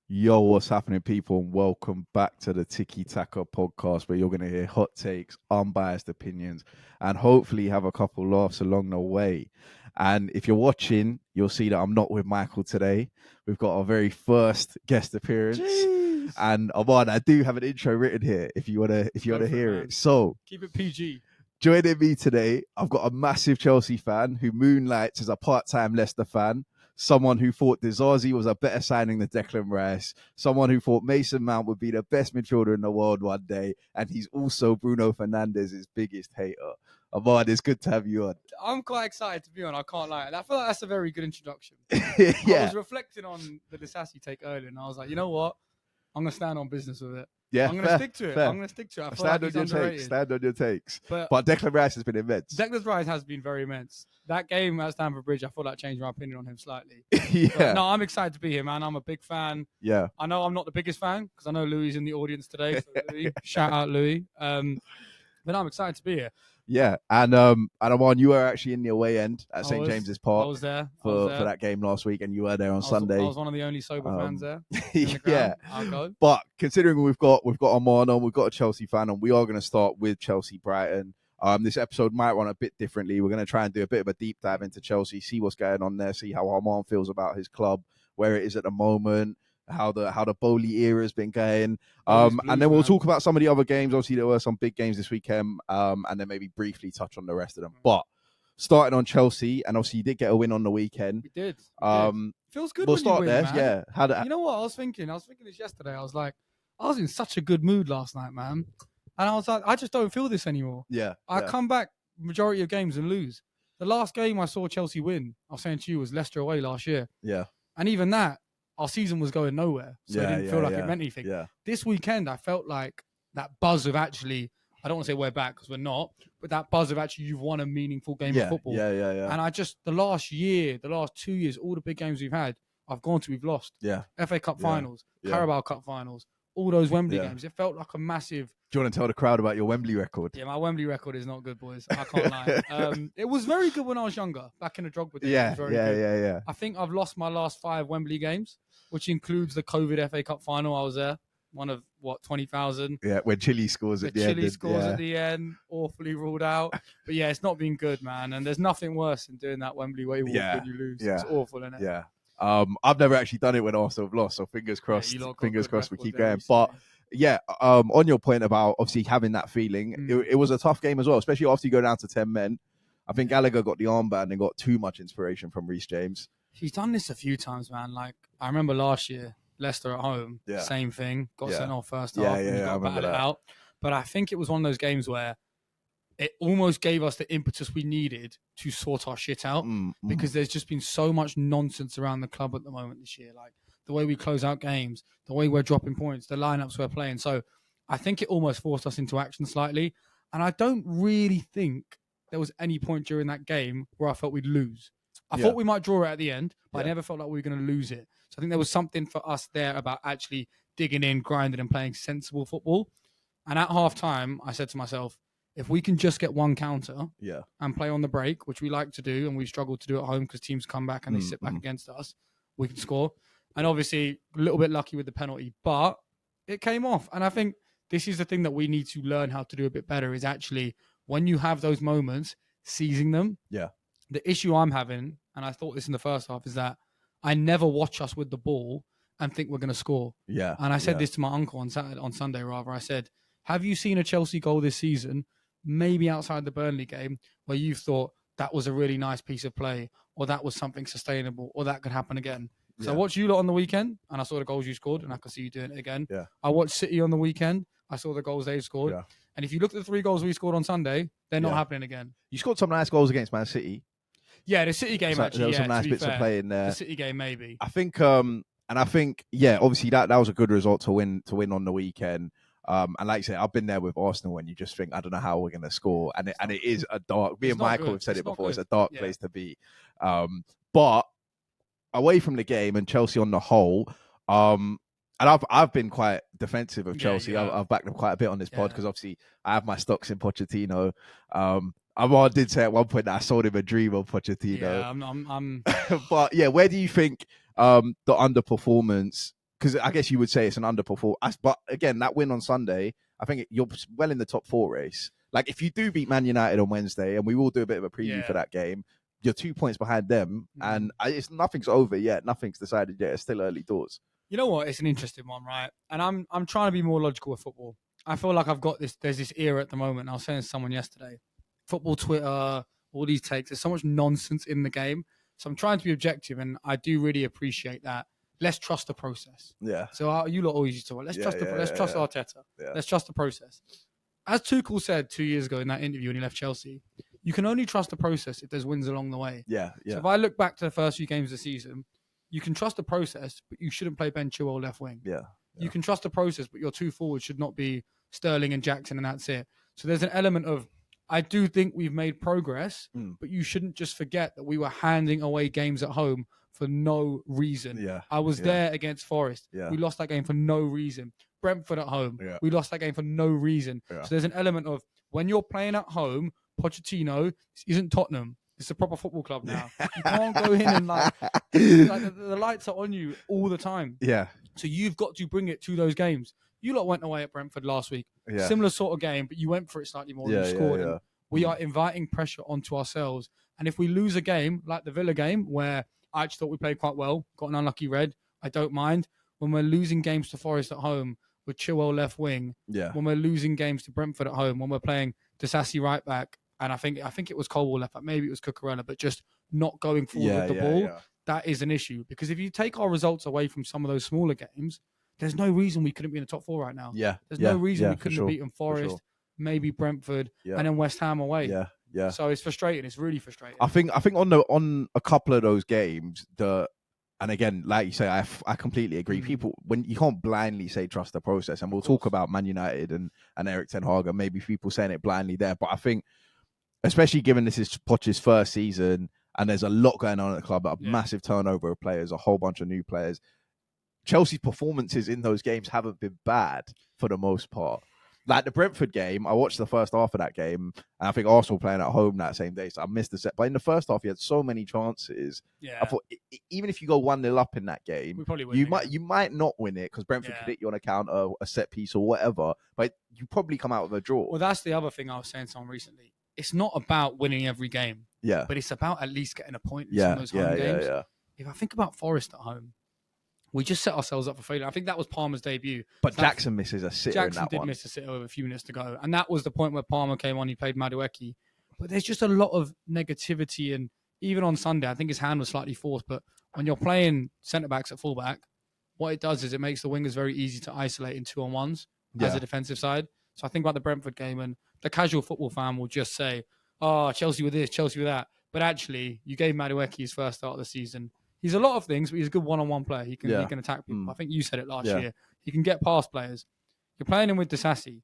Yo, what's happening, people? And welcome back to the Tiki Taka podcast, where you're going to hear hot takes, unbiased opinions, and hopefully have a couple laughs along the way. And if you're watching, you'll see that I'm not with Michael today. We've got our very first guest appearance. Jeez. And Ahmad, I do have an intro written here if you wanna hear it. So keep it PG. joining me today, I've got a massive Chelsea fan who moonlights as a part-time Leicester fan. Someone who thought Dizazi was a better signing than Declan Rice. Someone who thought Mason Mount would be the best midfielder in the world one day. And he's also Bruno Fernandes's biggest hater. Ahmad, it's good to have you on. I'm quite excited to be on. I can't lie. I feel like that's a very good introduction. Yeah. I was reflecting on the Disasi take earlier, and I was like, you know what? I'm going to stand on business with it. Yeah, I'm going to stick to it. fair. I'm going to stick to it. I feel Stand like on he's your underrated. takes. Stand on your takes. But Declan Rice has been immense. Declan's rise has been very immense. That game at Stamford Bridge, I feel like changed my opinion on him slightly. Yeah. But no, I'm excited to be here, man. I'm a big fan. Yeah. I know I'm not the biggest fan because I know Louis is in the audience today. So Louis, shout out Louis. But I'm excited to be here. Yeah, and Aman, you were actually in the away end at St James's Park. I was there for that game last week, and you were there on Sunday. I was one of the only sober fans there. Yeah, I'll go. But considering we've got Aman on, we've got a Chelsea fan, and we are going to start with Chelsea Brighton. This episode might run a bit differently. We're going to try and do a bit of a deep dive into Chelsea, see what's going on there, see how Aman feels about his club, where it is at the moment, how the Bowley era has been going. And then we'll talk about some of the other games. Obviously, there were some big games this weekend, and then maybe briefly touch on the rest of them. But starting on Chelsea, and obviously you did get a win on the weekend. We did. Feels good. We'll start win, there. Man. Yeah. You know what I was thinking? I was thinking this yesterday. I was like, I was in such a good mood last night, man. And I was like, I just don't feel this anymore. Yeah. I come back majority of games and lose. The last game I saw Chelsea win, I was saying to you, was Leicester away last year. Yeah. And even that, our season was going nowhere. So it didn't feel like it meant anything. Yeah. This weekend, I felt like that buzz of actually, I don't want to say we're back because we're not, but that buzz of actually you've won a meaningful game of football. Yeah. And I just, the last 2 years, all the big games we've had, I've gone to, we've lost. Yeah. FA Cup finals, Carabao Cup finals, all those Wembley games. It felt like a massive. Do you want to tell the crowd about your Wembley record? Yeah, my Wembley record is not good, boys. I can't lie. It was very good when I was younger, back in the Drogba days. Yeah. I think I've lost my last 5 Wembley games, which includes the COVID FA Cup final. I was there, one of 20,000. Yeah, when Chile scores at the end. Chile scores at the end, awfully ruled out. But yeah, it's not been good, man. And there's nothing worse than doing that Wembley way walk when you lose. Yeah. It's awful, isn't it? Yeah. I've never actually done it when Arsenal have lost, so fingers crossed. Fingers crossed we keep going. But yeah, on your point about obviously having that feeling, it was a tough game as well, especially after you go down to 10 men. I think Gallagher got the armband and got too much inspiration from Reece James. He's done this a few times, man. Like, I remember last year, Leicester at home, same thing. Got sent off first half and got battered out. But I think it was one of those games where it almost gave us the impetus we needed to sort our shit out because there's just been so much nonsense around the club at the moment this year. Like, the way we close out games, the way we're dropping points, the lineups we're playing. So I think it almost forced us into action slightly. And I don't really think there was any point during that game where I felt we'd lose. I thought we might draw it at the end, but I never felt like we were going to lose it. So I think there was something for us there about actually digging in, grinding and playing sensible football. And at half time, I said to myself, if we can just get one counter and play on the break, which we like to do, and we've struggled to do at home because teams come back and they sit back against us, we can score. And obviously, a little bit lucky with the penalty, but it came off. And I think this is the thing that we need to learn how to do a bit better is actually, when you have those moments, seizing them. Yeah. The issue I'm having, and I thought this in the first half, is that I never watch us with the ball and think we're going to score. Yeah. And I said this to my uncle on Sunday. I said, have you seen a Chelsea goal this season, maybe outside the Burnley game, where you thought that was a really nice piece of play, or that was something sustainable, or that could happen again? So I watched you lot on the weekend, and I saw the goals you scored, and I could see you doing it again. Yeah. I watched City on the weekend. I saw the goals they scored. Yeah. And if you look at the 3 goals we scored on Sunday, they're not happening again. You scored some nice goals against Man City. Yeah, the City game actually. There was some nice bits of play in there. The City game maybe. I think, obviously that was a good result to win on the weekend. And like I said, I've been there with Arsenal when you just think, I don't know how we're going to score. And it is a dark, me and Michael have said it before, it's a dark place to be. But away from the game and Chelsea on the whole, and I've been quite defensive of Chelsea. I've backed them quite a bit on this pod because obviously I have my stocks in Pochettino. I did say at one point that I sold him a dream of Pochettino. Yeah, I'm... But yeah, where do you think the underperformance because I guess you would say it's an underperform. But again, that win on Sunday, I think you're well in the top 4 race. Like if you do beat Man United on Wednesday, and we will do a bit of a preview for that game, you're 2 points behind them, and nothing's over yet. Nothing's decided yet. It's still early doors. You know what? It's an interesting one, right? And I'm trying to be more logical with football. I feel like I've got this. There's this era at the moment. I was saying to someone yesterday, football Twitter, all these takes. There's so much nonsense in the game. So I'm trying to be objective, and I do really appreciate that. Let's trust the process. Yeah. So you lot always used to let's trust Arteta. Yeah. Let's trust the process. As Tuchel said 2 years ago in that interview when he left Chelsea, you can only trust the process if there's wins along the way. Yeah. So if I look back to the first few games of the season, you can trust the process, but you shouldn't play Ben Chilwell left wing. Yeah. You can trust the process, but your 2 forwards should not be Sterling and Jackson, and that's it. So there's an element of, I do think we've made progress, but you shouldn't just forget that we were handing away games at home for no reason. Yeah. I was there against Forest. Yeah. We lost that game for no reason. Brentford at home. Yeah. We lost that game for no reason. Yeah. So there's an element of, when you're playing at home, Pochettino isn't Tottenham. It's a proper football club now. You can't go in and the lights are on you all the time. Yeah. So you've got to bring it to those games. You lot went away at Brentford last week. Yeah. Similar sort of game, but you went for it slightly more than you scored. Yeah. We are inviting pressure onto ourselves. And if we lose a game, like the Villa game, where I actually thought we played quite well, got an unlucky red, I don't mind. When we're losing games to Forest at home with Chilwell left wing, when we're losing games to Brentford at home, when we're playing Disasi right back, and I think it was Colwell left back, maybe it was Cucurella, but just not going forward with the ball, that is an issue. Because if you take our results away from some of those smaller games, there's no reason we couldn't be in the top 4 right now. Yeah. There's no reason we couldn't have beaten Forest, maybe Brentford, and then West Ham away. Yeah. Yeah. So it's frustrating. It's really frustrating. I think on a couple of those games, and again, like you say, I completely agree. People, when you can't blindly say trust the process, and we'll talk about Man United and Erik ten Hag, and maybe people saying it blindly there. But I think, especially given this is Poch's first season, and there's a lot going on at the club, a massive turnover of players, a whole bunch of new players. Chelsea's performances in those games haven't been bad for the most part. Like the Brentford game, I watched the first half of that game, and I think Arsenal playing at home that same day, so I missed the set. But in the first half, he had so many chances. Yeah. I thought even if you go 1-0 up in that game, you might not win it because Brentford could hit you on a counter, a set piece, or whatever. But you probably come out with a draw. Well, that's the other thing I was saying to someone recently. It's not about winning every game. Yeah. But it's about at least getting a point in some of those home games. Yeah. If I think about Forest at home, we just set ourselves up for failure. I think that was Palmer's debut. But Jackson misses a sitter in that one. Jackson did miss a sitter with a few minutes to go. And that was the point where Palmer came on. He played Madueke. But there's just a lot of negativity. And even on Sunday, I think his hand was slightly forced. But when you're playing centre-backs at full-back, what it does is it makes the wingers very easy to isolate in 2-on-1s as a defensive side. So I think about the Brentford game, and the casual football fan will just say, oh, Chelsea with this, Chelsea with that. But actually, you gave Madueke his first start of the season. He's a lot of things, but he's a good one-on-one player. He can attack people. I think you said it last year. He can get past players. You're playing him with Disasi.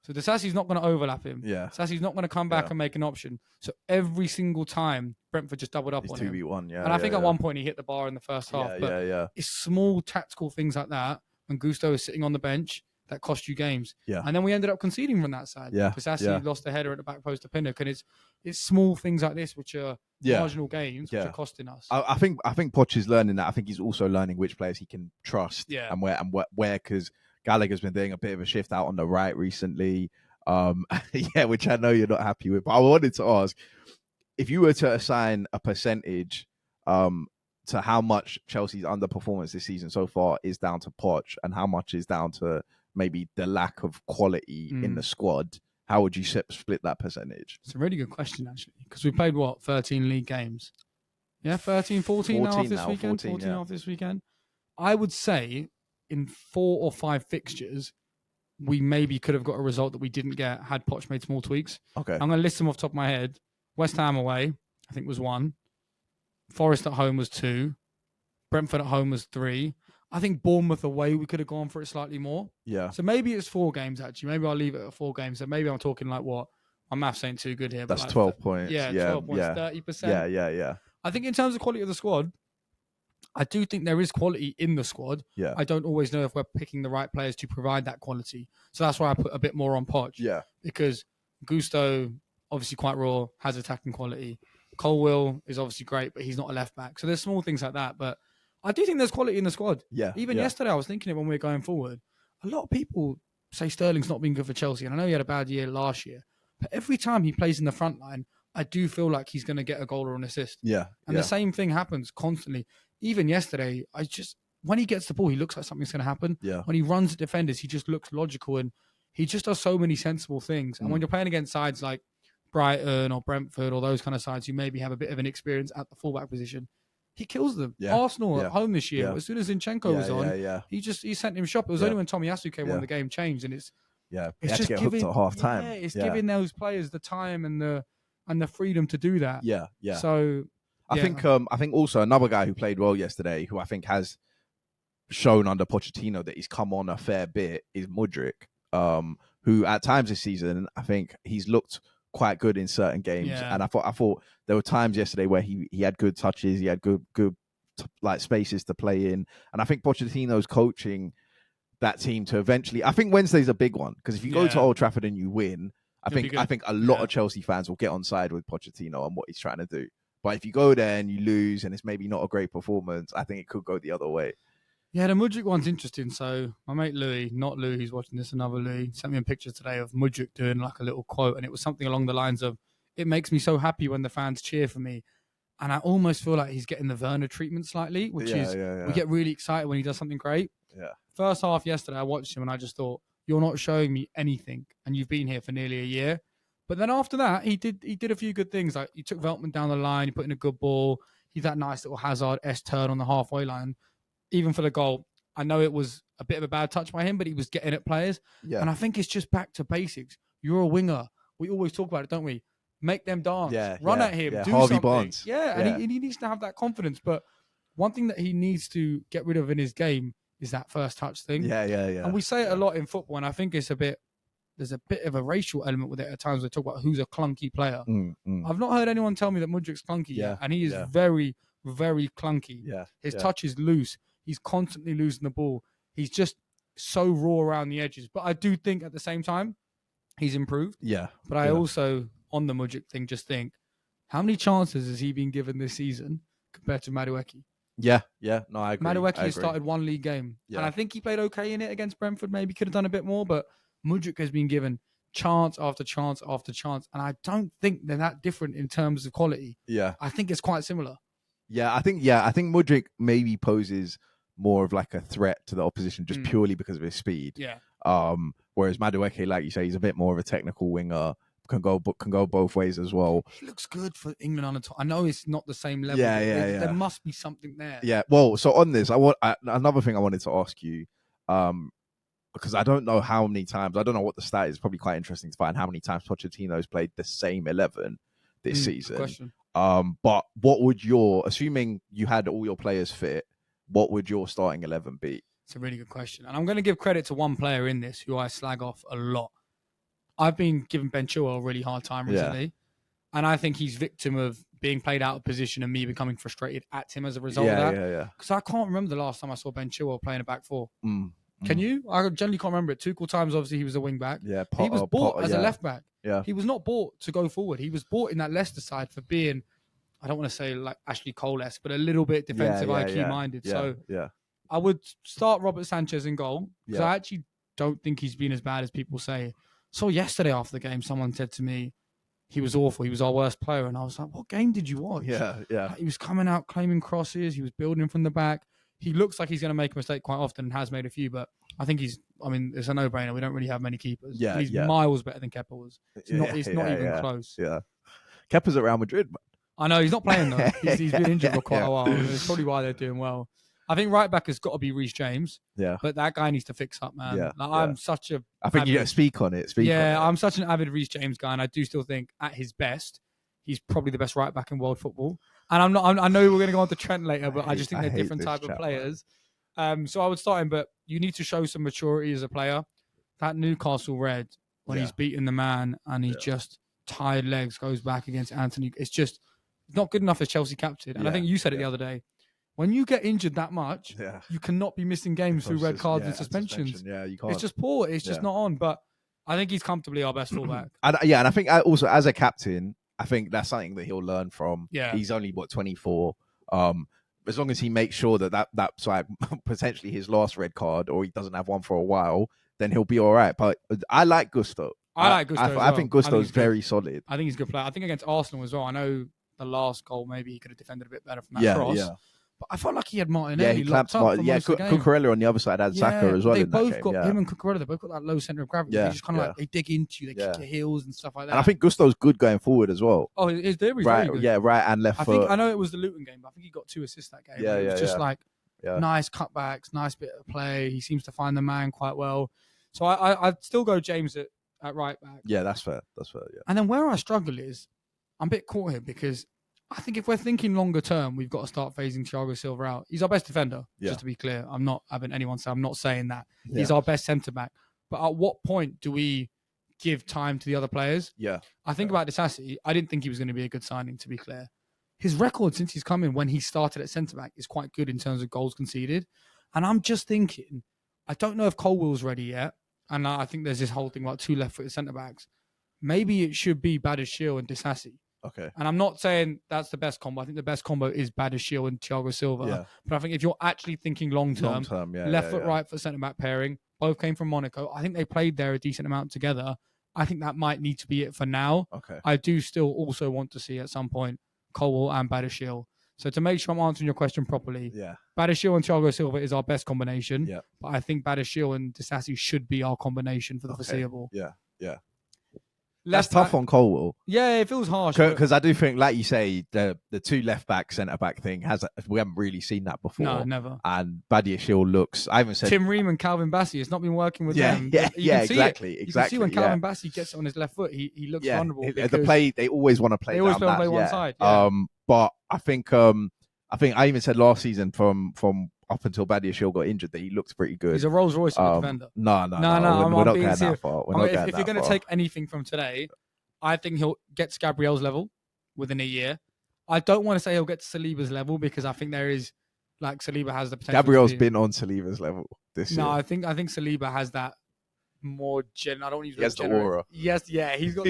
So Disasi's not going to overlap him. Yeah. Disasi's not going to come back and make an option. So every single time, Brentford just doubled up on him. 2v1, And I think at one point he hit the bar in the first half. But it's small tactical things like that when Gusto is sitting on the bench that cost you games. Yeah. And then we ended up conceding from that side. Yeah. Disasi lost the header at the back post to Pinnock. And it's small things like this which are marginal gains which are costing us. I think Poch is learning that. I think he's also learning which players he can trust and where because Gallagher's been doing a bit of a shift out on the right recently. Which I know you're not happy with. But I wanted to ask, if you were to assign a percentage to how much Chelsea's underperformance this season so far is down to Poch and how much is down to maybe the lack of quality in the squad, how would you split that percentage? It's a really good question, actually, because we played, 13 league games? Yeah, 13, 14 now this weekend? 14 off this weekend. I would say in 4 or 5 fixtures, we maybe could have got a result that we didn't get had Poch made small tweaks. Okay. I'm going to list them off the top of my head. West Ham away, I think, was 1. Forest at home was 2. Brentford at home was 3. I think Bournemouth away, we could have gone for it slightly more. Yeah. So maybe it's 4 games, actually. Maybe I'll leave it at 4 games. So maybe I'm talking like what? My maths ain't too good here. That's but 12 points. Yeah, 12 points, 30%. Yeah. I think in terms of quality of the squad, I do think there is quality in the squad. Yeah. I don't always know if we're picking the right players to provide that quality. So that's why I put a bit more on Poch. Yeah. Because Gusto, obviously quite raw, has attacking quality. Colwell is obviously great, but he's not a left back. So there's small things like that. But I do think there's quality in the squad. Yeah. Even yesterday, I was thinking it when we were going forward. A lot of people say Sterling's not been good for Chelsea, and I know he had a bad year last year, but every time he plays in the front line, I do feel like he's going to get a goal or an assist. Yeah. And the same thing happens constantly. Even yesterday, when he gets the ball, he looks like something's going to happen. Yeah. When he runs at defenders, he just looks logical, and he just does so many sensible things. And when you're playing against sides like Brighton or Brentford or those kind of sides who maybe have a bit of an experience at the fullback position, he kills them. Yeah. Arsenal at home this year, as soon as Zinchenko was on, he sent him shop. It was only when Tomiyasu came on the game changed, and it's just get hooked at half time. Yeah, it's giving those players the time and the freedom to do that. Yeah. So I think also another guy who played well yesterday, who I think has shown under Pochettino that he's come on a fair bit, is Mudryk, who at times this season I think he's looked quite good in certain games, and I thought there were times yesterday where he had good touches, he had good like spaces to play in, and I think Pochettino's coaching that team to eventually. I think Wednesday's a big one, because if you go to Old Trafford and you win, I think a lot of Chelsea fans will get on side with Pochettino and what he's trying to do. But if you go there and you lose and it's maybe not a great performance, I think it could go the other way. Yeah, the Mudryk one's interesting. So my mate Louis, not Louis, who's watching this, another Louis, sent me a picture today of Mudryk doing like a little quote, and it was something along the lines of, "It makes me so happy when the fans cheer for me." And I almost feel like he's getting the Werner treatment slightly, which is we get really excited when he does something great. Yeah. First half yesterday, I watched him and I just thought, you're not showing me anything, and you've been here for nearly a year. But then after that, he did a few good things. Like he took Veltman down the line, he put in a good ball. He's that nice little Hazard S-turn on the halfway line. Even for the goal, I know it was a bit of a bad touch by him, but he was getting at players. Yeah. And I think it's just back to basics. You're a winger. We always talk about it, don't we? Make them dance. Run at him. Do Harvey something. Barnes. And he needs to have that confidence. But one thing that he needs to get rid of in his game is that first touch thing. Yeah. And we say it a lot in football, and I think there's a bit of a racial element with it at times. We talk about who's a clunky player. I've not heard anyone tell me that Mudryk's clunky yet, and he is very, very clunky. His touch is loose. He's constantly losing the ball. He's just so raw around the edges. But I do think at the same time, he's improved. Yeah. But I also, on the Mudryk thing, just think, how many chances has he been given this season compared to Madueke? Yeah. No, I agree. Madueke has started one league game. And I think he played okay in it against Brentford. Maybe could have done a bit more, but Mudryk has been given chance after chance after chance. And I don't think they're that different in terms of quality. Yeah. I think it's quite similar. I think Mudryk maybe poses more of like a threat to the opposition just purely because of his speed. Yeah. Whereas Madueke, like you say, he's a bit more of a technical winger, can go both ways as well. He looks good for England on the top. I know it's not the same level. Yeah. There must be something there. Yeah. Well, so on this, another thing I wanted to ask you, because I don't know how many times, I don't know what the stat is. Probably quite interesting to find how many times Pochettino's played the same 11 this season. Good question. But what would assuming you had all your players fit, what would your starting 11 be? It's a really good question. And I'm going to give credit to one player in this who I slag off a lot. I've been giving Ben Chilwell a really hard time recently. Yeah. And I think he's victim of being played out of position and me becoming frustrated at him as a result of that. Yeah. Because I can't remember the last time I saw Ben Chilwell playing a back four. Can you? I generally can't remember it. Tuchel times, obviously, he was a wing back. Yeah, he was bought as a left back. Yeah. He was not bought to go forward. He was bought in that Leicester side for being, I don't want to say like Ashley Cole-esque, but a little bit defensive IQ minded. So I would start Robert Sanchez in goal, because I actually don't think he's been as bad as people say. So yesterday after the game, someone said to me, he was awful. He was our worst player. And I was like, what game did you watch? Yeah. Like, he was coming out, claiming crosses. He was building from the back. He looks like he's going to make a mistake quite often and has made a few, but I think it's a no-brainer. We don't really have many keepers. Yeah, he's miles better than Kepa was. It's not even close. Yeah. Kepa's at Real Madrid, man. I know, he's not playing though. He's been injured for quite a while. It's probably why they're doing well. I think right back has got to be Reece James. Yeah. But that guy needs to fix up, man. Yeah. I'm such a... I think you got to speak on it. I'm such an avid Reece James guy, and I do still think at his best, he's probably the best right back in world football. And I know we're going to go on to Trent later, but I just think they're different type of players. So I would start him, but you need to show some maturity as a player. That Newcastle red, when he's beating the man and he just tired legs, goes back against Anthony. It's not good enough as Chelsea captain. And I think you said it the other day. When you get injured that much, you cannot be missing games through red cards and suspensions. Yeah, you can't. It's just poor. It's just not on. But I think he's comfortably our best fullback. And I think also as a captain, I think that's something that he'll learn from. Yeah. He's only 24. as long as he makes sure that's like potentially his last red card, or he doesn't have one for a while, then he'll be all right. But I like Gusto. I like Gusto. I think Gusto is very solid. I think he's a good player. I think against Arsenal as well. I know the last goal, maybe he could have defended a bit better from that cross. Yeah. But I felt like he had Martinelli locked up for most of the game. Cucurella on the other side had Saka as well. They both got him and Cucurella. They both got that low center of gravity. They just kind of like they dig into you, they kick your heels and stuff like that. And I think Gusto's good going forward as well. Oh, his delivery's very good. Yeah, right and left foot. I know it was the Luton game, but I think he got 2 assists that game. It was just like nice cutbacks, nice bit of play. He seems to find the man quite well. So I'd still go James at right back. Yeah, that's fair. Yeah. And then where I struggle is I'm a bit caught here because I think if we're thinking longer term, we've got to start phasing Thiago Silva out. He's our best defender, just to be clear. I'm not having anyone say I'm not saying that. He's our best centre back. But at what point do we give time to the other players? Yeah. I think about Disasi. I didn't think he was going to be a good signing, to be clear. His record since he's come in when he started at centre back is quite good in terms of goals conceded. And I'm just thinking, I don't know if Colwell's ready yet. And I think there's this whole thing about 2 left-footed centre backs. Maybe it should be Badiashile and Disasi. Okay. And I'm not saying that's the best combo. I think the best combo is Badiashile and Thiago Silva. Yeah. But I think if you're actually thinking long-term, left foot, right foot centre-back pairing, both came from Monaco. I think they played there a decent amount together. I think that might need to be it for now. Okay. I do still also want to see at some point Colwell and Badiashile. So to make sure I'm answering your question properly, Badiashile and Thiago Silva is our best combination. Yeah. But I think Badiashile and Disasi should be our combination for the foreseeable. Yeah. That's tough on Colwell. Yeah, it feels harsh. Because I do think, like you say, the 2 left back, centre back thing we haven't really seen that before. No, never. And Badiashile looks. I haven't said Tim Ream and Calvin Bassey. It's not been working with them. Exactly. You can see when Calvin Bassey gets it on his left foot, he looks vulnerable. They always want to play. They always play one side. Yeah. But I think I even said last season from up until Badiashile got injured that he looked pretty good. He's a Rolls Royce of a defender. No. We're not going that far. If you're going to take anything from today, I think he'll get to Gabriel's level within a year. I don't want to say he'll get to Saliba's level because I think there is, like, Saliba has the potential. Gabriel's been on Saliba's level this year. No, I think Saliba has that more I don't want to use he has the aura. Yes, he's got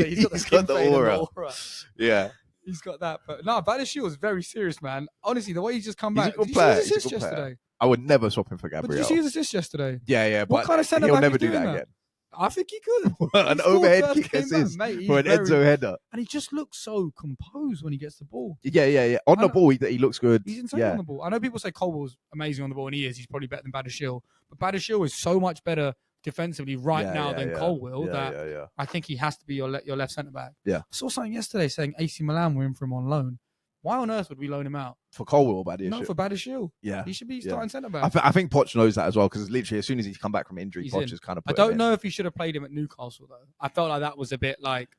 the aura. Yeah. He's got that. But no, Badiashile is very serious, man. Honestly, the way he's just come back. He's a good player. He's a good player. I would never swap him for Gabriel. But did you see his assist yesterday? Yeah. What kind of centre he'll back never is do doing that again. I think he could. An overhead kick assist for an Enzo header. And he just looks so composed when he gets the ball. Yeah. On the ball, he looks good. He's insane on the ball. I know people say Colwell's amazing on the ball, and he is. He's probably better than Badiashile. But Badiashile is so much better defensively now than Colwell that I think he has to be your left centre-back. Yeah. I saw something yesterday saying AC Milan were in for him on loan. Why on earth would we loan him out? For Colwell or Badiashile? No, for Badiashile. Yeah. He should be starting centre-back. I think Poch knows that as well, because literally as soon as he's come back from injury, Poch has kind of put I don't know if he should have played him at Newcastle, though. I felt like that was a bit like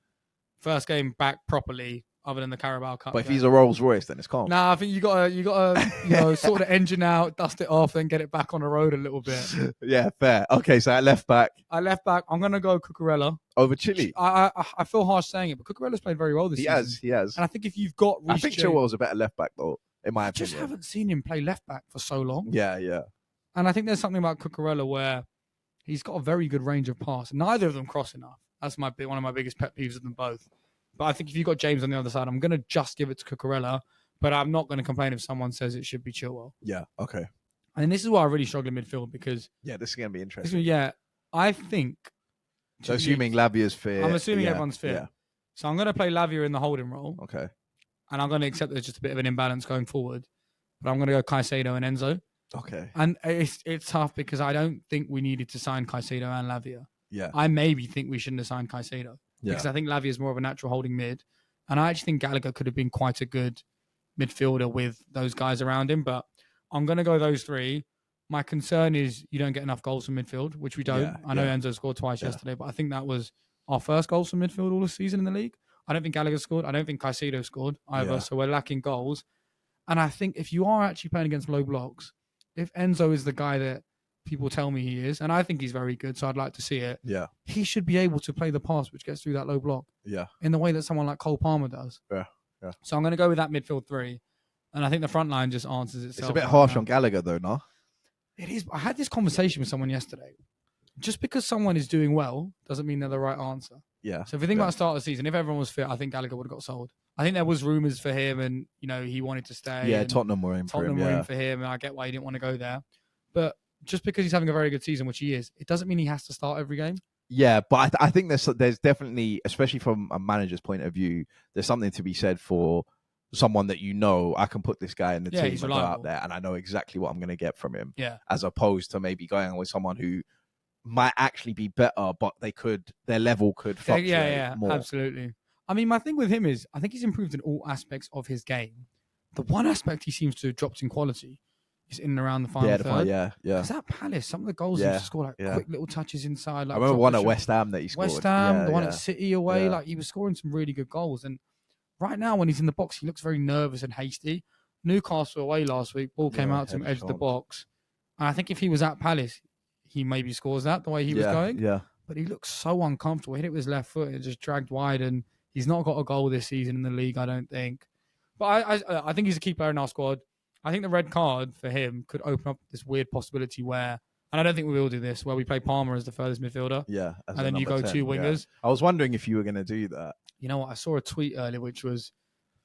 first game back properly, other than the Carabao Cup. But if he's a Rolls Royce, then it's calm. Nah, I think you gotta sort the engine out, dust it off, then get it back on the road a little bit. Yeah, fair. Okay, so at left back, I'm gonna go Cucurella over Chile. I feel harsh saying it, but Cucurella's played very well this season. He has. And I think if you've got I think Chilwell's a better left back though, in my opinion. I just haven't seen him play left back for so long. Yeah. And I think there's something about Cucurella where he's got a very good range of pass. Neither of them cross enough. That's one of my biggest pet peeves of them both. But I think if you've got James on the other side, I'm going to just give it to Cucurella, but I'm not going to complain if someone says it should be Chilwell. Yeah, okay. And this is why I really struggle in midfield because... Yeah, this is going to be interesting. I think... So assuming Lavia's fit... I'm assuming everyone's fit. Yeah. So I'm going to play Lavia in the holding role. Okay. And I'm going to accept there's just a bit of an imbalance going forward. But I'm going to go Caicedo and Enzo. Okay. And it's tough because I don't think we needed to sign Caicedo and Lavia. Yeah. I maybe think we shouldn't have signed Caicedo. Yeah. Because I think Lavia is more of a natural holding mid. And I actually think Gallagher could have been quite a good midfielder with those guys around him. But I'm going to go those three. My concern is you don't get enough goals from midfield, which we don't. Yeah, I know Enzo scored twice yesterday, but I think that was our first goals from midfield all this season in the league. I don't think Gallagher scored. I don't think Caicedo scored either. Yeah. So we're lacking goals. And I think if you are actually playing against low blocks, if Enzo is the guy that people tell me he is, and I think he's very good, so I'd like to see it. Yeah, he should be able to play the pass which gets through that low block. Yeah, in the way that someone like Cole Palmer does. Yeah. So I'm going to go with that midfield three, and I think the front line just answers itself. It's a bit harsh on Gallagher, though, no? It is. I had this conversation with someone yesterday. Just because someone is doing well doesn't mean they're the right answer. Yeah. So if you think about the start of the season, if everyone was fit, I think Gallagher would have got sold. I think there was rumours for him, and he wanted to stay. Yeah, Tottenham were in for him. And I get why he didn't want to go there. But just because he's having a very good season, which he is, it doesn't mean he has to start every game. Yeah, but I think there's definitely, especially from a manager's point of view, there's something to be said for someone that I can put this guy in the team and go out there, and I know exactly what I'm going to get from him. Yeah. As opposed to maybe going with someone who might actually be better, but their level could fluctuate more. Absolutely. I mean, my thing with him is I think he's improved in all aspects of his game. The one aspect he seems to have dropped in quality is in and around the final third. Yeah. Because at Palace, some of the goals he used to score, quick little touches inside. I remember one at West Ham that he scored. West Ham, the one at City away, he was scoring some really good goals. And right now, when he's in the box, he looks very nervous and hasty. Newcastle away last week, ball came out to him, edge of the box. And I think if he was at Palace, he maybe scores that the way he was going. Yeah. But he looks so uncomfortable. He hit it with his left foot and it just dragged wide. And he's not got a goal this season in the league, I don't think. But I think he's a key player in our squad. I think the red card for him could open up this weird possibility where, and I don't think we will do this, where we play Palmer as the furthest midfielder. Yeah. And then you go 10, 2 wingers. Yeah. I was wondering if you were going to do that. You know what? I saw a tweet earlier which was,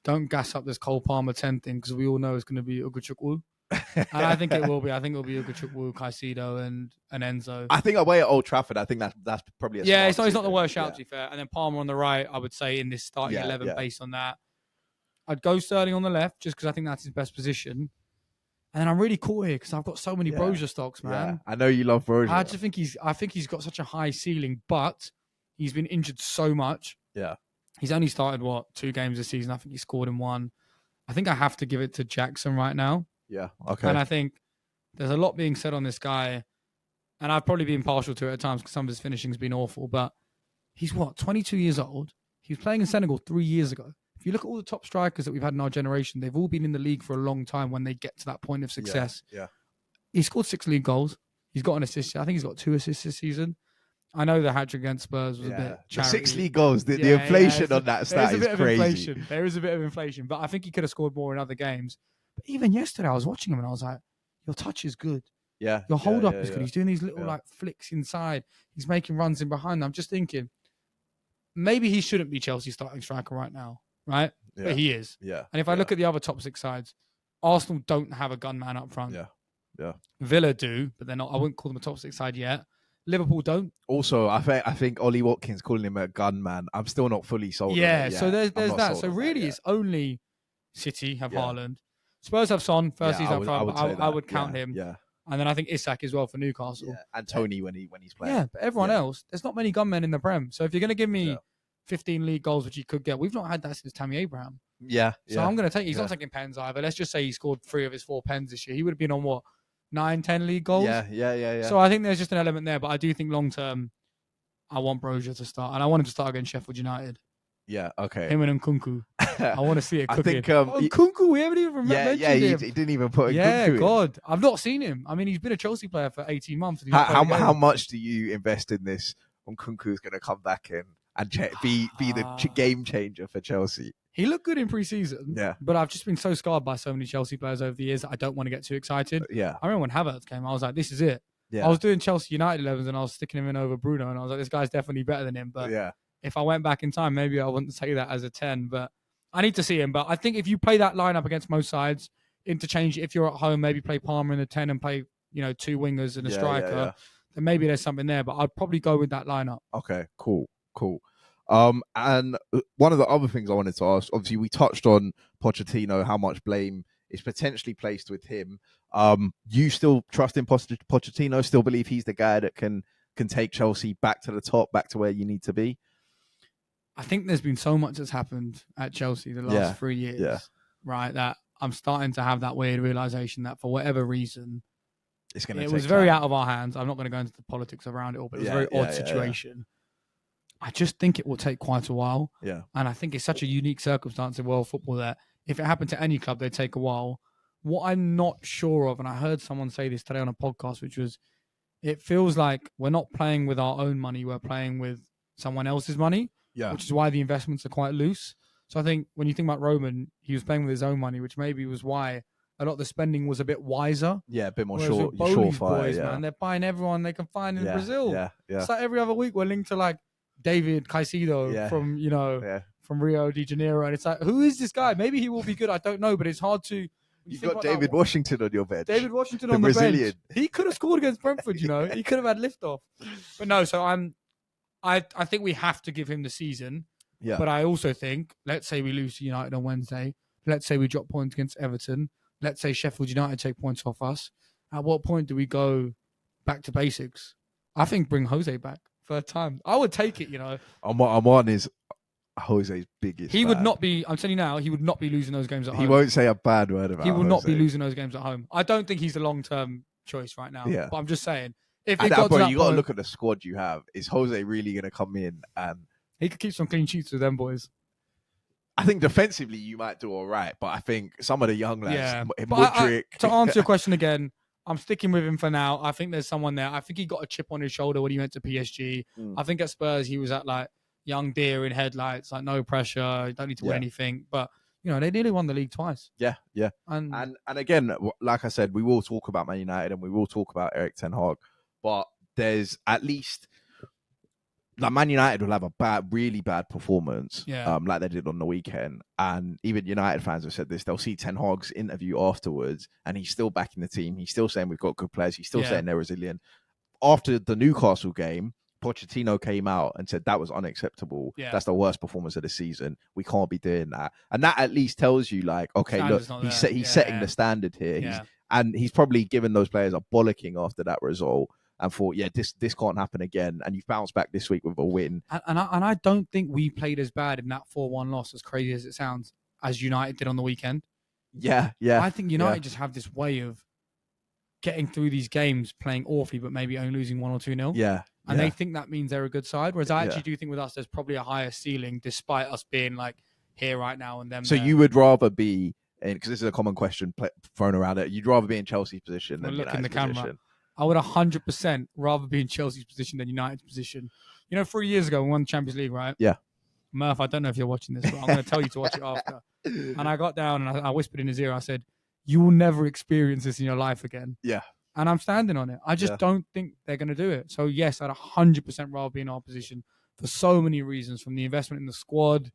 don't gas up this Cole Palmer 10 thing because we all know it's going to be Ugochukwu. And I think it will be. I think it'll be Ugochukwu, Caicedo, and Enzo. I think away at Old Trafford, I think that's probably it's not the worst shout, to be fair. And then Palmer on the right, I would say in this starting 11 based on that. I'd go Sterling on the left just because I think that's his best position. And then I'm really cool here because I've got so many Broja stocks, man. I know you love Broja. I think he's got such a high ceiling, but he's been injured so much. Yeah. He's only started, 2 games this season. I think he scored in 1. I think I have to give it to Jackson right now. Yeah, okay. And I think there's a lot being said on this guy, and I've probably been partial to it at times because some of his finishing's been awful, but he's 22 years old. He was playing in Senegal 3 years ago. If you look at all the top strikers that we've had in our generation, they've all been in the league for a long time when they get to that point of success. Yeah. He scored 6 league goals. He's got an assist. I think he's got 2 assists this season. I know the hat-trick against Spurs was a bit charity. 6 league goals. The inflation on that stat is crazy. There is a bit of inflation, but I think he could have scored more in other games. But even yesterday, I was watching him and I was like, your touch is good. Yeah. Your hold-up is good. He's doing these little flicks inside. He's making runs in behind. I'm just thinking, maybe he shouldn't be Chelsea's starting striker right now, right? Yeah. But he is. Yeah. And if I look at the other top 6 sides, Arsenal don't have a gunman up front. Yeah. Villa do, but they're not. I wouldn't call them a top 6 side yet. Liverpool don't. Also, I think Ollie Watkins calling him a gunman. I'm still not fully sold. Yeah. So there's that. So really, it's only City have Haaland. Spurs have Son. First season up front. I would count him. Yeah. And then I think Isak as well for Newcastle. Yeah. And Tony when he's playing. Yeah, but everyone else, there's not many gunmen in the Prem. So if you're going to give me 15 league goals, which he could get, we've not had that since Tammy Abraham. Yeah. So I'm going to take. He's not taking pens either. Let's just say he scored 3 of his 4 pens this year. He would have been on 9, 10 league goals. Yeah. So I think there's just an element there, but I do think long term, I want Broja to start, and I want him to start against Sheffield United. Yeah, okay. Him and Nkunku. I want to see it cooking. I think Nkunku, we haven't even mentioned him. He didn't even put Nkunku in. Yeah, God. I've not seen him. I mean, he's been a Chelsea player for 18 months. How much do you invest in this when Nkunku's going to come back in and be the game changer for Chelsea? He looked good in pre-season. Yeah. But I've just been so scarred by so many Chelsea players over the years that I don't want to get too excited. Yeah. I remember when Havertz came, I was like, this is it. Yeah. I was doing Chelsea United 11s and I was sticking him in over Bruno and I was like, this guy's definitely better than him. But if I went back in time, maybe I wouldn't say that as a 10. But I need to see him. But I think if you play that lineup against most sides, interchange it. If you're at home, maybe play Palmer in the 10 and play, 2 wingers and a striker. Then maybe there's something there. But I'd probably go with that lineup. Okay, cool. And one of the other things I wanted to ask, obviously we touched on Pochettino, how much blame is potentially placed with him. You still trust in Pochettino? Still believe he's the guy that can take Chelsea back to the top, back to where you need to be? I think there's been so much that's happened at Chelsea the last 3 years, right? That I'm starting to have that weird realization that for whatever reason, it was very out of our hands. I'm not going to go into the politics around it all, but it was a very odd situation. I just think it will take quite a while. Yeah. And I think it's such a unique circumstance in world football that if it happened to any club, they'd take a while. What I'm not sure of, and I heard someone say this today on a podcast, which was, it feels like we're not playing with our own money, we're playing with someone else's money, which is why the investments are quite loose. So I think when you think about Roman, he was playing with his own money, which maybe was why a lot of the spending was a bit wiser. Yeah, a bit more surefire. Boys, man, they're buying everyone they can find in Brazil. Yeah. It's like every other week we're linked to like David Caicedo from Rio de Janeiro, and it's like, who is this guy? Maybe he will be good. I don't know, but it's hard to. You've got David Washington on your bench. David Washington on the bench. He could have scored against Brentford. He could have had liftoff. But no, so I think we have to give him the season. Yeah. But I also think, let's say we lose to United on Wednesday. Let's say we drop points against Everton. Let's say Sheffield United take points off us. At what point do we go back to basics? I think bring Jose back third time. I would take it, Arman is Jose's biggest He fan. would not be, I'm telling you now, he would not be losing those games at home. He won't say a bad word about it. He will not be losing those games at home. I don't think he's the long-term choice right now. Yeah. But I'm just saying, if you got to look at the squad you have. Is Jose really going to come in and... He could keep some clean sheets with them boys. I think defensively you might do all right, but I think some of the young lads, Mudryk... to answer your question again, I'm sticking with him for now. I think there's someone there. I think he got a chip on his shoulder when he went to PSG. I think at Spurs he was at like young deer in headlights, like no pressure, you don't need to win anything. But they nearly won the league twice. Yeah. And again, like I said, we will talk about Man United and we will talk about Erik ten Hag, but there's at least like Man United will have a really bad performance, like they did on the weekend. And even United fans have said this. They'll see Ten Hag's interview afterwards, and he's still backing the team. He's still saying we've got good players. He's still saying they're resilient. After the Newcastle game, Pochettino came out and said that was unacceptable. Yeah. That's the worst performance of the season. We can't be doing that. And that at least tells you, like, okay, look, he's setting the standard here. He's probably given those players a bollocking after that result. And thought, this can't happen again. And you've bounced back this week with a win. And I don't think we played as bad in that 4-1 loss, as crazy as it sounds, as United did on the weekend. Yeah. I think United just have this way of getting through these games, playing awfully, but maybe only losing 1 or 2-0. Yeah. And they think that means they're a good side. Whereas I actually do think with us, there's probably a higher ceiling, despite us being like here right now and them. So you would rather be, because this is a common question thrown around it, you'd rather be in Chelsea's position than United's position. Camera. I would 100% rather be in Chelsea's position than United's position. 3 years ago, we won the Champions League, right? Yeah. Murph, I don't know if you're watching this, but I'm going to tell you to watch it after. And I got down and I whispered in his ear, I said, you will never experience this in your life again. Yeah. And I'm standing on it. I just don't think they're going to do it. So, yes, I'd 100% rather be in our position for so many reasons, from the investment in the squad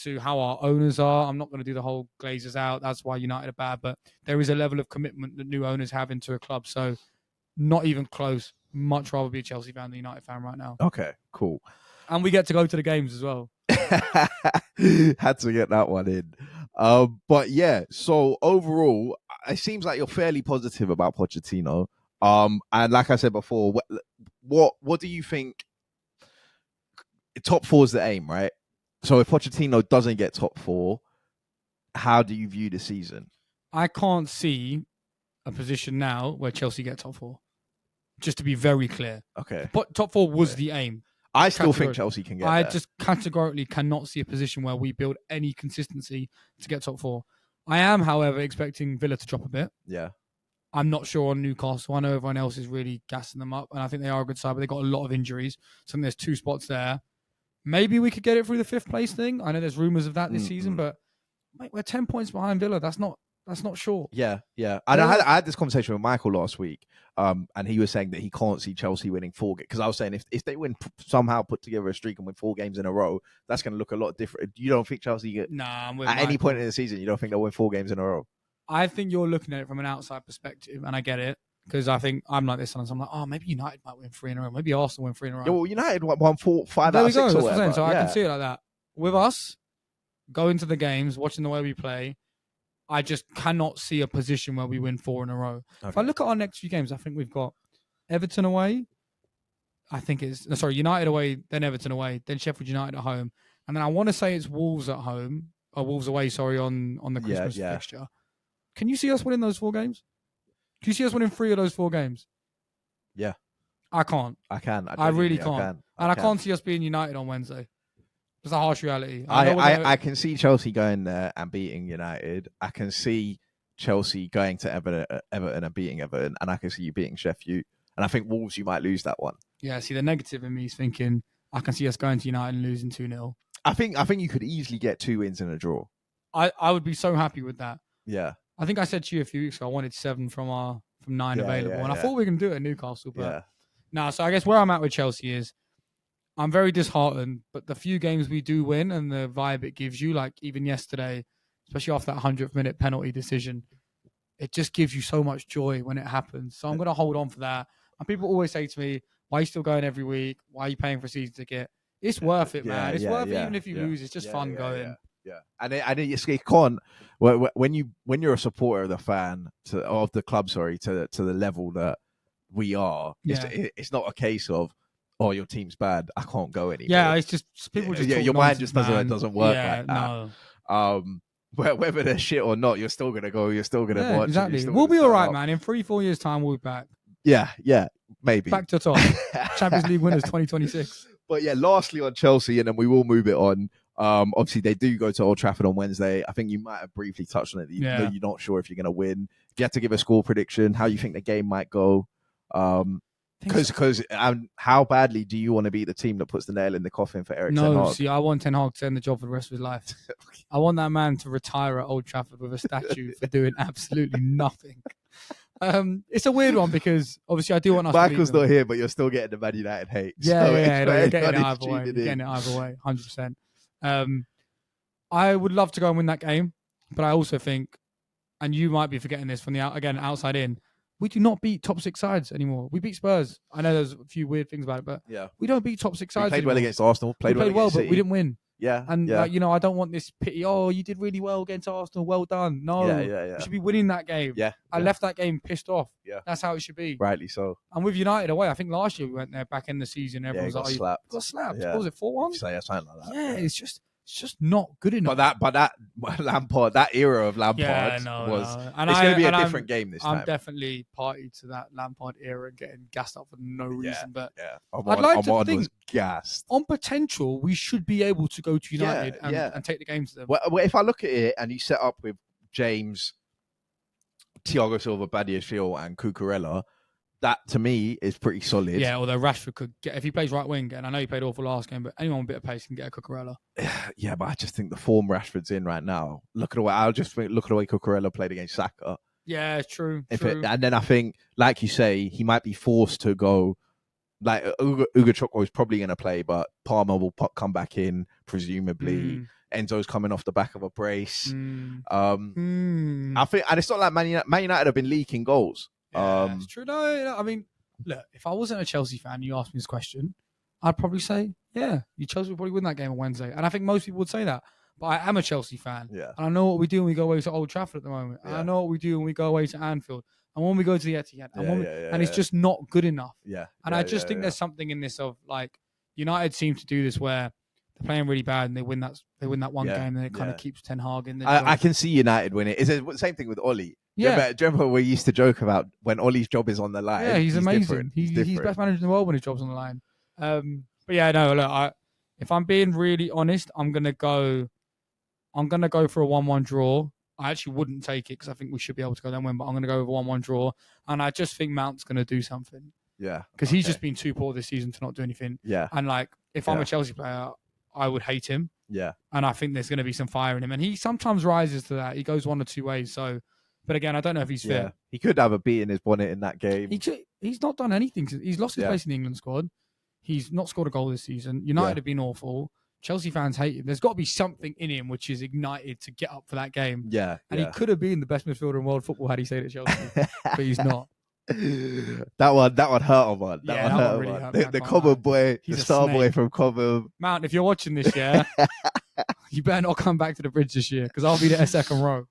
to how our owners are. I'm not going to do the whole Glazers out. That's why United are bad. But there is a level of commitment that new owners have into a club. So, not even close. Much rather be a Chelsea fan than a United fan right now. Okay, cool. And we get to go to the games as well. Had to get that one in. But yeah, so overall, it seems like you're fairly positive about Pochettino. And like I said before, what do you think? Top 4 is the aim, right? So if Pochettino doesn't get top 4, how do you view the season? I can't see a position now where Chelsea get top 4. Just to be very clear. Okay. But top 4 was the aim. I still think Chelsea can get there. I just categorically cannot see a position where we build any consistency to get top 4. I am, however, expecting Villa to drop a bit. Yeah. I'm not sure on Newcastle. I know everyone else is really gassing them up, and I think they are a good side, but they've got a lot of injuries. So there's 2 spots there. Maybe we could get it through the 5th place thing. I know there's rumours of that this season, but mate, we're 10 points behind Villa. That's not sure. Yeah. And I had this conversation with Michael last week, and he was saying that he can't see Chelsea winning 4 games. Because I was saying if they somehow put together a streak and win 4 games in a row, that's going to look a lot different. You don't think Chelsea I'm with at Michael. Any point in the season, you don't think they'll win 4 games in a row? I think you're looking at it from an outside perspective, and I get it. Because I think I'm like this, and I'm like, maybe United might win 3 in a row. Maybe Arsenal win 3 in a row. Yeah, well, United won 5 out of 6 or whatever. So I can see it like that. With us, going to the games, watching the way we play, I just cannot see a position where we win 4 in a row. Okay. If I look at our next few games, I think we've got Everton away. United away, then Everton away, then Sheffield United at home. And then I want to say it's Wolves at home, or Wolves away, on the Christmas fixture. Can you see us winning those 4 games? Can you see us winning 3 of those 4 games? Yeah. I can't. I can. I really can't. I can't see us being United on Wednesday. It's a harsh reality. I can see Chelsea going there and beating United. I can see Chelsea going to Everton and beating Everton. And I can see you beating Shef U. And I think Wolves, you might lose that one. Yeah, see, the negative in me is thinking I can see us going to United and losing 2-0. I think you could easily get 2 wins in a draw. I would be so happy with that. Yeah. I think I said to you a few weeks ago I wanted 7 from 9 available. And I thought we were going to do it at Newcastle. But no, so I guess where I'm at with Chelsea is I'm very disheartened, but the few games we do win and the vibe it gives you, like even yesterday, especially after that 100th minute penalty decision, it just gives you so much joy when it happens. So I'm going to hold on for that. And people always say to me, why are you still going every week? Why are you paying for a season ticket? It's worth it, man. It's worth it even if you lose. It's just fun going. Yeah. And it can't, when you're a supporter of the of the club, to the level that we are, it's not a case of, oh, your team's bad, I can't go anymore. Yeah, it's just people just your mind just doesn't work like that. No. Whether they're shit or not, you're still gonna go. You're still gonna watch. Exactly. We'll be all right, man. In 3-4 years' time, we'll be back. Yeah, maybe back to top. Champions League winners 2026. But yeah, lastly on Chelsea, and then we will move it on. Obviously, they do go to Old Trafford on Wednesday. I think you might have briefly touched on it. You're not sure if you're going to win. If you had to give a score prediction, how you think the game might go. Because how badly do you want to be the team that puts the nail in the coffin for Eric Ten Hag? See, I want Ten Hag to end the job for the rest of his life. I want that man to retire at Old Trafford with a statue for doing absolutely nothing. It's a weird one because obviously I do want us Michael's not here, but you're still getting the Man United hate. Yeah, you're getting it either way. You're getting it either way, 100%. I would love to go and win that game, but I also think, and you might be forgetting this from the outside in, we do not beat top 6 sides anymore. We beat Spurs. I know there's a few weird things about it, but we don't beat top 6 sides. We played well against Arsenal. Played well, but we didn't win. Yeah, and I don't want this pity. Oh, you did really well against Arsenal. Well done. No, we should be winning that game. I left that game pissed off. Yeah, that's how it should be. Rightly so. And with United away, I think last year we went there back in the season. Everyone was like, got slapped. What was it, 4-1? Say something like that. Yeah, it's just not good enough. But that Lampard, that era of Lampard was. And it's going to be a different game this time. I'm definitely party to that Lampard era, getting gassed up for no reason. But I'd like to think was gassed. On potential, we should be able to go to United and take the game to them. Well, if I look at it and you set up with James, Thiago Silva, Badiashile, and Cucurella, that to me is pretty solid. Yeah, although Rashford could get, if he plays right wing, and I know he played awful last game, but anyone with a bit of pace can get a Cucurella. Yeah, but I just think the form Rashford's in right now. Look at the way Cucurella played against Saka. Yeah, true. And then I think, like you say, he might be forced to go. Like Ugo Chukwu is probably going to play, but Palmer will come back in presumably. Enzo's coming off the back of a brace. I think, and it's not like Man United have been leaking goals. It's true. No, I mean, look, if I wasn't a Chelsea fan, you asked me this question, I'd probably say, Chelsea would probably win that game on Wednesday. And I think most people would say that. But I am a Chelsea fan. Yeah. And I know what we do when we go away to Old Trafford at the moment. And I know what we do when we go away to Anfield. And when we go to the Etihad. And it's just not good enough. Yeah. And I just think there's something in this of, like, United seem to do this where they're playing really bad and they win that one game and it kind of keeps Ten Hag in there. I can see United win it. It's the same thing with Oli. Yeah. Do you remember we used to joke about when Oli's job is on the line? Yeah, he's amazing. He's best manager in the world when his job's on the line. But yeah, no, look, if I'm being really honest, I'm gonna go for a 1-1 draw. I actually wouldn't take it because I think we should be able to go there and win, but I'm gonna go with a 1-1 draw. And I just think Mount's gonna do something. Yeah. Because he's just been too poor this season to not do anything. Yeah. And like, if I'm a Chelsea player, I would hate him. Yeah. And I think there's gonna be some fire in him. And he sometimes rises to that. He goes one or two ways. So, but again, I don't know if he's fit. He could have a bee in his bonnet in that game. He's not done anything. He's lost his place in the England squad. He's not scored a goal this season. United have been awful. Chelsea fans hate him. There's got to be something in him which is ignited to get up for that game. Yeah. And he could have been the best midfielder in world football had he stayed at Chelsea. But he's not. That one hurt him, man. That one really hurt the Cobham boy, the star boy from Cobham. Mount, if you're watching this year, you better not come back to the bridge this year because I'll be the second row.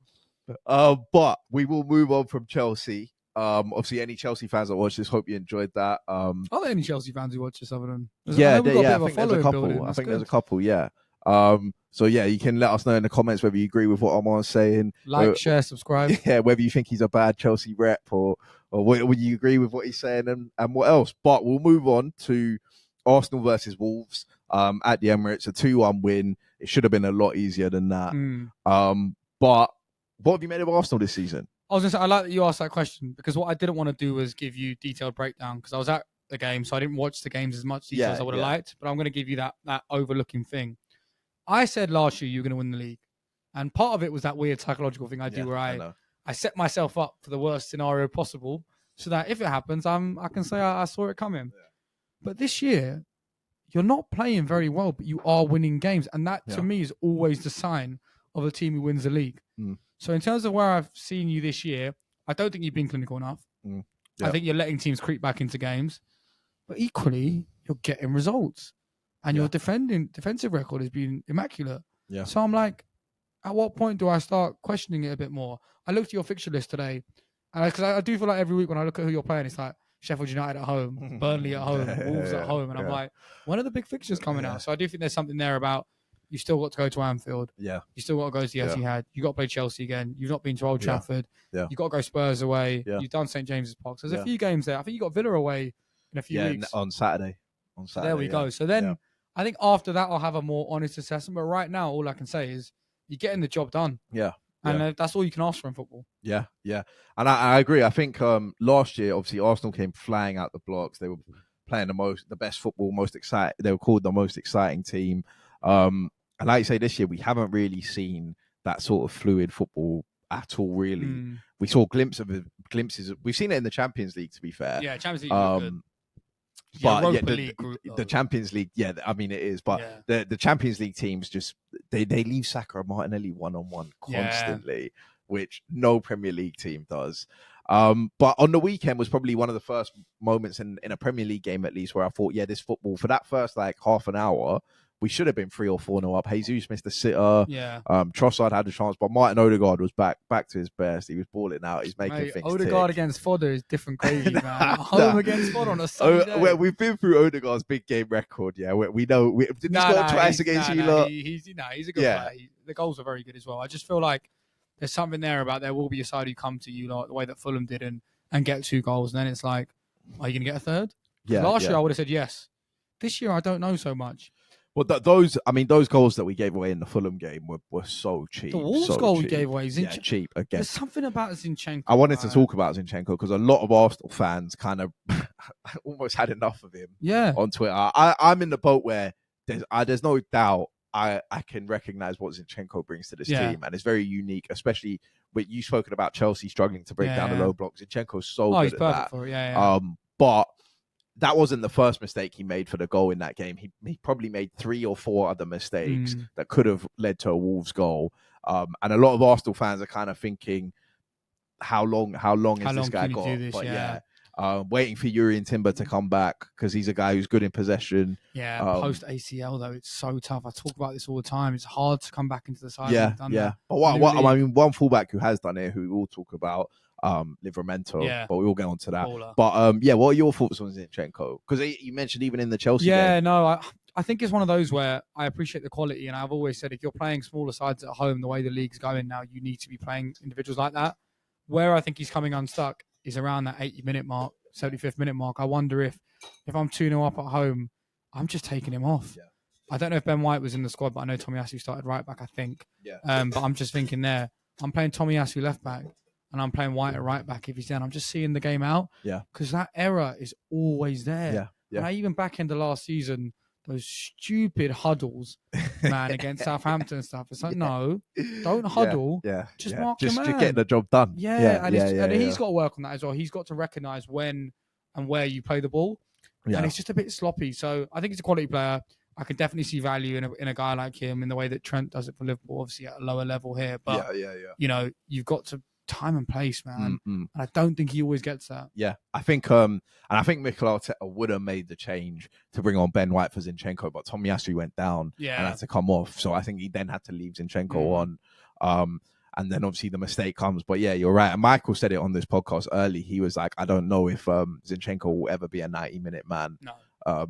But we will move on from Chelsea. Obviously, any Chelsea fans that watch this, hope you enjoyed that. Are there any Chelsea fans who watch this other than? I think there's a couple. There's a couple. Yeah. So yeah, you can let us know in the comments whether you agree with what Amar's saying. Like, share, subscribe. Yeah, whether you think he's a bad Chelsea rep or would you agree with what he's saying and what else. But we'll move on to Arsenal versus Wolves at the Emirates, a 2-1 win. It should have been a lot easier than that. But what have you made of Arsenal this season? I was going to say, I like that you asked that question because what I didn't want to do was give you detailed breakdown because I was at the game, so I didn't watch the games as much detail as I would have liked. But I'm going to give you that overlooking thing. I said last year you were going to win the league. And part of it was that weird psychological thing I do where I set myself up for the worst scenario possible so that if it happens, I can say I saw it coming. Yeah. But this year, you're not playing very well, but you are winning games. And that, to me, is always the sign of a team who wins the league. So in terms of where I've seen you this year, I don't think you've been clinical enough. I think you're letting teams creep back into games. But equally, you're getting results. And your defensive record has been immaculate. Yeah. So I'm like, at what point do I start questioning it a bit more? I looked at your fixture list today, and because I do feel like every week when I look at who you're playing, it's like Sheffield United at home, Burnley at home, Wolves at home, and I'm like, when are the big fixtures coming out? So I do think there's something there about you still got to go to Anfield. Yeah. You still got to go to the Etihad. You got to play Chelsea again. You've not been to Old Trafford. Yeah. You got to go Spurs away. Yeah. You've done St James's Park. So there's a few games there. I think you got Villa away in a few weeks. On Saturday. So there we go. So then I think after that I'll have a more honest assessment. But right now, all I can say is you're getting the job done. Yeah. And that's all you can ask for in football. Yeah, yeah. And I agree. I think last year, obviously, Arsenal came flying out the blocks. They were playing the best football, most exciting. They were called the most exciting team. And like you say, this year, we haven't really seen that sort of fluid football at all, really. We saw glimpses. We've seen it in the Champions League, to be fair. Yeah, Champions League was good. But the Champions League, I mean it is. But the Champions League teams just they leave Saka and Martinelli 1-on-1 constantly, which no Premier League team does. But on the weekend was probably one of the first moments in a Premier League game, at least, where I thought, this football for that first like half an hour, we should have been 3 or 4-0 up. Jesus missed a sitter. Yeah. Trossard had a chance, but Martin Odegaard was back to his best. He was balling out. He's making things Odegaard tick. against Fodder is different gravy, man. Home against Fodder on a Sunday. Well, we've been through Odegaard's big game record. Yeah, we know. Didn't he score twice against you lot? He's a good player. The goals are very good as well. I just feel like there's something there about there will be a side who come to you like the way that Fulham did and get 2 goals. And then it's like, are you going to get a third? Yeah. Last year I would have said yes. This year I don't know so much. Well, those goals that we gave away in the Fulham game were so cheap. The Wolves goal we gave away, cheap again. There's something about Zinchenko. I wanted to talk about Zinchenko because a lot of Arsenal fans kind of almost had enough of him. Yeah. On Twitter, I'm in the boat where there's no doubt I can recognize what Zinchenko brings to this team, and it's very unique, especially with you spoken about Chelsea struggling to break down the low blocks. Zinchenko's so good at that. For it. But that wasn't the first mistake he made for the goal in that game. He probably made 3 or 4 other mistakes that could have led to a Wolves goal. And a lot of Arsenal fans are kind of thinking, how long is this guy got? Waiting for Yuri and Timber to come back because he's a guy who's good in possession. Yeah, post ACL though, it's so tough. I talk about this all the time. It's hard to come back into the side. But one fullback who has done it, who we'll talk about, Livramento, but we'll get on to that. Baller. But what are your thoughts on Zinchenko? Because you mentioned even in the Chelsea game. No, I think it's one of those where I appreciate the quality, and I've always said if you're playing smaller sides at home, the way the league's going now, you need to be playing individuals like that. Where I think he's coming unstuck is around that 80-minute mark, 75th minute mark. I wonder if I'm 2-0 up at home, I'm just taking him off. Yeah. I don't know if Ben White was in the squad, but I know Tomiyasu started right back, I think. Yeah. But I'm just thinking there, I'm playing Tomiyasu left back, and I'm playing White at right back if he's down. I'm just seeing the game out. Yeah. Because that error is always there. Yeah. Yeah. And I even back in the last season, those stupid huddles, man, against Southampton and stuff. It's like, no, don't huddle. Just mark your man. Just get the job done. And he's got to work on that as well. He's got to recognise when and where you play the ball. Yeah. And it's just a bit sloppy. So I think he's a quality player. I can definitely see value in a guy like him in the way that Trent does it for Liverpool, obviously at a lower level here. But, you know, you've got to time and place, man. And I don't think he always gets that. Yeah, I think Mikel Arteta would have made the change to bring on Ben White for Zinchenko, but Tomiyasu went down and had to come off. So I think he then had to leave Zinchenko on. And then obviously the mistake comes. But yeah, you're right. And Michael said it on this podcast early. He was like, I don't know if Zinchenko will ever be a 90-minute man. No.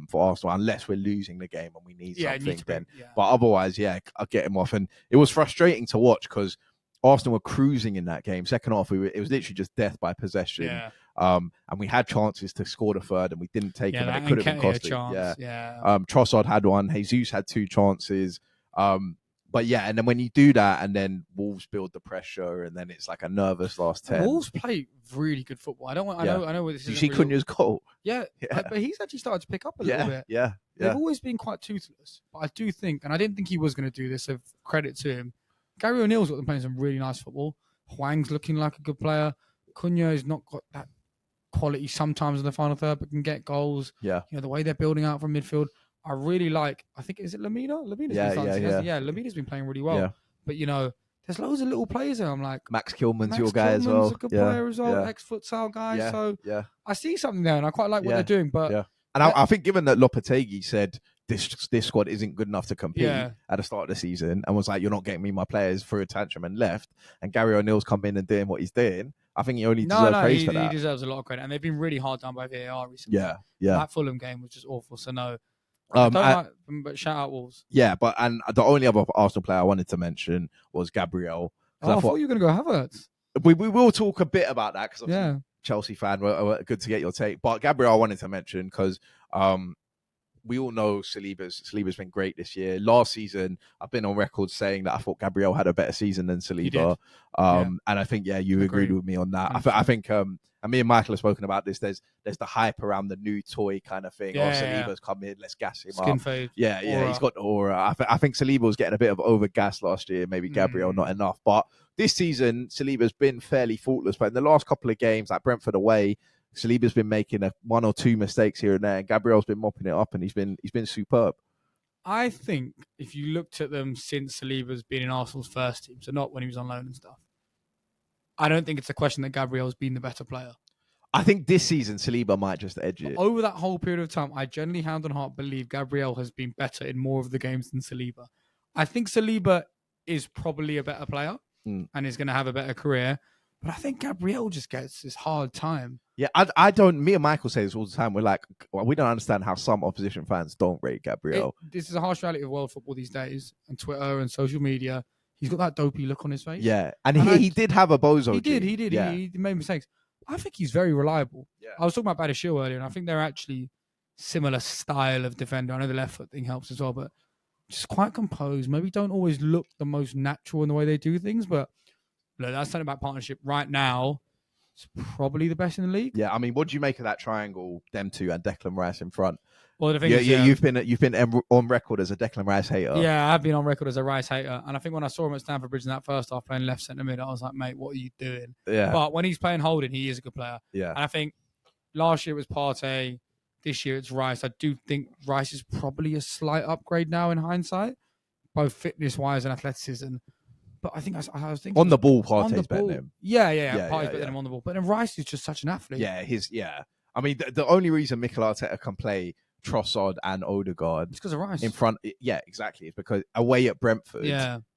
For Arsenal, unless we're losing the game and we need something then. But otherwise, I'll get him off. And it was frustrating to watch because Arsenal were cruising in that game. Second half, it was literally just death by possession. Yeah. And we had chances to score the third and we didn't take them, and it could have been costly. Trossard had one. Jesus had 2 chances. But and then when you do that, and then Wolves build the pressure, and then it's like a nervous last 10. Wolves play really good football. I know this is. You see Cunha's goal? Yeah. But he's actually started to pick up a little bit. Yeah. They've always been quite toothless, but I do think, and I didn't think he was going to do this, so credit to him. Gary O'Neill's got them playing some really nice football. Hwang's looking like a good player. Cunha has not got that quality sometimes in the final third, but can get goals. Yeah. You know, the way they're building out from midfield. I really like. I think is it Lamina? Lamina's been starting. Yeah. Lamina's been playing really well. Yeah. But there's loads of little players there. I'm like, Max Kilman's your guy as well. A good player as well. Ex-futsal guy. Yeah. So I see something there, and I quite like what they're doing. But and I think given that Lopetegui said this squad isn't good enough to compete at the start of the season, and was like, you're not getting me my players, threw a tantrum and left, and Gary O'Neill's come in and doing what he's doing. I think he only deserves praise for that. He deserves a lot of credit, and they've been really hard done by VAR recently. Yeah. That Fulham game was just awful. So no. But shout out Wolves. Yeah, and the only other Arsenal player I wanted to mention was Gabriel. I thought you were going to go Havertz. We will talk a bit about that because Chelsea fan, good to get your take. But Gabriel I wanted to mention because we all know Saliba's been great this year. Last season, I've been on record saying that I thought Gabriel had a better season than Saliba. And I think, you agreed with me on that. I think and me and Michael have spoken about this. There's the hype around the new toy kind of thing. Saliba's come in, let's gas him Skin up. fade. Yeah, he's got the aura. I think Saliba was getting a bit of over-gas last year. Maybe Gabriel not enough. But this season, Saliba's been fairly faultless. But in the last couple of games, like Brentford away, Saliba's been making one or two mistakes here and there, and Gabriel's been mopping it up, and he's been superb. I think if you looked at them since Saliba's been in Arsenal's first team, so not when he was on loan and stuff, I don't think it's a question that Gabriel's been the better player. I think this season Saliba might just edge it. Over that whole period of time, I generally hand on heart believe Gabriel has been better in more of the games than Saliba. I think Saliba is probably a better player and is going to have a better career. But I think Gabriel just gets this hard time. Yeah, I don't. Me and Michael say this all the time. We're like, we don't understand how some opposition fans don't rate Gabriel. This is a harsh reality of world football these days, and Twitter and social media. He's got that dopey look on his face. Yeah, and he did have a bozo. He did. Yeah. He made mistakes. I think he's very reliable. Yeah. I was talking about Badashil earlier, and I think they're actually similar style of defender. I know the left foot thing helps as well, but just quite composed. Maybe don't always look the most natural in the way they do things, but look, that's something about partnership right now. It's probably the best in the league. Yeah, I mean, what do you make of that triangle, them two and Declan Rice in front? Well, the thing is, you've been on record as a Declan Rice hater. Yeah, I've been on record as a Rice hater, and I think when I saw him at Stamford Bridge in that first half playing left centre mid, I was like, mate, what are you doing? Yeah. But when he's playing holding, he is a good player. Yeah. And I think last year it was Partey, this year it's Rice. I do think Rice is probably a slight upgrade now in hindsight, both fitness wise and athleticism. But I think I was thinking on the ball, Partey's better than him. Yeah. Partey's better than him on the ball. But then Rice is just such an athlete. Yeah, I mean, the only reason Mikel Arteta can play Trossard and Odegaard it's because of Rice in front. Yeah, exactly. It's because away at Brentford,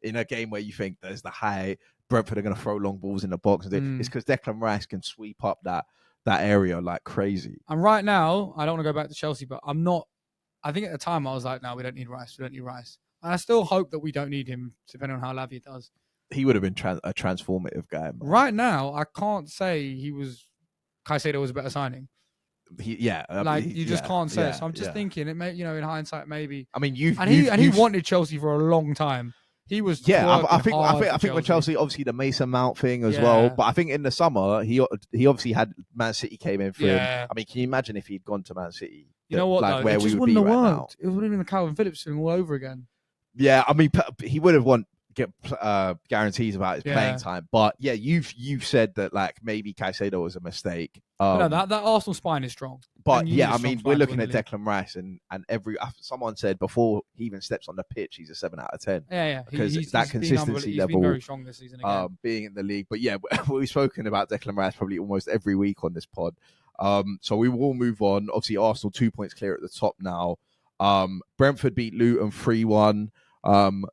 in a game where you think there's the high, Brentford are going to throw long balls in the box. It's because Declan Rice can sweep up that area like crazy. And right now, I don't want to go back to Chelsea, but I'm not. I think at the time I was like, no, we don't need Rice. And I still hope that we don't need him, depending on how Lavia does. He would have been a transformative guy. Man. Right now, I can't say Caicedo was a better signing. You just can't say it. So I'm just thinking, it may, in hindsight, maybe. I mean, he wanted Chelsea for a long time. He was. I think with Chelsea, obviously the Mason Mount thing as well. But I think in the summer, he obviously had Man City came in for him. I mean, can you imagine if he'd gone to Man City? You know what? Like where it just we would be right now. It would have been the Calvin Phillips thing all over again. Yeah, I mean, he would have get guarantees about his playing time. But yeah, you've said that like maybe Caicedo was a mistake. No, that Arsenal spine is strong. But yeah, I mean, we're looking at Declan Rice and someone said before he even steps on the pitch, he's a 7 out of 10. Yeah. Because that consistency level, he's been very strong this season again. Being in the league. But yeah, we've spoken about Declan Rice probably almost every week on this pod. So we will move on. Obviously, Arsenal 2 points clear at the top now. Brentford beat Luton 3-1.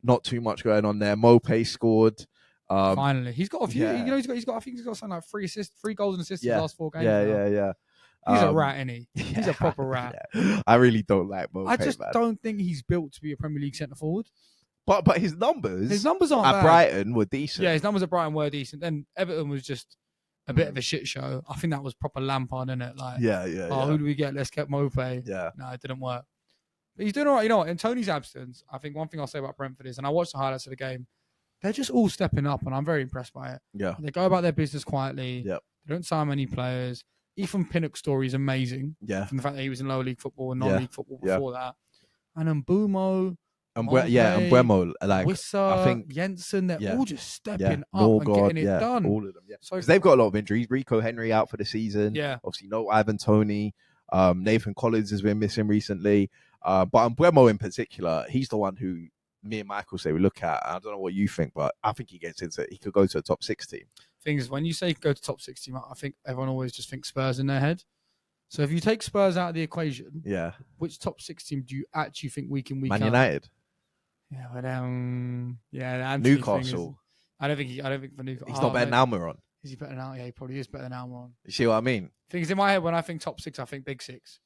Not too much going on there. Mope scored. Finally, he's got a few. I think he's got something like 3 goals and assists in the last 4 games. Yeah. He's a rat, isn't he? He's a proper rat. Yeah. I really don't like Mope. I just don't think he's built to be a Premier League centre forward. But his numbers aren't at bad. Brighton were decent. Yeah, his numbers at Brighton were decent. Then Everton was just a bit of a shit show. I think that was proper Lampard, innit? Like, who do we get? Let's get Mope. Yeah. No, it didn't work. But he's doing all right. You know what? In Tony's absence, I think one thing I'll say about Brentford is, and I watched the highlights of the game, they're just all stepping up, and I'm very impressed by it. Yeah. They go about their business quietly. Yep. They don't sign many players. Ethan Pinnock's story is amazing. Yeah. From the fact that he was in lower league football and non-league football before that. And Mbumo, and Mbeumo, like Wissa, I think Jensen, they're all just stepping up Norgard, and getting it done. All of them, So they've got a lot of injuries. Rico Henry out for the season. Yeah. Obviously, no Ivan Toney. Nathan Collins has been missing recently. But on Buemo in particular, he's the one who me and Michael say we look at. I don't know what you think, but I think he could go to a top 6 team. Thing is, when you say go to top 6 team, I think everyone always just thinks Spurs in their head. So if you take Spurs out of the equation, which top 6 team do you actually think week in, week out? Man United. Yeah, but the Newcastle. I don't think for Newcastle. He's not better than Almiron. Is he better than Almiron? Yeah, he probably is better than Almiron. You see what I mean? Things in my head, when I think top 6, I think big 6.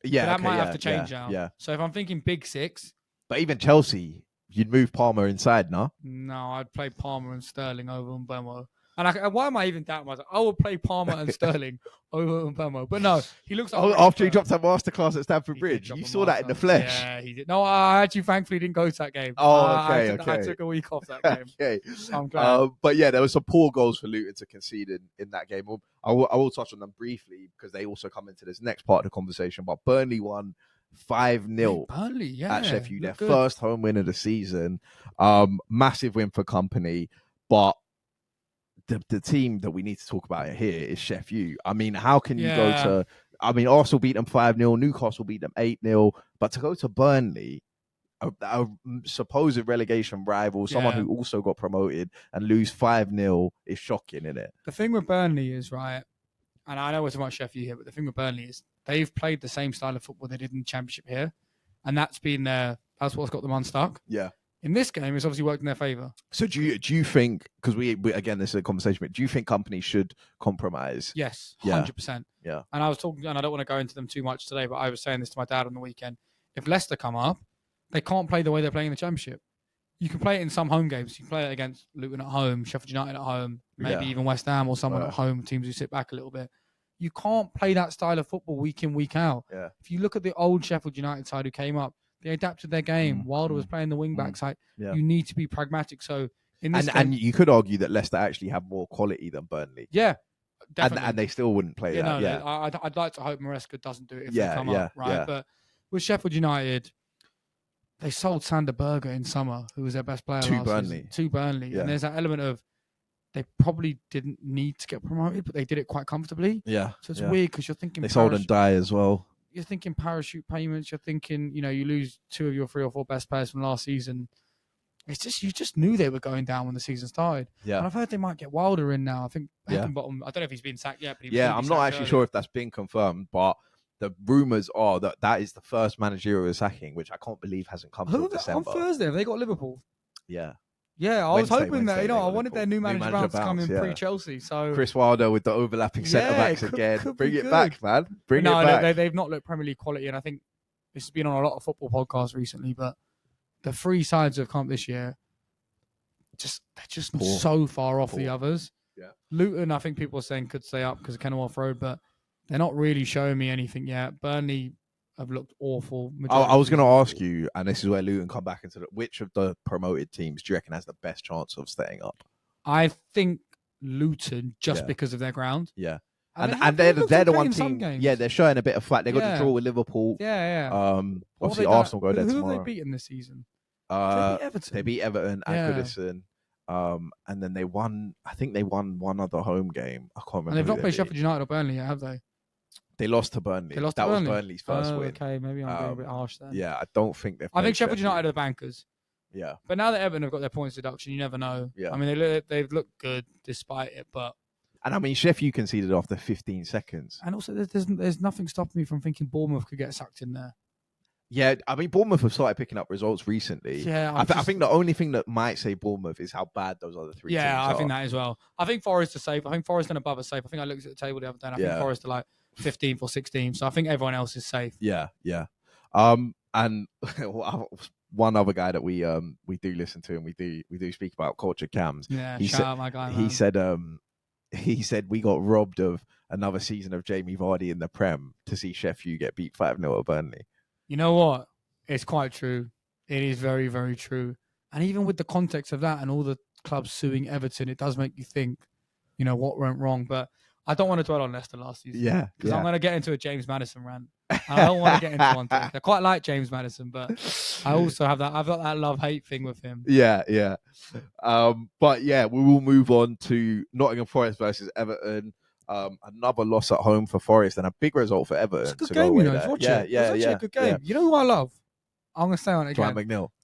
Yeah, but that might have to change now. Yeah. So if I'm thinking big 6, but even Chelsea, you'd move Palmer inside, no? No, I'd play Palmer and Sterling over Mbeumo. And why am I even doubting myself? I would play Palmer and Sterling over Mbeumo. But no, he looks like... after he dropped that masterclass at Stamford Bridge, you saw that in the flesh. Yeah, he did. No, I actually thankfully didn't go to that game. Okay. I took a week off that game. Okay. I'm glad. But yeah, there were some poor goals for Luton to concede in that game. I will touch on them briefly because they also come into this next part of the conversation. But Burnley won 5-0 Burnley, at Shef U, their first home win of the season. Massive win for company, but the team that we need to talk about here is Shef U. I mean, how can you go to... I mean, Arsenal beat them 5-0, Newcastle beat them 8-0, but to go to Burnley, a supposed relegation rival, someone who also got promoted, and lose 5-0 is shocking, isn't it? The thing with Burnley is, right, and I know we're talking about Shef U here, but the thing with Burnley is they've played the same style of football they did in the Championship here, and that's what's got them unstuck. Yeah. In this game, it's obviously worked in their favour. So do you think, because we again, this is a conversation, but do you think companies should compromise? Yes, 100%. Yeah. And I was talking, and I don't want to go into them too much today, but I was saying this to my dad on the weekend. If Leicester come up, they can't play the way they're playing in the Championship. You can play it in some home games. You can play it against Luton at home, Sheffield United at home, maybe even West Ham or someone at home, teams who sit back a little bit. You can't play that style of football week in, week out. Yeah. If you look at the old Sheffield United side who came up, they adapted their game. Wilder was playing the wing back side. Yeah. You need to be pragmatic. So in this and you could argue that Leicester actually have more quality than Burnley. Yeah, definitely. And they still wouldn't play that. No, I'd like to hope Maresca doesn't do it if they come up, right? Yeah. But with Sheffield United, they sold Sander Berger in summer, who was their best player to Burnley. Yeah. And there's that element of they probably didn't need to get promoted, but they did it quite comfortably. Yeah. So it's weird because you're thinking... They sold and die as well. You're thinking parachute payments. You're thinking, you lose 2 of your 3 or 4 best players from last season. It's just, you just knew they were going down when the season started. Yeah. And I've heard they might get Wilder in now. I think Beckenbottom, I don't know if he's been sacked yet. But I'm not actually sure if that's been confirmed, but the rumours are that is the first managerial sacking, which I can't believe hasn't come till December. On Thursday, have they got Liverpool? Yeah. Yeah, I was hoping that, I wanted their new manager bounce to come in pre-Chelsea. So Chris Wilder with the overlapping centre-backs again. Bring it back, man. Bring it back. They've not looked Premier League quality, and I think this has been on a lot of football podcasts recently, but the 3 sides that have come this year, they're just so far off the others. Yeah. Luton, I think people are saying could stay up because of Kenilworth Road, but they're not really showing me anything yet. Burnley have looked awful. I was going to ask you, and this is where Luton come back into which of the promoted teams do you reckon has the best chance of staying up? I think Luton, just because of their ground. Yeah. And they're the one team. Yeah, they're showing a bit of fight. They got to draw with Liverpool. Yeah. Obviously, Arsenal go there tomorrow. Who have they beaten this season? They beat Everton at Goodison. And then they won. I think they won one other home game. I can't remember. And they've not played Sheffield United or Burnley yet, have they? They lost to Burnley. Was Burnley's first win. Okay, maybe I'm being a bit harsh then. Yeah, I don't think they've. I think Sheffield United are the bankers. Yeah. But now that Everton have got their points deduction, you never know. Yeah. I mean, they've looked good despite it, but. And I mean, Shef U conceded after 15 seconds. And also, there's nothing stopping me from thinking Bournemouth could get sacked in there. Yeah, I mean, Bournemouth have started picking up results recently. Yeah, I think the only thing that might save Bournemouth is how bad those other 3 teams are. Yeah, I think that as well. I think Forest are safe. I think Forest and above are safe. I think I looked at the table the other day, and I think Forest are like 15th or 16th. So I think everyone else is safe. Yeah. And one other guy that we do listen to and we do speak about, Culture Cams. Yeah, shout out my guy. Man. He said we got robbed of another season of Jamie Vardy in the Prem to see Shef U get beat 5-0 at Burnley. You know what? It's quite true. It is very, very true. And even with the context of that and all the clubs suing Everton, it does make you think, what went wrong. But I don't want to dwell on Leicester last season. Yeah. Because I'm going to get into a James Maddison rant. I don't want to get into one thing. I quite like James Maddison, but I also have I've got that love-hate thing with him. Yeah. But yeah, we will move on to Nottingham Forest versus Everton. Another loss at home for Forest and a big result for Everton. It's a good game, Watch it. It's actually a good game. Yeah. You know who I love? I'm going to stay on it again.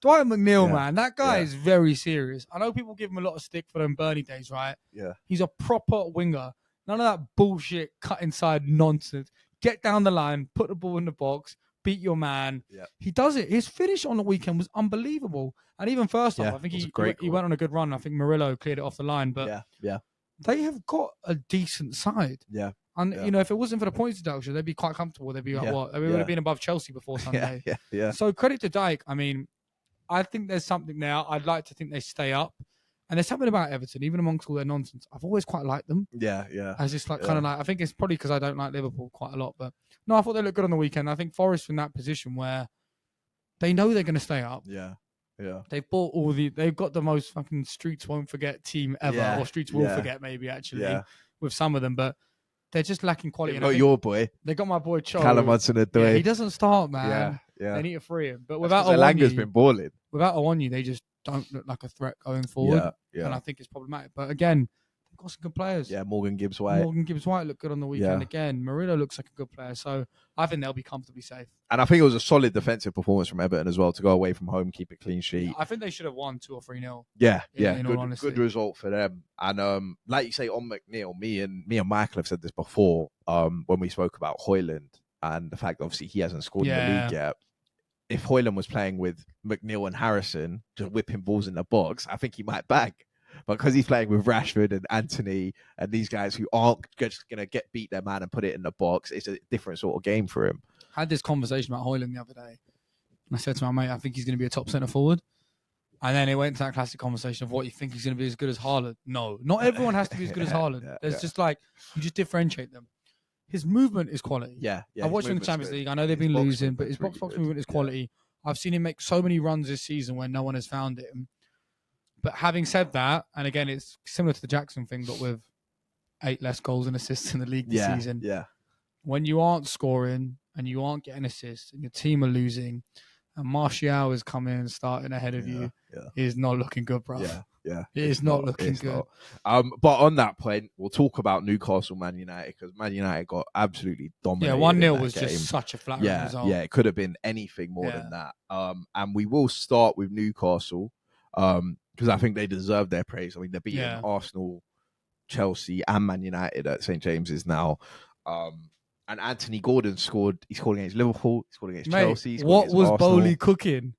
Dwight McNeil, man. That guy is very serious. I know people give him a lot of stick for them Burnley days, right? Yeah. He's a proper winger. None of that bullshit cut inside nonsense. Get down the line, put the ball in the box, beat your man. Yeah. He does it. His finish on the weekend was unbelievable. And even first half, I think he went on a good run. I think Murillo cleared it off the line. But they have got a decent side. Yeah. And, if it wasn't for the points deduction, they'd be quite comfortable. They'd be like, what? They would have been above Chelsea before Sunday. Yeah. So credit to Dyke. I mean, I think there's something there. I'd like to think they stay up. And there's something about Everton, even amongst all their nonsense. I've always quite liked them. Yeah. As just kind of I think it's probably because I don't like Liverpool quite a lot. But no, I thought they looked good on the weekend. I think Forest in that position where they know they're going to stay up. Yeah. They've got the most fucking streets won't forget team ever, or streets will forget maybe actually with some of them, but they're just lacking quality. They got your boy. They got my boy Cho. Callum Hudson-Odoi. He doesn't start, man. Yeah. They need to free him. But without Elanga's been balling. Without Awoniyi, they just don't look like a threat going forward. Yeah. And I think it's problematic. But again, they've got some good players. Yeah, Morgan Gibbs-White looked good on the weekend again. Murillo looks like a good player. So I think they'll be comfortably safe. And I think it was a solid defensive performance from Everton as well to go away from home, keep a clean sheet. I think they should have won 2 or 3-0. Yeah. Good result for them. And like you say on McNeil, me and Michael have said this before when we spoke about Højlund and the fact that obviously he hasn't scored in the league yet. If Højlund was playing with McNeil and Harrison, just whipping balls in the box, I think he might bag. But because he's playing with Rashford and Anthony and these guys who aren't just going to beat their man and put it in the box, it's a different sort of game for him. I had this conversation about Højlund the other day. And I said to my mate, I think he's going to be a top centre forward. And then it went to that classic conversation of what you think he's going to be as good as Haaland. No, not everyone has to be as good as Haaland. There's just you just differentiate them. His movement is quality. Yeah. I watched him in the Champions League. I know they've been losing, but his box movement is quality. I've seen him make so many runs this season where no one has found him. But having said that, and again, it's similar to the Jackson thing, but with 8 less goals and assists in the league this season. Yeah. When you aren't scoring and you aren't getting assists and your team are losing and Martial is coming and starting ahead of you, it is not looking good, bro. Yeah. It is not looking good. But on that point, we'll talk about Newcastle, Man United, because Man United got absolutely dominated. 1-0 was just such a flat result. Yeah, it could have been anything more than that. And we will start with Newcastle because I think they deserve their praise. I mean, they're beating Arsenal, Chelsea, and Man United at St. James's now. And Anthony Gordon scored. He scored against Liverpool. He scored against Chelsea. What was Bowley cooking?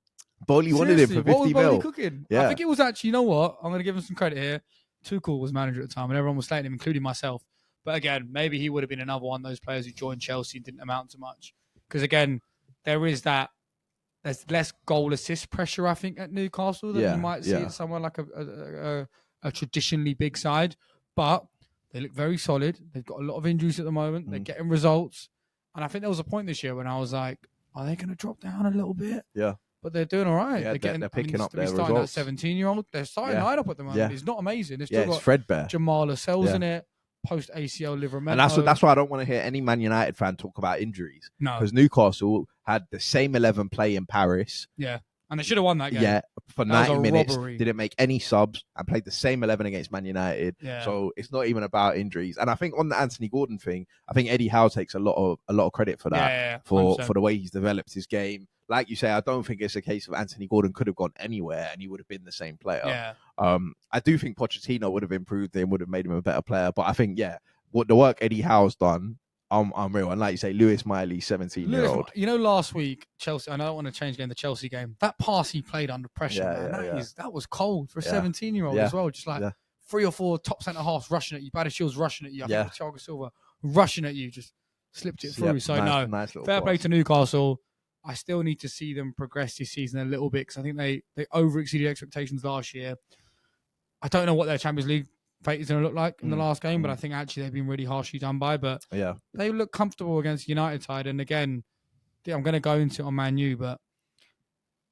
Bowley wanted him for 50 mil. Cooking? Yeah. I think it was actually, you know what? I'm going to give him some credit here. Tuchel was manager at the time and everyone was slating him, including myself. But again, maybe he would have been another one of those players who joined Chelsea and didn't amount to much. Because again, there's less goal assist pressure, I think, at Newcastle than you might see at somewhere like a traditionally big side. But they look very solid. They've got a lot of injuries at the moment. They're getting results. And I think there was a point this year when I was like, are they going to drop down a little bit? Yeah. But they're doing all right. Yeah, they're picking up their results. Starting that 17-year-old. They're starting line up at the moment. Yeah. It's not amazing. It's it's Fredbear. Jamal Lascelles in it. Post ACL ligamento. And that's why I don't want to hear any Man United fan talk about injuries. No. Because Newcastle had the same 11 play in Paris. Yeah. And they should have won that game. Yeah, for 90 minutes. Didn't make any subs and played the same 11 against Man United. Yeah. So it's not even about injuries. And I think on the Anthony Gordon thing, I think Eddie Howe takes a lot of credit for that. For the way he's developed his game. Like you say, I don't think it's a case of Anthony Gordon could have gone anywhere and he would have been the same player. Yeah. I do think Pochettino would have improved him, would have made him a better player. But I think, what the work Eddie Howe's done, I'm real. And like you say, Lewis Miley, 17-year-old. You know, last week, Chelsea, I don't want to change game, the Chelsea game. That pass he played under pressure, man, that was cold for a 17-year-old as well. Just like 3 or 4 top centre-halves rushing at you. Badishill's rushing at you. I think Thiago Silva rushing at you. Just slipped it through. So, nice fair play to Newcastle. I still need to see them progress this season a little bit because I think they over-exceeded expectations last year. I don't know what their Champions League fate is going to look like in the last game, but I think actually they've been really harshly done by. But they look comfortable against United side. And again, I'm going to go into it on Man U, but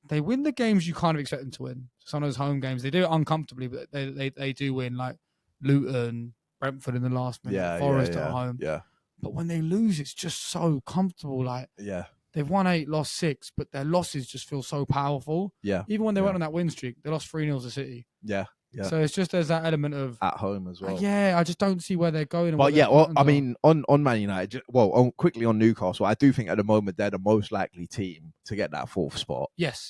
they win the games you kind of expect them to win. Some of those home games, they do it uncomfortably, but they do win, like Luton, Brentford in the last minute, Forest at home. Yeah. But when they lose, it's just so comfortable. Like, they've won 8, lost 6, but their losses just feel so powerful. Yeah. Even when they went on that win streak, they lost 3-0 to City. Yeah. Yeah. So it's just there's that element of at home as well. I just don't see where they're going. But I mean, on Man United, quickly on Newcastle, I do think at the moment they're the most likely team to get that 4th spot. Yes,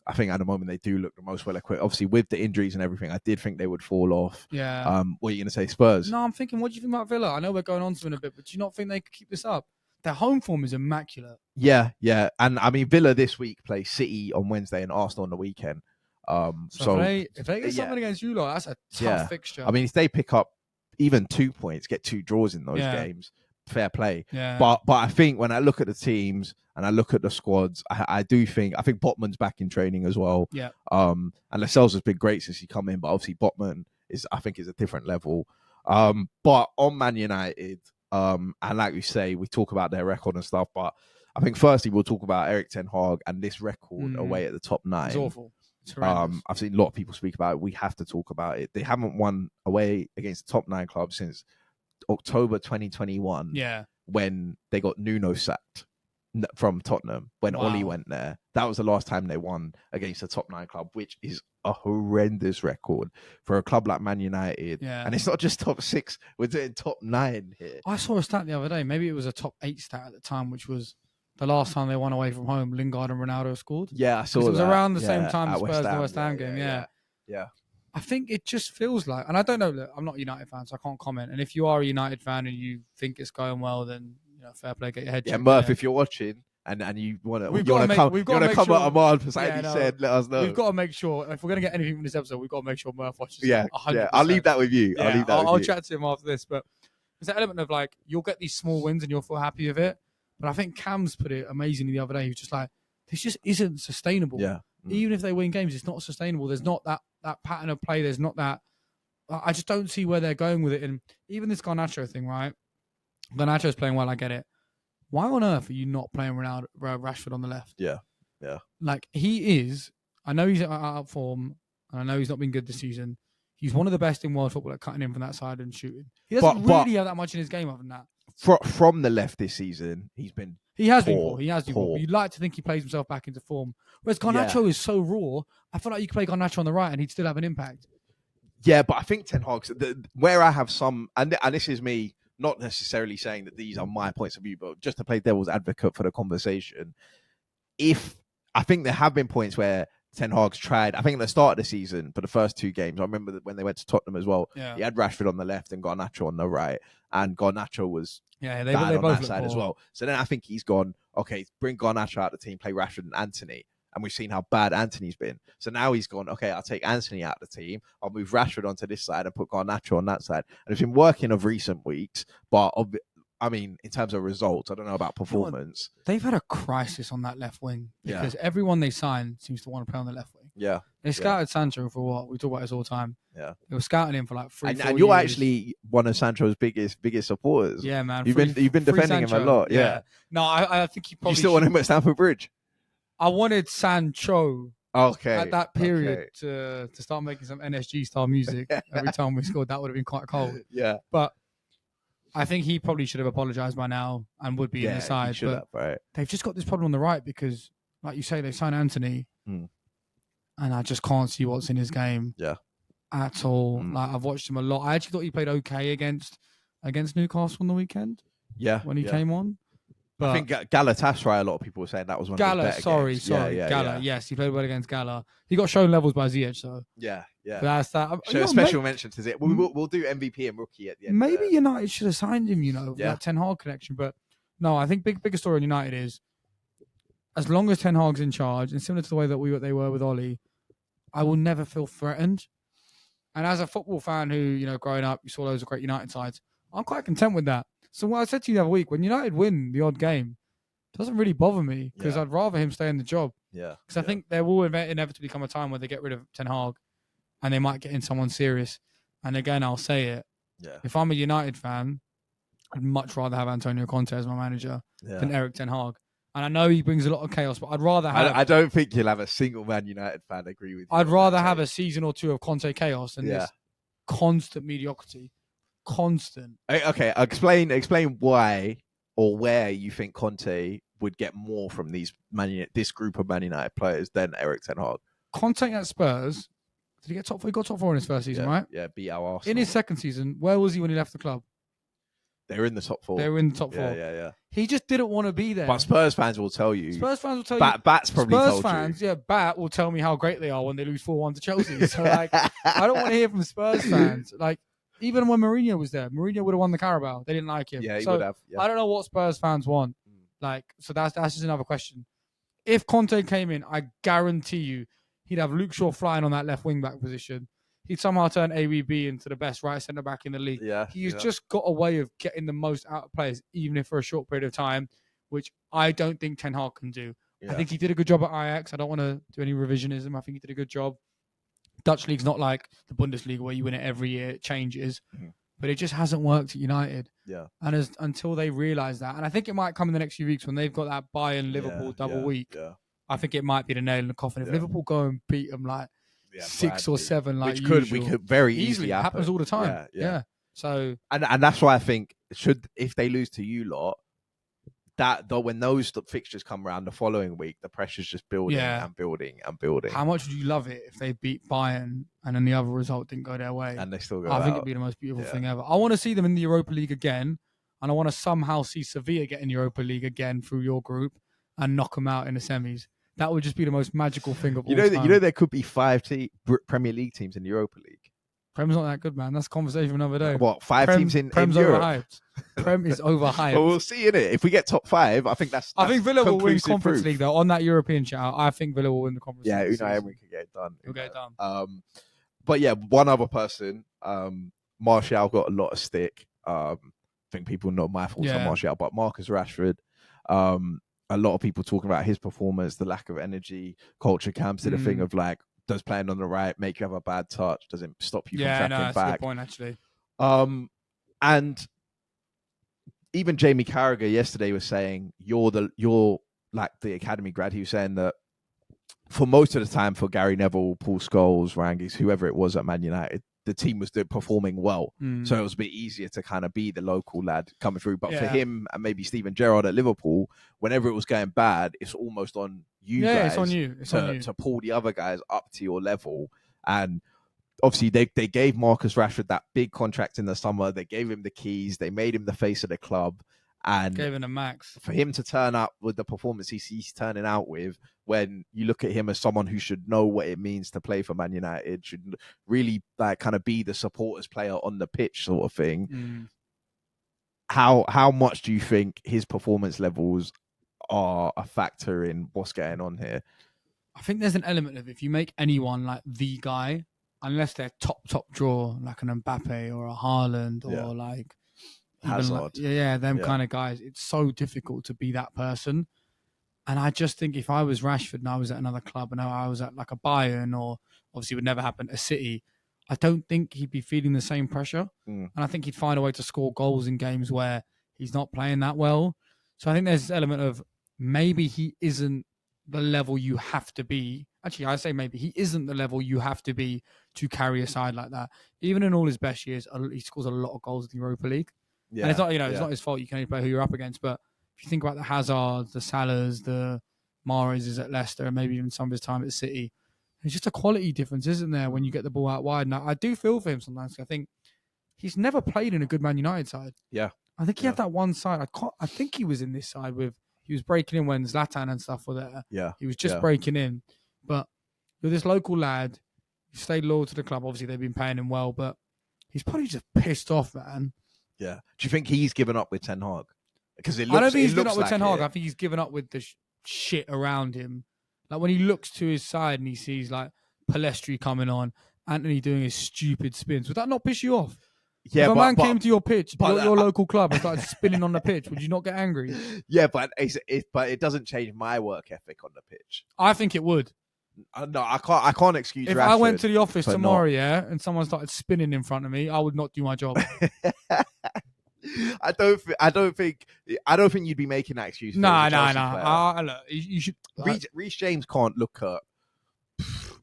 I think at the moment they do look the most well equipped. Obviously, with the injuries and everything, I did think they would fall off. Yeah. What are you going to say, Spurs? No, I'm thinking, what do you think about Villa? I know we're going on to them in a bit, but do you not think they could keep this up? Their home form is immaculate. Yeah. And I mean, Villa this week play City on Wednesday and Arsenal on the weekend. So if they get something against you, that's a tough fixture. I mean, if they pick up even 2 points, get 2 draws in those games, fair play. Yeah. But I think when I look at the teams and I look at the squads, I think Botman's back in training as well. Yeah. And Lascelles has been great since he come in, but obviously Botman is a different level. But on Man United, and like we say, we talk about their record and stuff, but I think firstly we'll talk about Erik ten Hag and this record away at the top 9. It's awful. I've seen a lot of people speak about it. We have to talk about it. They haven't won away against the top 9 clubs since October 2021. Yeah, when they got Nuno sacked from Tottenham, when Oli went there. That was the last time they won against a top 9 club, which is a horrendous record for a club like Man United. Yeah. And it's not just top 6; we're doing top 9 here. I saw a stat the other day. Maybe it was a top 8 stat at the time, which was the last time they won away from home, Lingard and Ronaldo scored. Yeah, I saw that. It was around the same time as Spurs the West Ham game. Yeah. I think it just feels like, and I don't know, look, I'm not a United fan, so I can't comment. And if you are a United fan and you think it's going well, then fair play, get your head. Yeah, Murph, if you're watching and you want to come at Ahmad for something he said, let us know. We've got to make sure, if we're going to get anything from this episode, we've got to make sure Murph watches. Yeah, 100%. I'll leave that with you. Yeah, I'll chat to him after this, but there's that element of like you'll get these small wins and you'll feel happy with it. But I think Cam's put it amazingly the other day. He was just like, this just isn't sustainable. Yeah. Even if they win games, it's not sustainable. There's not that pattern of play. There's not that. I just don't see where they're going with it. And even this Garnacho thing, right? Garnacho's playing well. I get it. Why on earth are you not playing Rashford on the left? Yeah. Like he is. I know he's out of form, and I know he's not been good this season. He's one of the best in world football at cutting in from that side and shooting. He doesn't really have that much in his game other than that. From the left this season, he has been poor. You'd like to think he plays himself back into form. Whereas Garnacho is so raw, I feel like you could play Garnacho on the right and he'd still have an impact. Yeah, but I think Ten Hag's where I have some, and this is me not necessarily saying that these are my points of view, but just to play devil's advocate for the conversation. If I think there have been points where Ten Hag's tried, I think at the start of the season, for the first 2 games, I remember that when they went to Tottenham as well, he had Rashford on the left and Garnacho on the right, and Garnacho was they bad both on that side as well. So then I think he's gone, okay, bring Garnacho out of the team, play Rashford and Anthony. And we've seen how bad Anthony's been. So now he's gone, okay, I'll take Anthony out of the team. I'll move Rashford onto this side and put Garnacho on that side. And it's been working of recent weeks. But, I mean, in terms of results, I don't know about performance. They've had a crisis on that left wing. Because everyone they sign seems to want to play on the left wing. Yeah. They scouted Sancho for what? We talk about this all the time. Yeah. They were scouting him for like 3 years. And you're actually one of Sancho's biggest supporters. Yeah, man. You've been defending Sancho. him a lot. Yeah. No, I think he probably... You still want him at Stamford Bridge? I wanted Sancho at that period to start making some NSG style music every time we scored. That would have been quite cold. Yeah. But I think he probably should have apologised by now and would be in the side. But they've just got this problem on the right because, like you say, they signed Anthony and I just can't see what's in his game at all. Like I've watched him a lot. I actually thought he played okay against Newcastle on the weekend. Yeah. When he came on. But I think Galatasaray, a lot of people were saying that was one of his better games. Gala. Yes, he played well against Gala. He got shown levels by Ziyech, so yeah. But that's that. So a special mention to Ziyech. We'll do MVP and rookie at the end. Maybe United should have signed him, that Ten Hag connection. But no, I think bigger story in United is as long as Ten Hag's in charge, and similar to the way that they were with Oli, I will never feel threatened. And as a football fan who, growing up, you saw loads of great United sides, I'm quite content with that. So what I said to you the other week, when United win the odd game, it doesn't really bother me because I'd rather him stay in the job. Yeah. Because I think there will inevitably come a time where they get rid of Ten Hag and they might get in someone serious. And again, I'll say it. Yeah. If I'm a United fan, I'd much rather have Antonio Conte as my manager than Erik ten Hag. And I know he brings a lot of chaos, but I'd rather have... I don't think you'll have a single Man United fan agree with you. I'd rather have a season or 2 of Conte chaos than this constant mediocrity. Constant. Okay, explain why or where you think Conte would get more from this group of Man United players than Erik ten Hag. Conte at Spurs Did he get top 4? He got top 4 in his first season, right? Yeah, beat our Arsenal. In his second season, where was he when he left the club? They were in the top 4. They were in the top 4. Yeah. He just didn't want to be there. But Spurs fans will tell you. Bat's probably Spurs told fans, you. yeah, Bat will tell me how great they are when they lose 4-1 to Chelsea. So, like, I don't want to hear from Spurs fans. Like, even when Mourinho was there, Mourinho would have won the Carabao. They didn't like him. Yeah, he would have. Yeah. I don't know what Spurs fans want. Like, so that's just another question. If Conte came in, I guarantee you he'd have Luke Shaw flying on that left wing-back position. He'd somehow turn AWB into the best right centre-back in the league. Yeah, He's just got a way of getting the most out of players, even if for a short period of time, which I don't think Ten Hag can do. Yeah. I think he did a good job at Ajax. I don't want to do any revisionism. I think he did a good job. Dutch league's not like the Bundesliga where you win it every year. It changes. Mm-hmm. But it just hasn't worked at United. Yeah. And until they realise that, and I think it might come in the next few weeks when they've got that Bayern-Liverpool double week. Yeah. I think it might be the nail in the coffin. If Liverpool go and beat them like 6 or 7, like we could very easily happen. Happens all the time. Yeah. So and that's why I think if they lose to you lot, when those fixtures come around the following week, the pressure's just building and building and building. How much would you love it if they beat Bayern and then the other result didn't go their way? And they still go I think it'd be the most beautiful thing ever. I want to see them in the Europa League again, and I want to somehow see Sevilla get in Europa League again through your group and knock them out in the semis. That would just be the most magical thing of all time. You know there could be 5 Premier League teams in the Europa League. Prem's not that good, man. That's a conversation for another day. What, 5 teams in Prem's Europe? Overhyped. Prem is overhyped. Well, we'll see, innit? If we get top 5, I think that's I think Villa will win Conference proof. League, though. On that European shout, I think Villa will win the Conference League. Yeah, Unai Emery can get it done. He'll get it done. But yeah, one other person, Martial got a lot of stick. I think people know my thoughts on Martial, but Marcus Rashford, a lot of people talking about his performance, the lack of energy. Culture camps did a thing of like, does playing on the right make you have a bad touch? Does it stop you from tracking back? That's a good point, actually. And even Jamie Carragher yesterday was saying, you're like the academy grad. He was saying that for most of the time for Gary Neville, Paul Scholes, Rangis, whoever it was at Man United, the team was performing well. So it was a bit easier to kind of be the local lad coming through. But for him and maybe Steven Gerrard at Liverpool, whenever it was going bad, it's almost on you guys. It's on you. To pull the other guys up to your level. And obviously they gave Marcus Rashford that big contract in the summer. They gave him the keys. They made him the face of the club. And gave him a max. For him to turn up with the performance he's turning out with, when you look at him as someone who should know what it means to play for Man United, should really like kind of be the supporters player on the pitch sort of thing. How much do you think his performance levels are a factor in what's going on here? I think there's an element of if you make anyone like the guy, unless they're top draw, like an Mbappe or a Haaland or like Hazard. Like, kind of guys. It's so difficult to be that person. And I just think if I was Rashford and I was at another club and I was at like a Bayern or obviously it would never happen, a City, I don't think he'd be feeling the same pressure. And I think he'd find a way to score goals in games where he's not playing that well. So I think there's this element of maybe he isn't the level you have to be. Actually, I say maybe he isn't the level you have to be to carry a side like that. Even in all his best years, he scores a lot of goals in the Europa League. And it's not, it's not his fault. You can only play who you're up against. But if you think about the Hazards, the Salahs, the Mahrez at Leicester, and maybe even some of his time at City, there's just a quality difference, isn't there, when you get the ball out wide? And I do feel for him sometimes. I think he's never played in a good Man United side. Yeah. I think he had that one side. I think he was in this side he was breaking in when Zlatan and stuff were there. Yeah. He was just breaking in. But you're this local lad, you stayed loyal to the club. Obviously, they've been paying him well, but he's probably just pissed off, man. Yeah. Do you think he's given up with Ten Hag? Because I don't think he's given up with Ten Hag. I think he's given up with the shit around him. Like when he looks to his side and he sees like Palestri coming on, Anthony doing his stupid spins. Would that not piss you off? Yeah, if a man came to your pitch, your local club, and started spinning on the pitch, would you not get angry? Yeah, but it doesn't change my work ethic on the pitch. I think it would. No, I can't excuse. If Rashford, I went to the office tomorrow, and someone started spinning in front of me, I would not do my job. I don't think you'd be making that excuse. No. Look, you should. Reece James can't look at,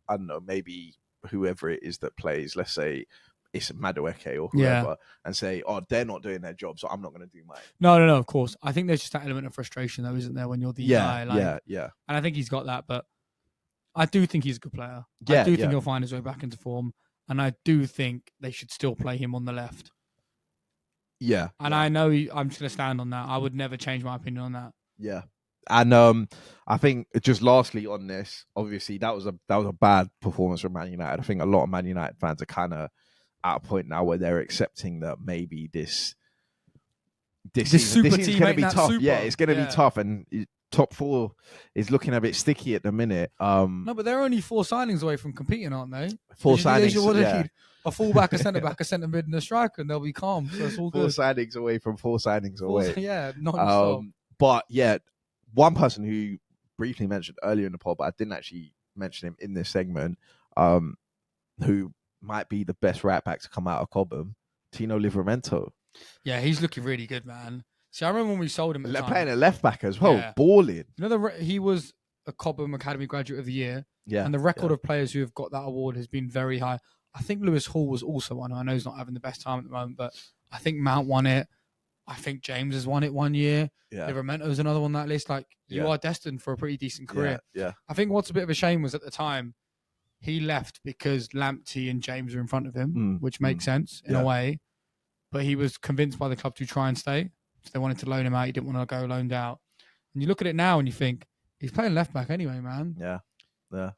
I don't know, maybe whoever it is that plays. Let's say it's Madueke or whoever, and say, "Oh, they're not doing their job, so I'm not going to do mine." No. Of course, I think there's just that element of frustration, though, isn't there, when you're the guy? Like, yeah. And I think he's got that, but I do think he's a good player. I do think he'll find his way back into form. And I do think they should still play him on the left. Yeah. And I know I'm just going to stand on that. I would never change my opinion on that. Yeah. And I think just lastly on this, obviously that was a bad performance from Man United. I think a lot of Man United fans are kind of at a point now where they're accepting that maybe this season is going to be tough. Yeah, it's going to be tough, and top 4 is looking a bit sticky at the minute. No, but they're only 4 signings away from competing, aren't they? 4 signings. Yeah. A fullback, a centre back, a centre mid, and a striker, and they'll be calm. So it's all good. 4 signings away from 4 signings away. Yeah, non-stop. But yeah, one person who briefly mentioned earlier in the pod, but I didn't actually mention him in this segment, who might be the best right back to come out of Cobham, Tino Livramento. Yeah, he's looking really good, man. See, I remember when we sold him. Playing at left back as well, balling. You know, he was a Cobham Academy Graduate of the Year. Yeah, and the record of players who have got that award has been very high. I think Lewis Hall was also one. I know he's not having the best time at the moment, but I think Mount won it. I think James has won it one year. Yeah. Livramento's another one on that list. Like, you are destined for a pretty decent career. Yeah. I think what's a bit of a shame was at the time, he left because Lamptey and James were in front of him, which makes sense in a way. But he was convinced by the club to try and stay. So they wanted to loan him out. He didn't want to go loaned out. And you look at it now and you think, he's playing left back anyway, man. Yeah.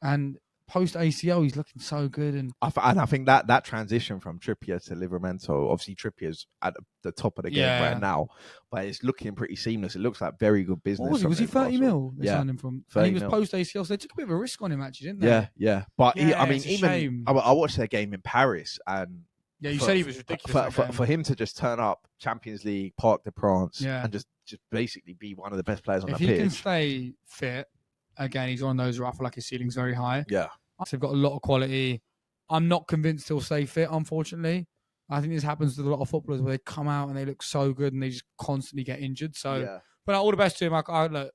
And post ACL, he's looking so good. And I think that transition from Trippier to Livramento, obviously Trippier's at the top of the game right now, but it's looking pretty seamless. It looks like very good business. What was he? 30 mil? They signed him from. And he was post ACL, so they took a bit of a risk on him, actually, didn't they? Yeah. But I watched their game in Paris, and you said he was ridiculous. For him to just turn up Champions League, Parc des Princes, and just basically be one of the best players on the pitch. If he can stay fit. Again, he's one of those where I feel like his ceiling's very high. Yeah. They've got a lot of quality. I'm not convinced he'll stay fit, unfortunately. I think this happens with a lot of footballers where they come out and they look so good and they just constantly get injured. So, but all the best to him. I look,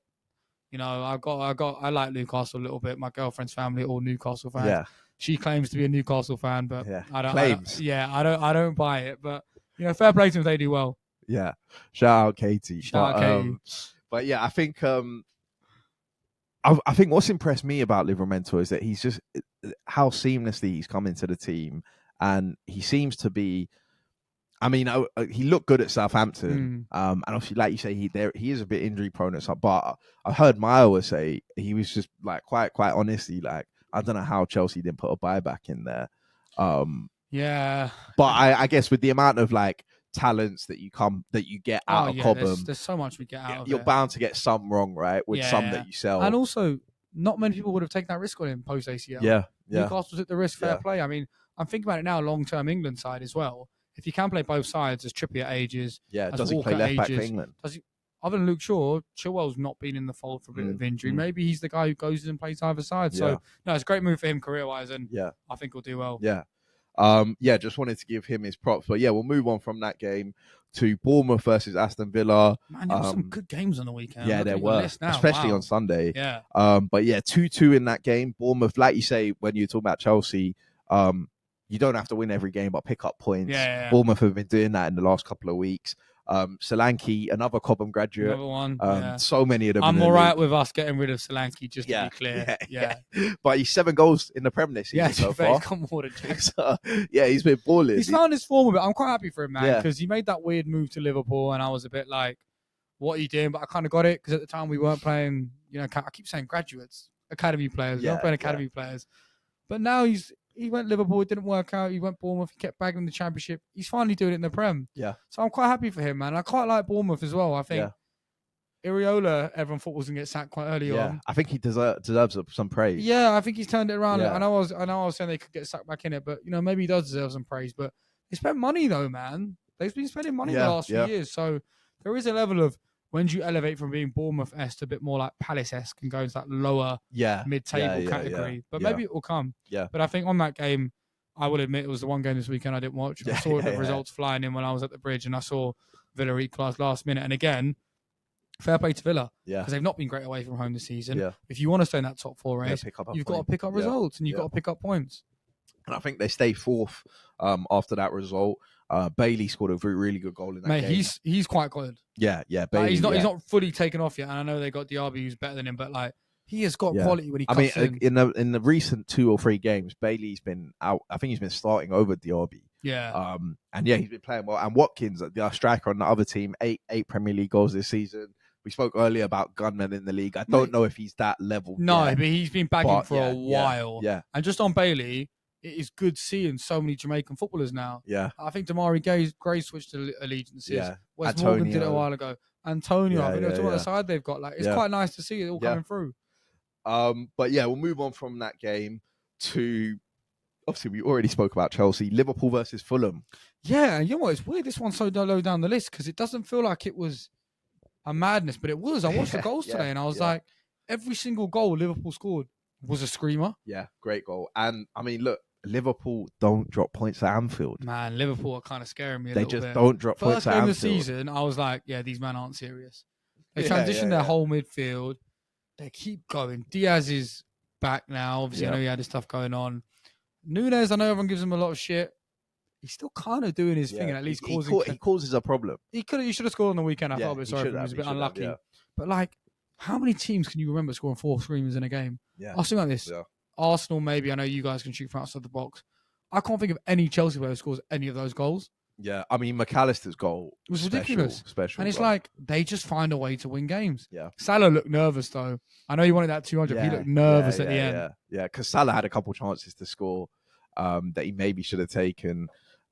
I like Newcastle a little bit. My girlfriend's family, all Newcastle fans. Yeah. She claims to be a Newcastle fan, but I don't buy it. But fair play to them if they do well. Yeah. Shout out Katie. Katie. But yeah, I think I think what's impressed me about Livramento is that he's just how seamlessly he's come into the team, and he seems to be. I mean, he looked good at Southampton, and obviously, like you say, he is a bit injury prone at some. But I heard Maya say he was just like quite honestly, like I don't know how Chelsea didn't put a buyback in there. But I guess with the amount of like talents that you get out of Cobham, there's so much we get out of it. You're bound to get some wrong, right? With some that you sell, and also not many people would have taken that risk on him post ACL. Newcastle took the risk, fair play. I mean, I'm thinking about it now, long term England side as well. If you can play both sides, as Trippier ages, does he play left back for England? Other than Luke Shaw, Chilwell's not been in the fold for a bit of injury. Maybe he's the guy who goes in and plays either side. So no, it's a great move for him career wise, and I think he'll do well. Just wanted to give him his props. But we'll move on from that game to Bournemouth versus Aston Villa. Man, there were some good games on the weekend. Yeah, there were, especially on Sunday. Yeah. But 2-2 in that game. Bournemouth, like you say, when you talk about Chelsea, you don't have to win every game, but pick up points. Yeah. Bournemouth have been doing that in the last couple of weeks. Solanke, another Cobham graduate. Another one. So many of them. I'm all right with us getting rid of Solanke, just to be clear. Yeah. But he's 7 goals in the Premier League season so far. He's got more than James. He's been balling. He's found his form a bit. I'm quite happy for him, man, because he made that weird move to Liverpool, and I was a bit like, what are you doing? But I kind of got it, because at the time we weren't playing, I keep saying graduates, academy players. We weren't playing academy players. But now he went Liverpool, it didn't work out. He went Bournemouth, he kept bagging the Championship. He's finally doing it in the Prem. Yeah. So I'm quite happy for him, man. I quite like Bournemouth as well. I think Iriola, everyone thought was going to get sacked quite early on. I think he deserves some praise. Yeah, I think he's turned it around. I know I was saying they could get sucked back in it, but maybe he does deserve some praise. But they spent money though, man. They've been spending money the last few years. So there is a level of, when do you elevate from being Bournemouth-esque to a bit more like Palace-esque and go into that lower mid-table category. But maybe it will come. Yeah. But I think on that game, I will admit it was the one game this weekend I didn't watch. I saw the results flying in when I was at the bridge, and I saw Villa equalise last minute. And again, fair play to Villa, because they've not been great away from home this season. Yeah. If you want to stay in that top 4 race, you've got to pick up results, and you've got to pick up points. And I think they stay 4th after that result. Bailey scored a really good goal in that game. He's quite good. Yeah. Bailey, he's not fully taken off yet, and I know they got Diaby who's better than him, but he has got quality when he comes in. In the recent 2 or 3 games, Bailey's been out. I think he's been starting over Diaby. Yeah. And he's been playing well. And Watkins, the striker on the other team, eight Premier League goals this season. We spoke earlier about gunmen in the league. I don't know if he's that level. No, but he's been bagging for a while. Yeah. And just on Bailey, it is good seeing so many Jamaican footballers now. Yeah. I think Damari Gray switched to allegiances. Yeah. Wes Morgan did it a while ago. Antonio, I think that's what the side they've got. Like, it's quite nice to see it all coming through. But yeah, we'll move on from that game to, obviously, we already spoke about Chelsea. Liverpool versus Fulham. Yeah, and you know what? It's weird this one's so low down the list because it doesn't feel like it was a madness, but it was. I watched the goals today and I was like, every single goal Liverpool scored was a screamer. Yeah, great goal. And I mean, look, Liverpool don't drop points at Anfield. Man, Liverpool are kind of scaring me a little bit. They just don't drop points at Anfield. First game of the season, I was like, yeah, these men aren't serious. They transitioned their whole midfield. They keep going. Diaz is back now. Obviously, I know he had his stuff going on. Nunez, I know everyone gives him a lot of shit. He's still kind of doing his thing and at least causing... He causes a problem. He should have scored on the weekend. I felt a bit sorry for him. He was a bit unlucky. But, like, how many teams can you remember scoring 4 screamers in a game? Yeah. I'll say like this. Yeah. Arsenal, maybe. I know you guys can shoot from outside the box. I can't think of any Chelsea player who scores any of those goals. Yeah, I mean, McAllister's goal was ridiculous. Special. And it's like, they just find a way to win games. Yeah. Salah looked nervous, though. I know he wanted that 200, but he looked nervous at the end. Yeah, because Salah had a couple chances to score that he maybe should have taken.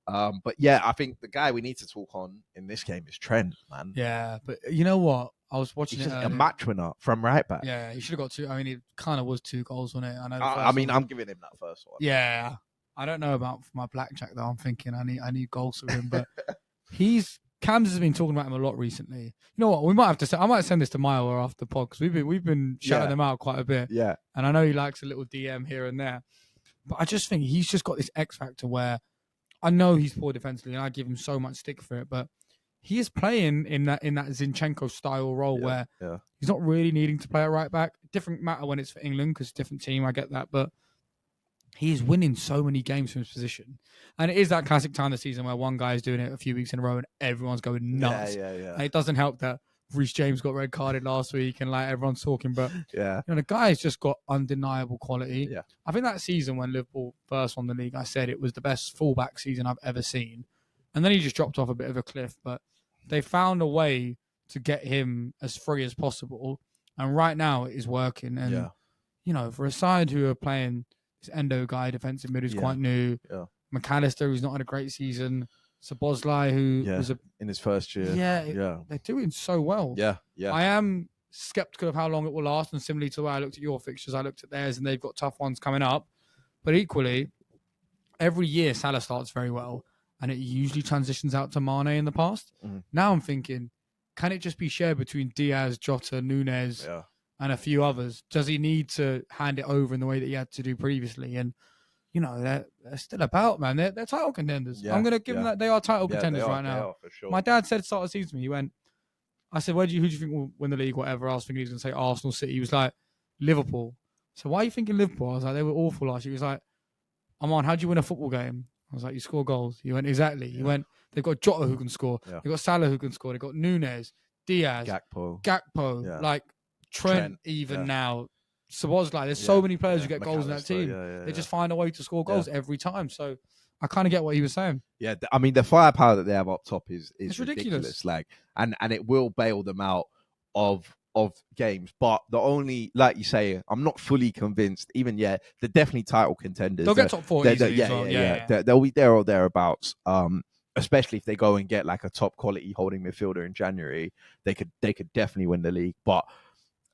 But yeah, I think the guy we need to talk on in this game is Trent, man. Yeah, but you know what? I was watching He's just a match winner from right back. Yeah, he should have got 2. I mean, it kind of was 2 goals, wasn't it? I know. I'm giving him that first one. Yeah, I don't know about my blackjack though. I'm thinking I need goals for him, but Cams has been talking about him a lot recently. You know what? We might have to. I might send this to Maya after the pod because we've been shouting them out quite a bit. Yeah, and I know he likes a little DM here and there, but I just think he's just got this X factor where I know he's poor defensively, and I give him so much stick for it, but he is playing in that Zinchenko style role where he's not really needing to play at right back. Different matter when it's for England because it's a different team. I get that, but he is winning so many games from his position, and it is that classic time of the season where one guy is doing it a few weeks in a row and everyone's going nuts. Yeah. And it doesn't help that Reece James got red carded last week, and like everyone's talking, but the guy's just got undeniable quality. Yeah, I think that season when Liverpool first won the league, I said it was the best fullback season I've ever seen, and then he just dropped off a bit of a cliff. But they found a way to get him as free as possible, and right now it is working. And for a side who are playing this Endo guy, defensive mid, who's quite new, McAllister, who's not had a great season. Szoboszlai, who was in his first year. They're doing so well. Yeah. I am skeptical of how long it will last, and similarly to the way I looked at your fixtures, I looked at theirs, and they've got tough ones coming up. But equally, every year Salah starts very well, and it usually transitions out to Mane in the past. Now I'm thinking, can it just be shared between Diaz, Jota, Nunez, and a few others? Does he need to hand it over in the way that he had to do previously? And they're still about, man. They're title contenders. I'm going to give them that. They are title contenders right now. They are, for sure. My dad said start of the season to me, he went, I said, who do you think will win the league, whatever? I was thinking he was going to say Arsenal, City. He was like, Liverpool. So why are you thinking Liverpool? I was like, they were awful last year. He was like, Amon, how do you win a football game? I was like, you score goals. He went, exactly. He went, they've got Jota who can score. They've got Salah who can score. They've got Nunez, Diaz, Gakpo, like Trent even now. Szoboszlai, there's so many players who get goals in that team. They just find a way to score goals every time. So I kind of get what he was saying. Yeah, I mean, the firepower that they have up top is ridiculous. Like, and it will bail them out of games. But the only, like you say, I'm not fully convinced. Even they're definitely title contenders. They'll get top 4 easily as well. They'll be there or thereabouts. Especially if they go and get like a top quality holding midfielder in January, they could definitely win the league. But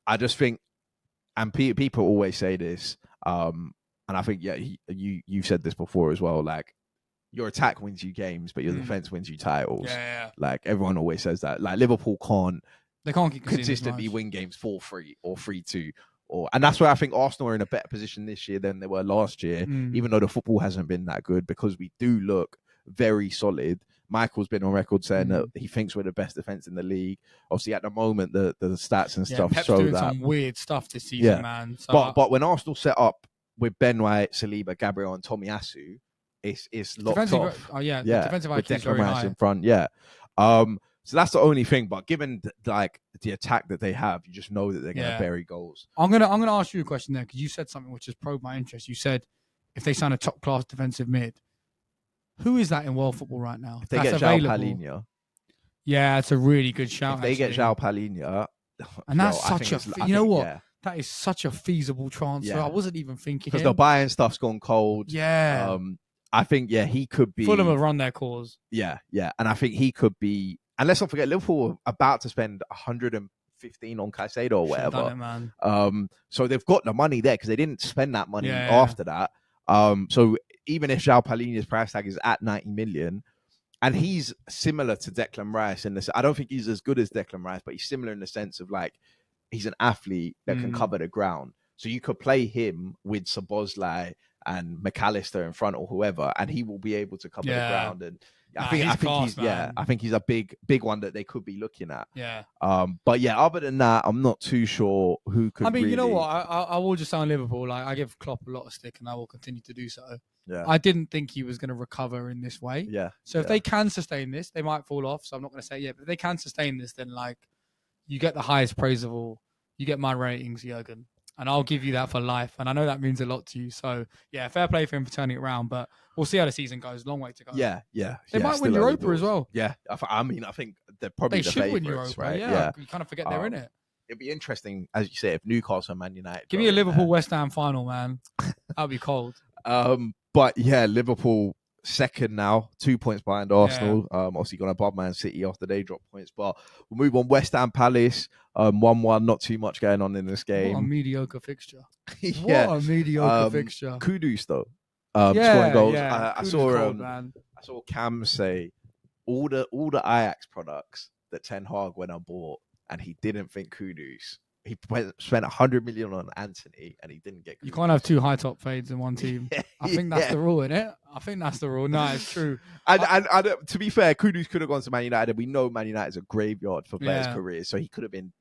I just think. And people always say this, and I think you said this before as well. Like, your attack wins you games, but your defense wins you titles. Yeah. Like, everyone always says that. Like, Liverpool can't keep consistently win games 4-3 or 3-2, and that's where I think Arsenal are in a better position this year than they were last year. Even though the football hasn't been that good, because we do look very solid. Michael's been on record saying that he thinks we're the best defense in the league. Obviously, at the moment, the stats and stuff Pep's show doing that. Some weird stuff this season, man. So, but when Arsenal set up with Ben White, Saliba, Gabriel, and Tomiyasu, it's locked off. The defensive IQ is very high. in front. So that's the only thing. But given the attack that they have, you just know that they're going to bury goals. I'm gonna ask you a question there because you said something which has probed my interest. You said if they sign a top class defensive mid, who is that in world football right now? If they get João Palhinha, yeah, it's a really good shout. If they get João Palhinha, and that's you know what? Yeah. That is such a feasible transfer. Yeah. I wasn't even thinking because the buying stuff's gone cold. Yeah. I think he could be. Fulham have run their cause. Yeah, and I think he could be. And let's not forget, Liverpool are about to spend 115 on Caicedo or whatever. Done it, man. So they've got the money there because they didn't spend that money after that. So even if João Palhinha's price tag is at 90 million, and he's similar to Declan Rice in this, I don't think he's as good as Declan Rice, but he's similar in the sense of he's an athlete that can cover the ground. So you could play him with Szoboszlai and McAllister in front or whoever, and he will be able to cover the ground. And I think he's a big one that they could be looking at. Yeah. But other than that, I'm not too sure who could. I mean, really... you know what? I will just say on Liverpool, I give Klopp a lot of stick, and I will continue to do so. Yeah. I didn't think he was going to recover in this way. Yeah. So if they can sustain this, they might fall off. So I'm not going to say but if they can sustain this, then you get the highest praise of all. You get my ratings, Jurgen. And I'll give you that for life. And I know that means a lot to you. So, fair play for him for turning it around. But we'll see how the season goes. Long way to go. Yeah. They might win Europa as well. Yeah. I think they're probably the should win Europa, right? Yeah. You kind of forget they're in it. It'd be interesting, as you say, if Newcastle and Man United. Give me a Liverpool-West Ham final, man. That'd be cold. But, Liverpool second now, 2 points behind Arsenal. Obviously gone above Man City after they dropped points. But we'll move on. West Ham Palace, 1-1. Not too much going on in this game. What a mediocre fixture. What a mediocre fixture. Kudus though, scoring goals. I saw Cam say all the Ajax products that Ten Hag went and bought, and he didn't think Kudus. He spent 100 million on Anthony, and he didn't get. You can't have two high top fades in one team. I think that's the rule, isn't it? I think that's the rule. No, it's true. And to be fair, Kudus could have gone to Man United. We know Man United is a graveyard for players' careers, so he could have been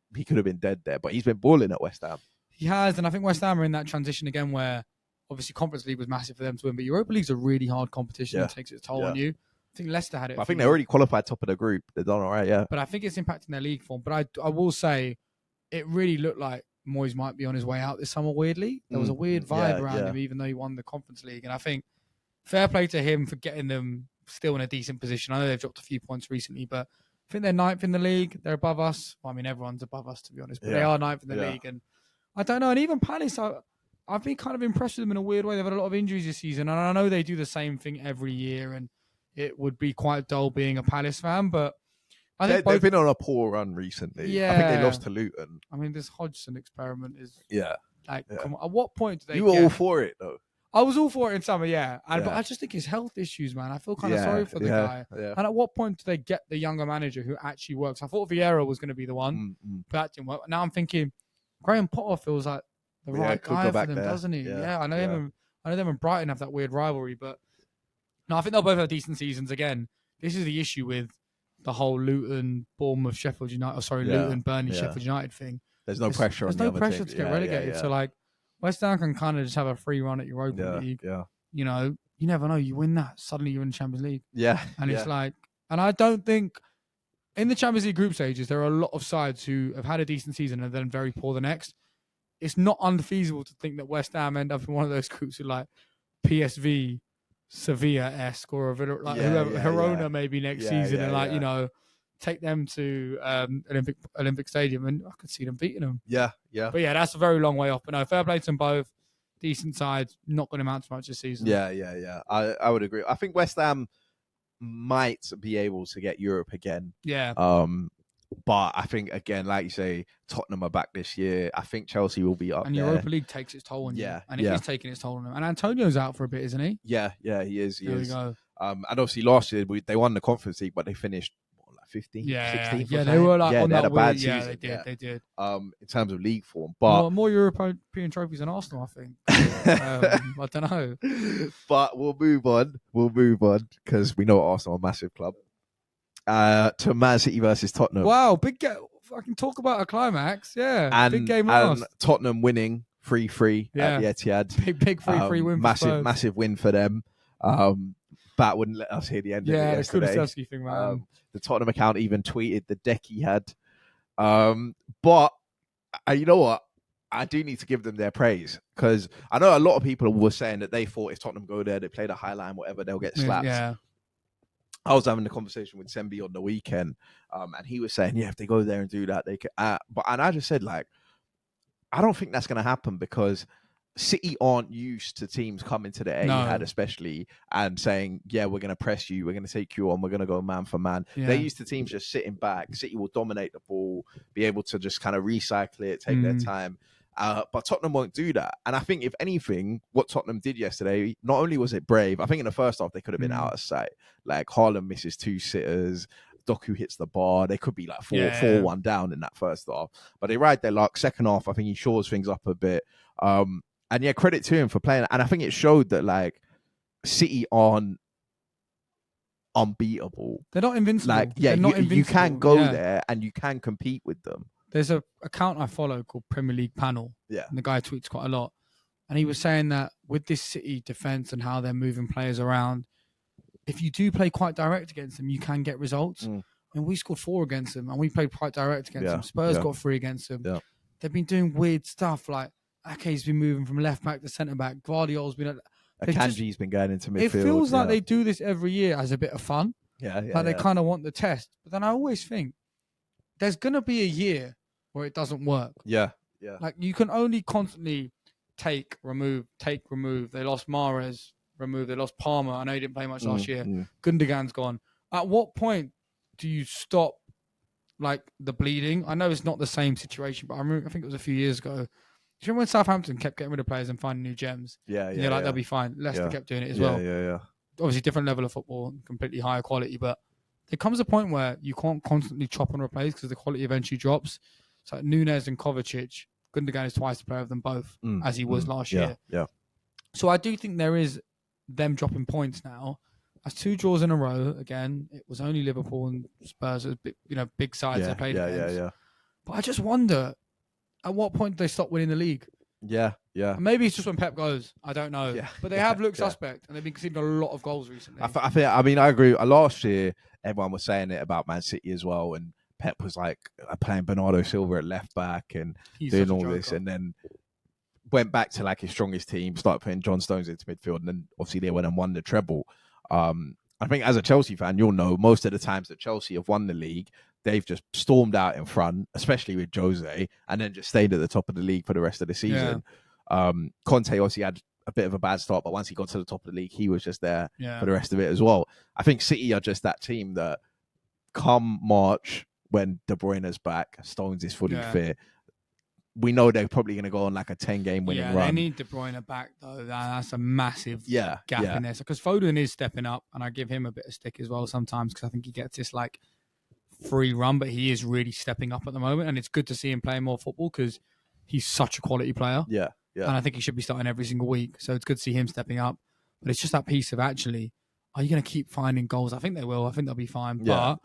dead there. But he's been balling at West Ham. He has, and I think West Ham are in that transition again, where obviously Conference League was massive for them to win, but Europa League's a really hard competition. It takes its toll on you. I think Leicester had it. I think they already qualified top of the group. They've done all right, yeah. But I think it's impacting their league form. But I will say, it really looked like Moyes might be on his way out this summer, weirdly. There was a weird vibe around him, even though he won the Conference League. And I think fair play to him for getting them still in a decent position. I know they've dropped a few points recently, but I think they're ninth in the league. They're above us. Well, I mean, everyone's above us, to be honest. But they are ninth in the league. And I don't know. And even Palace, I've been kind of impressed with them in a weird way. They've had a lot of injuries this season. And I know they do the same thing every year. And it would be quite dull being a Palace fan, but I think they've been on a poor run recently. Yeah. I think they lost to Luton. I mean, this Hodgson experiment is... Come on, at what point do they You were all for it, though. I was all for it in summer, but I just think his health issues, man. I feel kind of sorry for the guy. Yeah. And at what point do they get the younger manager who actually works? I thought Vieira was going to be the one, but that didn't work. Now I'm thinking Graham Potter feels like the right guy for them, doesn't he? Yeah, I know him. I know them and Brighton have that weird rivalry, but no, I think they'll both have decent seasons. Again, this is the issue with the whole Luton, Bournemouth, Sheffield United. Luton, Burnley, Sheffield United thing. There's no pressure. There's no pressure to get relegated. So like, West Ham can kind of just have a free run at Europa League. Yeah. You know, you never know. You win that, suddenly you're in the Champions League. Yeah. And it's like, and I don't think in the Champions League group stages there are a lot of sides who have had a decent season and then very poor the next. It's not unfeasible to think that West Ham end up in one of those groups with like PSV, Sevilla-esque, or a Girona maybe next season, and you know, take them to Olympic Stadium, and I could see them beating them. Yeah. But that's a very long way off. But no, fair play to them both. Decent sides, not going to amount to much this season. Yeah. I would agree. I think West Ham might be able to get Europe again. Yeah. But I think, again, like you say, Tottenham are back this year. I think Chelsea will be up and there. Europa League takes its toll on you. And it is taking its toll on them. And Antonio's out for a bit, isn't he? Yeah, he is. There we go. And obviously last year, they won the Conference League, but they finished 15, 16th. Yeah, they were like on they had that a bad season. Yeah, they did. In terms of league form. But more European trophies than Arsenal, I think. I don't know. But we'll move on because we know Arsenal are a massive club. To Man City versus Tottenham. Wow, big game. Fucking talk about a climax. Yeah, and, big game and last. Tottenham winning 3-3 at the Etihad. Big 3-3 win. Massive win for them. Bat wouldn't let us hear the end of it yesterday. Yeah, the Kulusevski thing, man. The Tottenham account even tweeted the deck he had. But you know what? I do need to give them their praise, because I know a lot of people were saying that they thought if Tottenham go there, they play the high line, whatever, they'll get slapped. Yeah. I was having a conversation with Sembi on the weekend, and he was saying, if they go there and do that, they can. And I just said, like, I don't think that's going to happen, because City aren't used to teams coming to the Etihad, especially, and saying, we're going to press you, we're going to take you on, we're going to go man for man. Yeah. They're used to teams just sitting back. City will dominate the ball, be able to just kind of recycle it, take their time. But Tottenham won't do that. And I think, if anything, what Tottenham did yesterday, not only was it brave, I think in the first half, they could have been out of sight. Like, Haaland misses 2 sitters, Doku hits the bar. They could be like 4-1 down in that first half. But they ride their luck. Second half, I think he shores things up a bit. And credit to him for playing. And I think it showed that, like, City aren't unbeatable. They're not invincible. Like, you can go there and you can compete with them. There's an account I follow called Premier League Panel. Yeah. And the guy tweets quite a lot. And he was saying that with this City defence and how they're moving players around, if you do play quite direct against them, you can get results. And we scored 4 against them, and we played quite direct against them. Spurs got 3 against them. Yeah. They've been doing weird stuff, like Ake's been moving from left back to centre back. Guardiola's been... Akanji's been going into midfield. It feels like they do this every year as a bit of fun. They kind of want the test. But then I always think there's going to be a year where it doesn't work. Yeah. Like, you can only constantly take, remove. They lost Mahrez, remove. They lost Palmer. I know he didn't play much last year. Gundogan's gone. At what point do you stop, like, the bleeding? I know it's not the same situation, but I think it was a few years ago. Do you remember when Southampton kept getting rid of players and finding new gems? They'll be fine. Leicester kept doing it as well. Obviously, different level of football, completely higher quality, but there comes a point where you can't constantly chop and replace because the quality eventually drops. So Nunes and Kovacic, Gundogan is twice the player of them both, as he was last year. Yeah. So I do think there is them dropping points now. That's 2 draws in a row. Again, it was only Liverpool and Spurs, big sides they played against. But I just wonder, at what point do they stop winning the league? Yeah. And maybe it's just when Pep goes. I don't know. Yeah. But they have looked suspect, and they've been conceding a lot of goals recently. I agree. Last year, everyone was saying it about Man City as well, and Pep was like playing Bernardo Silva at left back and doing all this, and then went back to like his strongest team, started putting John Stones into midfield, and then obviously they went and won the treble. I think as a Chelsea fan, you'll know most of the times that Chelsea have won the league, they've just stormed out in front, especially with Jose, and then just stayed at the top of the league for the rest of the season. Conte obviously had a bit of a bad start, but once he got to the top of the league, he was just there for the rest of it as well. I think City are just that team that come March, when De Bruyne's back, Stones is fully fit, we know they're probably going to go on like a 10-game winning run. They need De Bruyne back, though. That's a massive gap in there. Because Foden is stepping up, and I give him a bit of stick as well sometimes, because I think he gets this like free run, but he is really stepping up at the moment, and it's good to see him playing more football because he's such a quality player. Yeah. And I think he should be starting every single week. So it's good to see him stepping up. But it's just that piece of actually, are you going to keep finding goals? I think they will. I think they'll be fine. But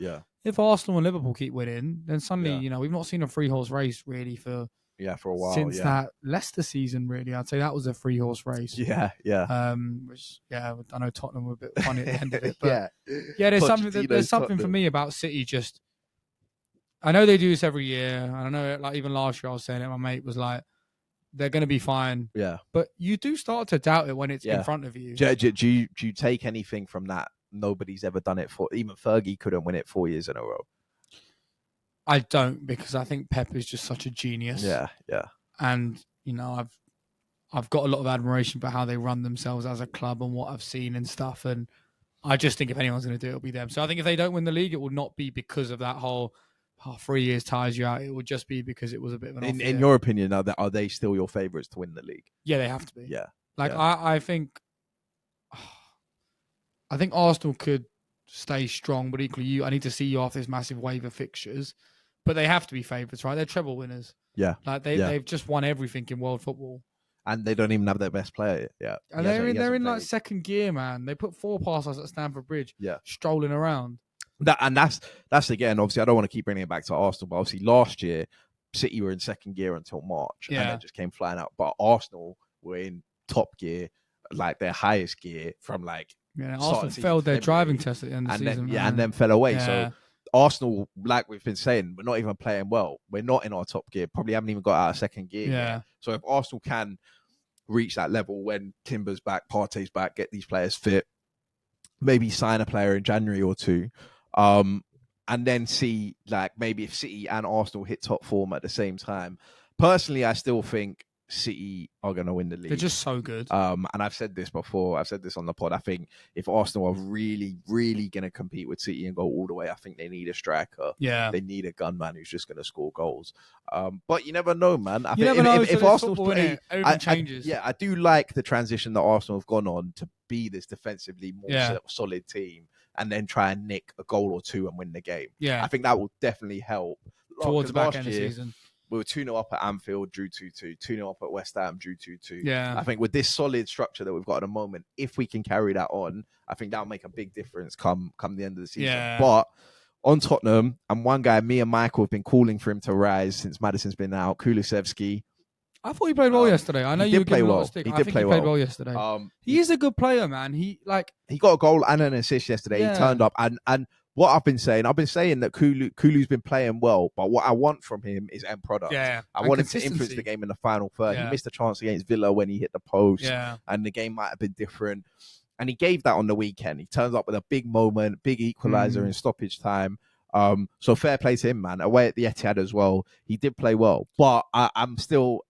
if Arsenal and Liverpool keep winning, then suddenly, we've not seen a 3-horse race really for a while. Since that Leicester season, really. I'd say that was a 3-horse race. Which, I know Tottenham were a bit funny at the end of it. But there's something for me about City just, I know they do this every year. And I know, like, even last year I was saying it, my mate was like, they're going to be fine. Yeah. But you do start to doubt it when it's in front of you. Do you take anything from that? Nobody's ever done it for. Even Fergie couldn't win it 4 years in a row. I don't, because I think Pep is just such a genius. Yeah. And I've got a lot of admiration for how they run themselves as a club and what I've seen and stuff. And I just think if anyone's going to do it, it'll be them. So I think if they don't win the league, it will not be because of that whole 3 years tires you out. It would just be because it was a bit of an off year. In your opinion, are they still your favourites to win the league? Yeah, they have to be. Yeah. I think Arsenal could stay strong, but equally, I need to see you off this massive wave of fixtures. But they have to be favourites, right? They're treble winners. Yeah. They've just won everything in world football. And they don't even have their best player yet. And they're in like second gear, man. They put 4 passes at Stamford Bridge, strolling around. That's again, obviously, I don't want to keep bringing it back to Arsenal, but obviously last year, City were in second gear until March, and they just came flying out. But Arsenal were in top gear, like their highest gear from like Yeah, Arsenal failed their driving test at the end of the season. And then fell away. So Arsenal, like we've been saying, we're not even playing well. We're not in our top gear. Probably haven't even got out of second gear yet. So if Arsenal can reach that level when Timber's back, Partey's back, get these players fit, maybe sign a player in January or two, and then see like maybe if City and Arsenal hit top form at the same time. Personally, I still think City are going to win the league. They're just so good. And I've said this before. I've said this on the pod. I think if Arsenal are really, really going to compete with City and go all the way, I think they need a striker. Yeah. They need a gunman who's just going to score goals. But you never know, man. You never know. If Arsenal play, everything changes. I do like the transition that Arsenal have gone on to be this defensively more solid team and then try and nick a goal or two and win the game. Yeah. I think that will definitely help. Towards the back end of the season. We were 2-0 up at Anfield, drew 2-2. 2-0 up at West Ham, drew 2-2. Yeah. I think with this solid structure that we've got at the moment, if we can carry that on, I think that'll make a big difference come the end of the season. Yeah. But on Tottenham, and one guy, me and Michael have been calling for him to rise since Maddison's been out, Kulusevski. I thought he played well yesterday. I know you played well. I think he played well yesterday. He is a good player, man. He got a goal and an assist yesterday. He turned up and what I've been saying that Kulu's been playing well, but what I want from him is end product. Yeah, I want him to influence the game in the final third. He missed a chance against Villa when he hit the post, and the game might have been different. And he gave that on the weekend. He turns up with a big moment, big equaliser in stoppage time. So fair play to him, man. Away at the Etihad as well, he did play well, but I'm still.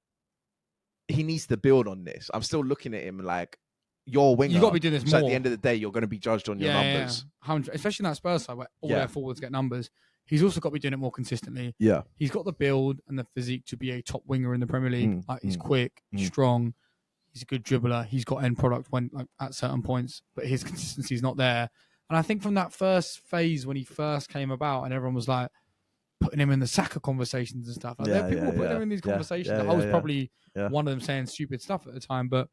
He needs to build on this. I'm still looking at him like, you're a winger. You got to be doing this more. At the end of the day, you're going to be judged on your numbers. Especially in that Spurs side where all their forwards get numbers. He's also got to be doing it more consistently. Yeah. He's got the build and the physique to be a top winger in the Premier League. He's quick, strong. He's a good dribbler. He's got end product when at certain points, but his consistency is not there. And I think from that first phase when he first came about and everyone was like putting him in the Saka conversations and stuff. People were putting him in these conversations. I was probably one of them saying stupid stuff at the time, but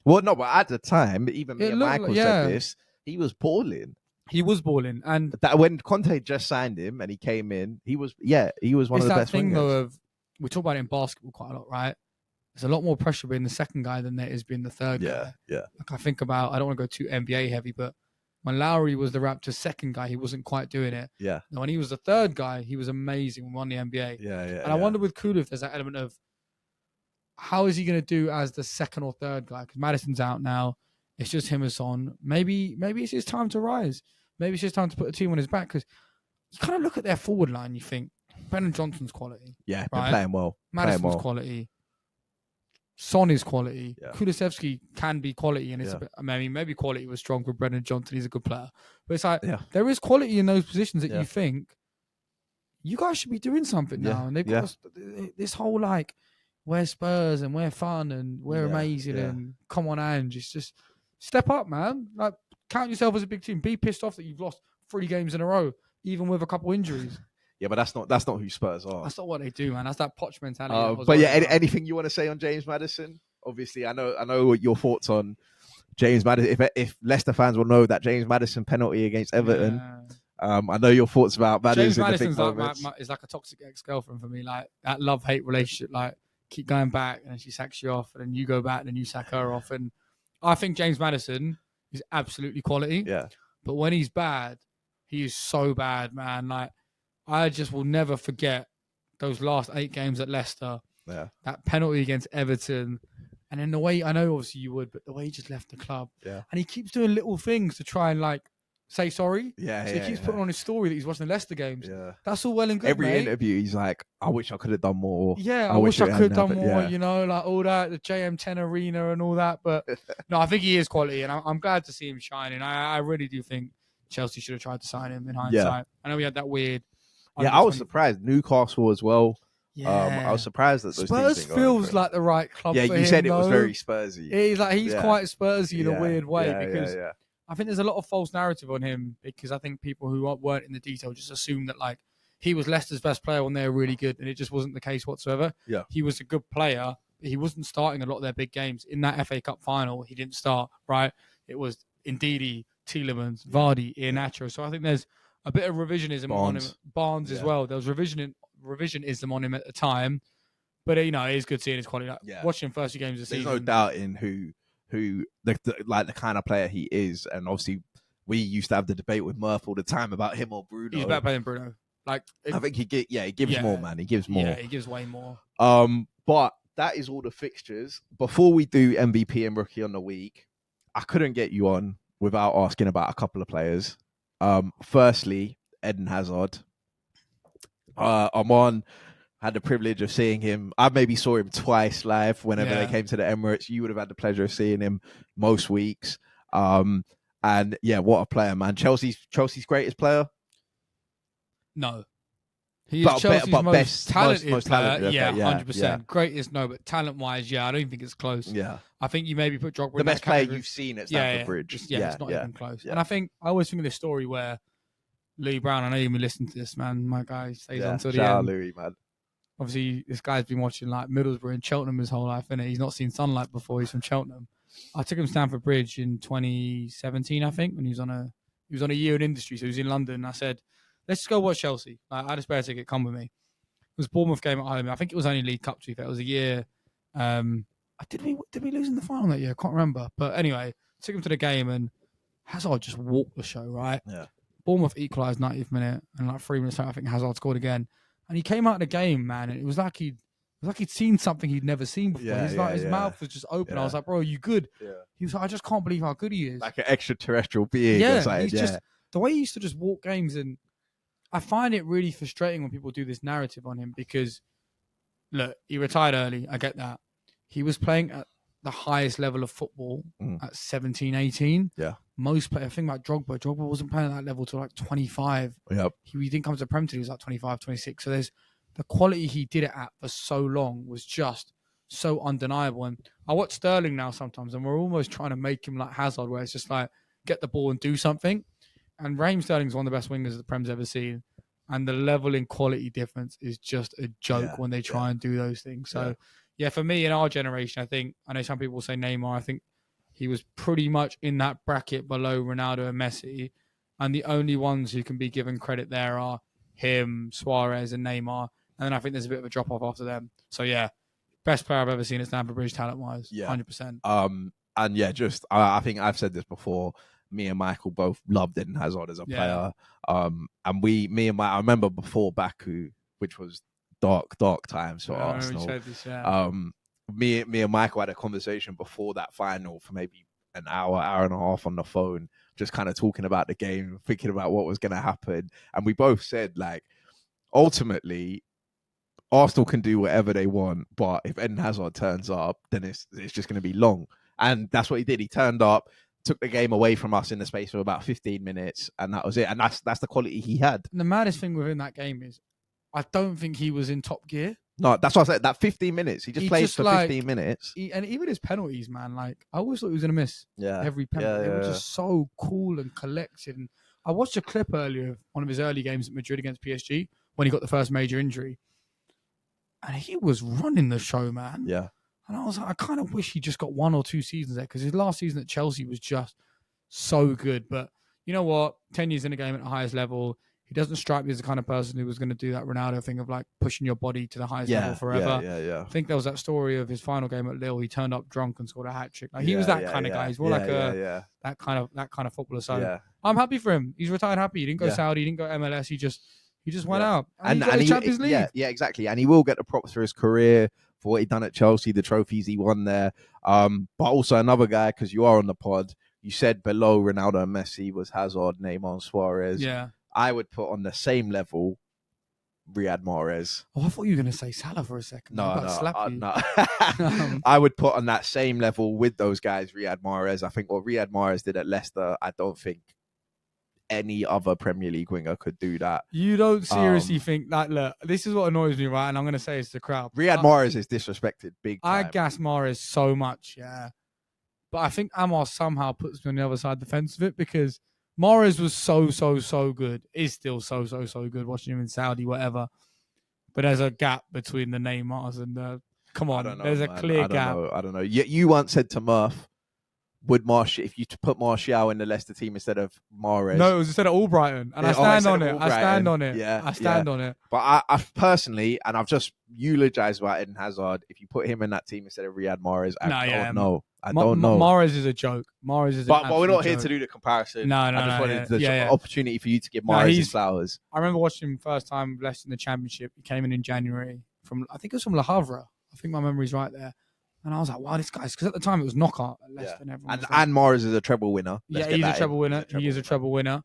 well, no, but at the time, even me and Michael said this, he was balling. He was balling. And that when Conte just signed him and he came in, he was one of the best thing, wingers. Though, we talk about it in basketball quite a lot, right? There's a lot more pressure being the second guy than there is being the third guy. Yeah. Like I think about, I don't want to go too NBA heavy, but when Lowry was the Raptors' second guy, he wasn't quite doing it. Yeah. And when he was the third guy, he was amazing and won the NBA. Yeah. And I wonder with Kulu if there's that element of how is he going to do as the second or third guy? Because Maddison's out now. It's just him and Son. Maybe it's his time to rise. Maybe it's just time to put a team on his back. Because you kind of look at their forward line, you think, Brennan Johnson's quality. Yeah, right? Been playing well. Maddison's quality. Son is quality. Yeah. Kulusevski can be quality. And it's a bit, maybe quality was strong for Brennan Johnson. He's a good player. But it's like, there is quality in those positions that you think, you guys should be doing something now. And they've got this whole like, we're Spurs and we're fun and we're amazing and come on, Ange. It's just step up, man. Like count yourself as a big team. Be pissed off that you've lost 3 games in a row, even with a couple injuries. Yeah, but that's not who Spurs are. That's not what they do, man. That's that Poch mentality. But anything you want to say on James Maddison? Obviously, I know what your thoughts on James Maddison. If Leicester fans will know that James Maddison penalty against Everton. I know your thoughts about Maddison. James Maddison's is like a toxic ex-girlfriend for me. Like that love-hate relationship. Like keep going back and then she sacks you off and then you go back and then you sack her off. And I think James Maddison is absolutely quality. Yeah. But when he's bad, he is so bad, man. Like I just will never forget those last 8 games at Leicester. Yeah. That penalty against Everton. And then the way, I know obviously you would, but the way he just left the club. Yeah. And he keeps doing little things to try and like say sorry. Yeah. So he keeps putting on his story that he's watching the Leicester games. Yeah. That's all well and good. Every interview, he's like, I wish I could have done more. Yeah, I wish I could have done more, you know, like all that, the JM10 Arena and all that. But no, I think he is quality and I'm glad to see him shining. I really do think Chelsea should have tried to sign him in hindsight. Yeah. I know we had that weird. Yeah, I was surprised. Newcastle as well. Yeah. I was surprised that those Spurs feels like the right club. Yeah, for you him, said it was though. very Spursy. He's quite Spursy in a weird way because yeah. I think there's a lot of false narrative on him because I think people who weren't in the detail just assume that like he was Leicester's best player when they were really good, and it just wasn't the case whatsoever. Yeah, he was a good player. He wasn't starting a lot of their big games. In that FA Cup final, he didn't start. Right, it was Ndidi, Tielemans, Vardy, Iheanacho. So I think there's a bit of revisionism on him. Barnes as well. There was revisionism on him at the time. But, you know, it is good seeing his quality. Like, watching him first few games of the season. There's no doubt in who who the kind of player he is, and obviously we used to have the debate with Murph all the time about him or Bruno. He's better than Bruno. Like, I think he gives more, man. He gives more. Yeah, he gives way more. But that is all the fixtures. Before we do MVP and Rookie on the Week, I couldn't get you on without asking about a couple of players. Firstly, Eden Hazard. Arman had the privilege of seeing him. I maybe saw him twice live whenever they came to the Emirates. You would have had the pleasure of seeing him most weeks. And yeah, what a player, man. Chelsea's greatest player? No. He is Chelsea's most talented player. Yeah, 100%. Yeah. Greatest, no, but talent-wise, I don't think it's close. Yeah. I think you maybe put Drogba the in best that player category. You've seen at Stamford Bridge. It's not even close. And I always think of this story where Louis Brown, I know you've been listening to this, man. My guy stays on till the end. Shout out Louis, man. Obviously, this guy's been watching like Middlesbrough and Cheltenham his whole life, innit? He's not seen sunlight before. He's from Cheltenham. I took him to Stamford Bridge in 2017, I think, when he was on a year in industry. So he was in London. And I said, let's just go watch Chelsea. I had a spare ticket. Come with me. It was Bournemouth game at home. I think it was only League Cup, to be fair. It was a year. Did we lose in the final that year? I can't remember. But anyway, took him to the game and Hazard just walked the show, right? Yeah. Bournemouth equalised 90th minute, and like 3 minutes later, I think Hazard scored again. And he came out of the game, man, and it was like he'd seen something he'd never seen before. His mouth was just open. I was like, bro, are you good? Yeah. He was like, I just can't believe how good he is. Like an extraterrestrial being. He's just the way he used to just walk games, and I find it really frustrating when people do this narrative on him because, look, he retired early. I get that. He was playing at the highest level of football at 17, 18. Yeah. Most players, think about Drogba. Drogba wasn't playing at that level till like 25. Yep. He didn't come to the Prem till he was like 25, 26. So there's the quality he did it at for so long was just so undeniable. And I watch Sterling now sometimes, and we're almost trying to make him like Hazard, where it's just like get the ball and do something. And Raheem Sterling's one of the best wingers the Prem's ever seen. And the level in quality difference is just a joke when they try and do those things. So, for me, in our generation, I know some people say Neymar. I think he was pretty much in that bracket below Ronaldo and Messi. And the only ones who can be given credit there are him, Suarez, and Neymar. And then I think there's a bit of a drop-off after them. So, best player I've ever seen at Stamford Bridge talent-wise, 100%. And I think I've said this before. Me and Michael both loved Eden Hazard as a player. And I remember before Baku, which was dark times for Arsenal. Me and Michael had a conversation before that final for maybe an hour and a half on the phone, just kind of talking about the game, thinking about what was going to happen. And we both said, like, ultimately, Arsenal can do whatever they want, but if Eden Hazard turns up, then it's just going to be long. And that's what he did. He turned up, took the game away from us in the space of about 15 minutes, and that was it. And that's the quality he had. And the maddest thing within that game is, I don't think he was in top gear. No, that's what I said. That 15 minutes, he played for 15 minutes. And even his penalties, man, like I always thought he was going to miss every penalty. They were just so cool and collected. And I watched a clip earlier of one of his early games at Madrid against PSG when he got the first major injury. And he was running the show, man. Yeah. And I was like, I kind of wish he just got 1 or 2 seasons there because his last season at Chelsea was just so good. But you know what? 10 years in the game at the highest level, he doesn't strike me as the kind of person who was going to do that Ronaldo thing of like pushing your body to the highest level forever. Yeah. I think there was that story of his final game at Lille. He turned up drunk and scored a hat trick. Like he was that kind of guy. He's more that kind of footballer. So I'm happy for him. He's retired happy. He didn't go Saudi. He didn't go MLS. He just went out and he Champions League. Yeah, exactly. And he will get the props for his career for what he done at Chelsea, the trophies he won there. But also another guy, because you are on the pod. You said below Ronaldo and Messi was Hazard, Neymar, and Suarez. Yeah. I would put on the same level Riyad Mahrez. Oh, I thought you were going to say Salah for a second. No. I would put on that same level with those guys, Riyad Mahrez. I think what Riyad Mahrez did at Leicester, I don't think any other Premier League winger could do that. You don't seriously think that? Look, this is what annoys me, right? And I'm going to say it's the crowd. Riyad Mahrez is disrespected big time. I gas Mahrez so much, but I think Amar somehow puts me on the other side of the fence of it because Mahrez was so good. Is still so good watching him in Saudi, whatever. But there's a gap between the Neymars and the... Come on, there's a clear gap. I don't know. You once said to Murph, if you put Martial in the Leicester team instead of Mahrez... No, it was instead of Albrighton. And I stand on it. I stand on it. But I personally, and I've just eulogized about Eden Hazard, if you put him in that team instead of Riyad Mahrez, I don't know. I don't know. Mahrez is a joke. Mahrez is but we're not here to do the comparison. No, I just wanted the opportunity for you to give Mahrez his flowers. I remember watching him first time Leicester in the Championship. He came in January I think it was from Le Havre. I think my memory's right there. And I was like, wow, this guy's... Because at the time, it was knockout at Leicester. Yeah. And Mahrez is a treble winner. He's a treble winner. He is a treble winner.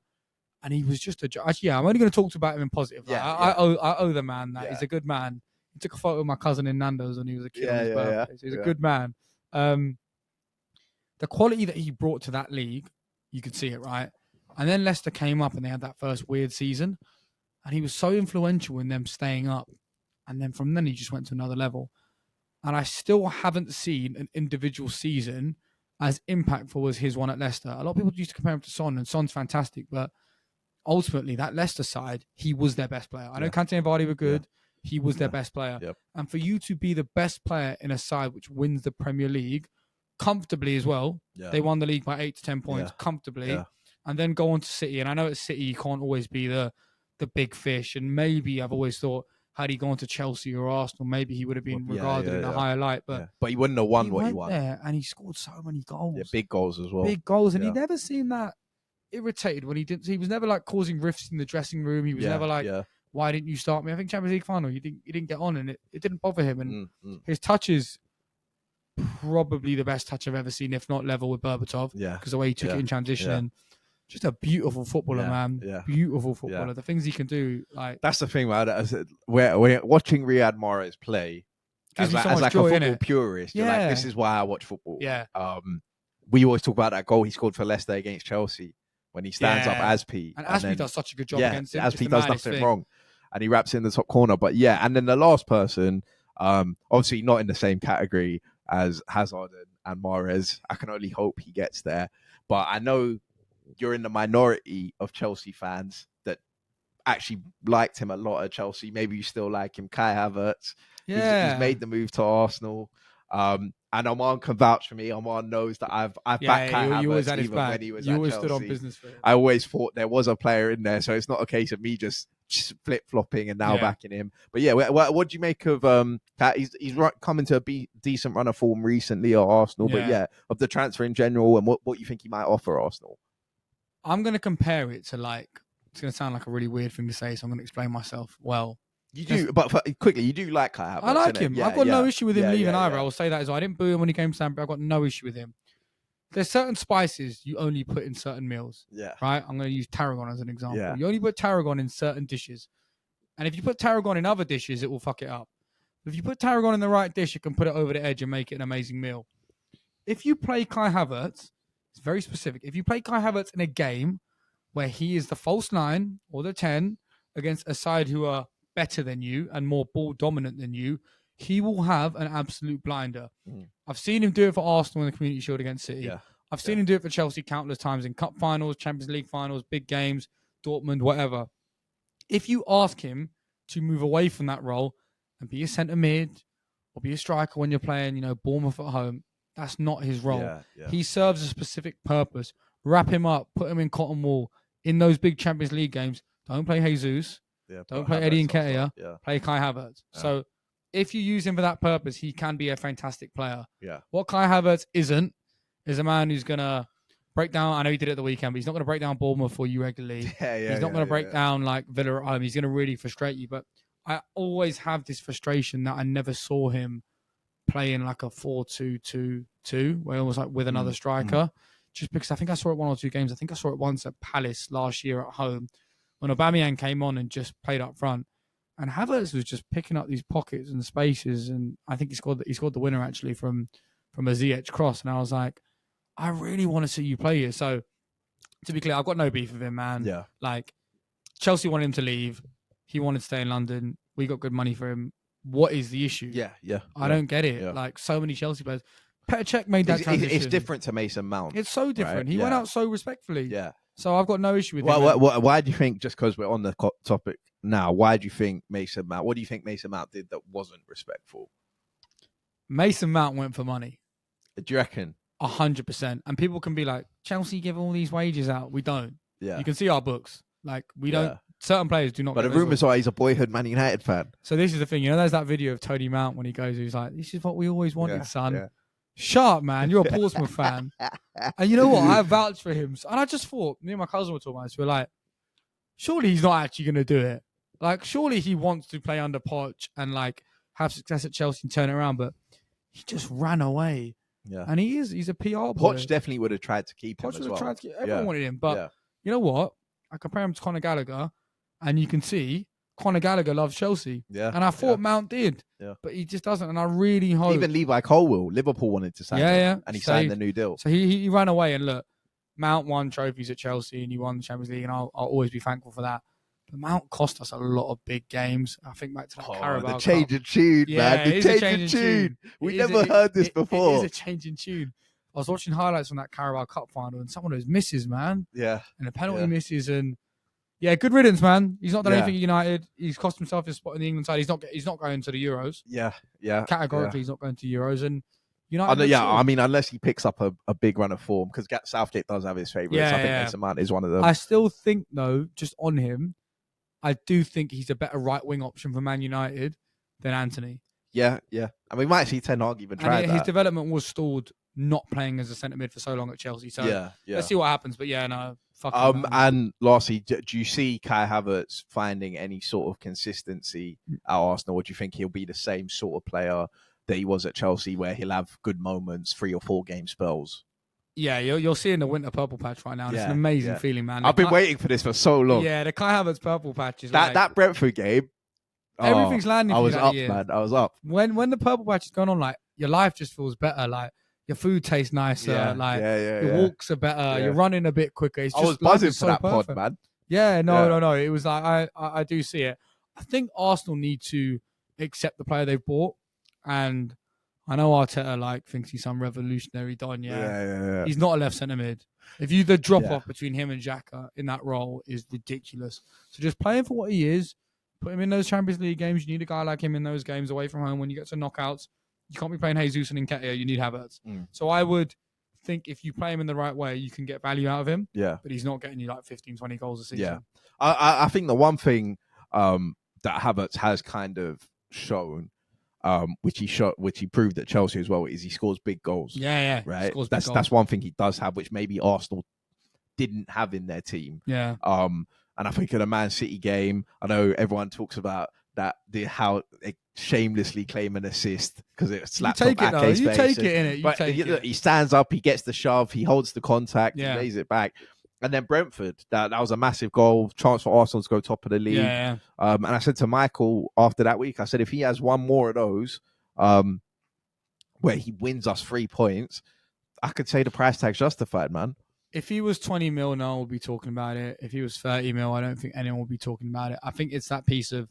And he was just I'm only going to talk about him in positive. Yeah, I owe the man that. He's a good man. He took a photo of my cousin in Nando's when he was a kid on his birthday. So he's a good man. The quality that he brought to that league, you could see it, right? And then Leicester came up and they had that first weird season. And he was so influential in them staying up. And then from then, he just went to another level. And I still haven't seen an individual season as impactful as his one at Leicester. A lot of people used to compare him to Son, and Son's fantastic. But ultimately, that Leicester side, he was their best player. I know Kante and Vardy were good. He was their best player. Yep. And for you to be the best player in a side which wins the Premier League comfortably as well, they won the league by 8 to 10 points comfortably, and then go on to City. And I know at City, you can't always be the big fish. And maybe I've always thought, had he gone to Chelsea or Arsenal, maybe he would have been regarded in a higher light. But he wouldn't have won what he won. There and he scored so many goals. Yeah, big goals as well. Big goals. And he never seemed that irritated when he didn't. He was never like causing rifts in the dressing room. He was never like, why didn't you start me? I think Champions League final, he didn't get on, and it didn't bother him. And his touch is probably the best touch I've ever seen, if not level with Berbatov. Yeah. Because the way he took it in transition. And just a beautiful footballer, man. Yeah. Beautiful footballer. The things he can do, like that's the thing, man. We're watching Riyad Mahrez play as like a football purist. You're like, this is why I watch football. Yeah. We always talk about that goal he scored for Leicester against Chelsea when he stands up Aspi. And Aspi does such a good job against him. Aspi does nothing wrong. And he wraps in the top corner. But and then the last person, obviously not in the same category as Hazard and Mahrez. I can only hope he gets there. But I know you're in the minority of Chelsea fans that actually liked him a lot at Chelsea. Maybe you still like him. Kai Havertz. Yeah. He's made the move to Arsenal. And Oman can vouch for me. Oman knows that I've backed Kai Havertz even when he was at Chelsea. You always stood on business for him. I always thought there was a player in there. So it's not a case of me just flip-flopping and now backing him. But what do you make of he's coming to a decent run of form recently at Arsenal, but of the transfer in general and what you think he might offer Arsenal? I'm going to compare it to it's going to sound like a really weird thing to say, so I'm going to explain myself well. You do, but quickly, you do like Kai Havertz. I like him. I've got no issue with him leaving either. I will say that as well. I didn't boo him when he came to Stamford. I've got no issue with him. There's certain spices you only put in certain meals. Yeah. Right? I'm going to use tarragon as an example. Yeah. You only put tarragon in certain dishes. And if you put tarragon in other dishes, it will fuck it up. If you put tarragon in the right dish, it can put it over the edge and make it an amazing meal. If you play Kai Havertz, it's very specific. If you play Kai Havertz in a game where he is the false 9 or the 10 against a side who are better than you and more ball dominant than you, he will have an absolute blinder. I've seen him do it for Arsenal in the Community Shield against City. I've seen him do it for Chelsea countless times in cup finals, Champions League finals, big games, Dortmund, whatever. If you ask him to move away from that role and be a centre mid or be a striker when you're playing, Bournemouth at home, that's not his role. He serves a specific purpose. Wrap him up, put him in cotton wool. In those big Champions League games, don't play Jesus. Don't play Eddie Nketiah. Play Kai Havertz. So if you use him for that purpose, he can be a fantastic player. What Kai Havertz isn't is a man who's going to break down. I know he did it at the weekend, but he's not going to break down Bournemouth for you regularly. He's not going to break down like Villa at home. He's going to really frustrate you. But I always have this frustration that I never saw him playing like a 4-2-2-2, where it was like with another striker. Just because I think I saw it 1 or 2 games. I think I saw it once at Palace last year at home when Aubameyang came on and just played up front. And Havertz was just picking up these pockets and spaces. And I think he scored the winner actually from a Ziyech cross. And I was like, I really want to see you play here. So to be clear, I've got no beef with him, man. Like Chelsea wanted him to leave. He wanted to stay in London. We got good money for him. What is the issue? I don't get it. Like so many Chelsea players. Petr Cech made that transition. It's different to Mason Mount. It's so different. Right? He went out so respectfully. So I've got no issue with him. Why do you think, just because we're on the topic now, why do you think Mason Mount, what do you think Mason Mount did that wasn't respectful? Mason Mount went for money. Do you reckon? 100%. And people can be like, Chelsea give all these wages out. We don't. You can see our books. Like, we don't. Certain players do not. But the rumours are he's a boyhood Man United fan. So this is the thing. There's that video of Tony Mount when he goes, he's like, this is what we always wanted, son. Shut up, man. You're a Portsmouth fan. And you know what? I vouched for him. And I just thought, me and my cousin were talking about this. We're like, surely he's not actually going to do it. Like, surely he wants to play under Poch and, like, have success at Chelsea and turn it around. But he just ran away. Yeah. And he's a PR boy. Poch definitely would have tried to keep him as well. Everyone wanted him. But you know what? I compare him to Conor Gallagher, and you can see Conor Gallagher loves Chelsea. Yeah. And I thought Mount did. Yeah. But he just doesn't. And I really hope. Even Levi Colwill, Liverpool wanted to sign him. Yeah. And he signed the new deal. So he ran away. And look, Mount won trophies at Chelsea and he won the Champions League. And I'll always be thankful for that. But Mount cost us a lot of big games. I think back to that Carabao the change in tune, man. The change in tune. We never heard this before. It is a change in tune. I was watching highlights from that Carabao Cup final and some of those misses, man. Yeah. And the penalty misses and good riddance, man. He's not done anything at United. He's cost himself his spot in the England side. He's not going to the Euros. Yeah. Categorically, he's not going to Euros. And United. I mean, unless he picks up a big run of form, because Southgate does have his favourites. I think Mason Mount is one of them. I still think, though, just on him, I do think he's a better right wing option for Man United than Anthony. Yeah. And we might see Ten Hag even try that. His development was stalled not playing as a centre mid for so long at Chelsea. So let's see what happens. But and lastly, do you see Kai Havertz finding any sort of consistency at Arsenal? Or do you think he'll be the same sort of player that he was at Chelsea, where he'll have good moments, 3 or 4 game spells? Yeah, you're seeing the winter purple patch right now. And it's an amazing feeling, man. I've been waiting for this for so long. Yeah, the Kai Havertz purple patch is that Brentford game. Everything's landing. I was up, man. I was up. When the purple patch is going on, like your life just feels better. Like your food tastes nicer. Your walks are better. You're running a bit quicker. It's just, I was buzzing for that pod, man. Yeah, no. It was like I do see it. I think Arsenal need to accept the player they've bought, and I know Arteta thinks he's some revolutionary don. Yeah. He's not a left centre mid. If the drop off between him and Xhaka in that role is ridiculous. So just play him for what he is. Put him in those Champions League games. You need a guy like him in those games away from home. When you get to knockouts, you can't be playing Jesus and Nketiah. You need Havertz. So I would think if you play him in the right way, you can get value out of him. Yeah. But he's not getting you 15, 20 goals a season. Yeah. I think the one thing that Havertz has kind of shown, which he proved at Chelsea as well, is he scores big goals. Yeah. Right. That's one thing he does have, which maybe Arsenal didn't have in their team. Yeah. And I think in a Man City game, I know everyone talks about that how they shamelessly claim an assist because it slapped off Ake's face. You take it, innit? He stands up, he gets the shove, he holds the contact, he lays it back. And then Brentford, that was a massive goal, chance for Arsenal to go top of the league. Yeah. And I said to Michael after that week, I said, if he has one more of those where he wins us 3 points, I could say the price tag's justified, man. If he was 20 mil, no one would be talking about it. If he was 30 mil, I don't think anyone would be talking about it. I think it's that piece of,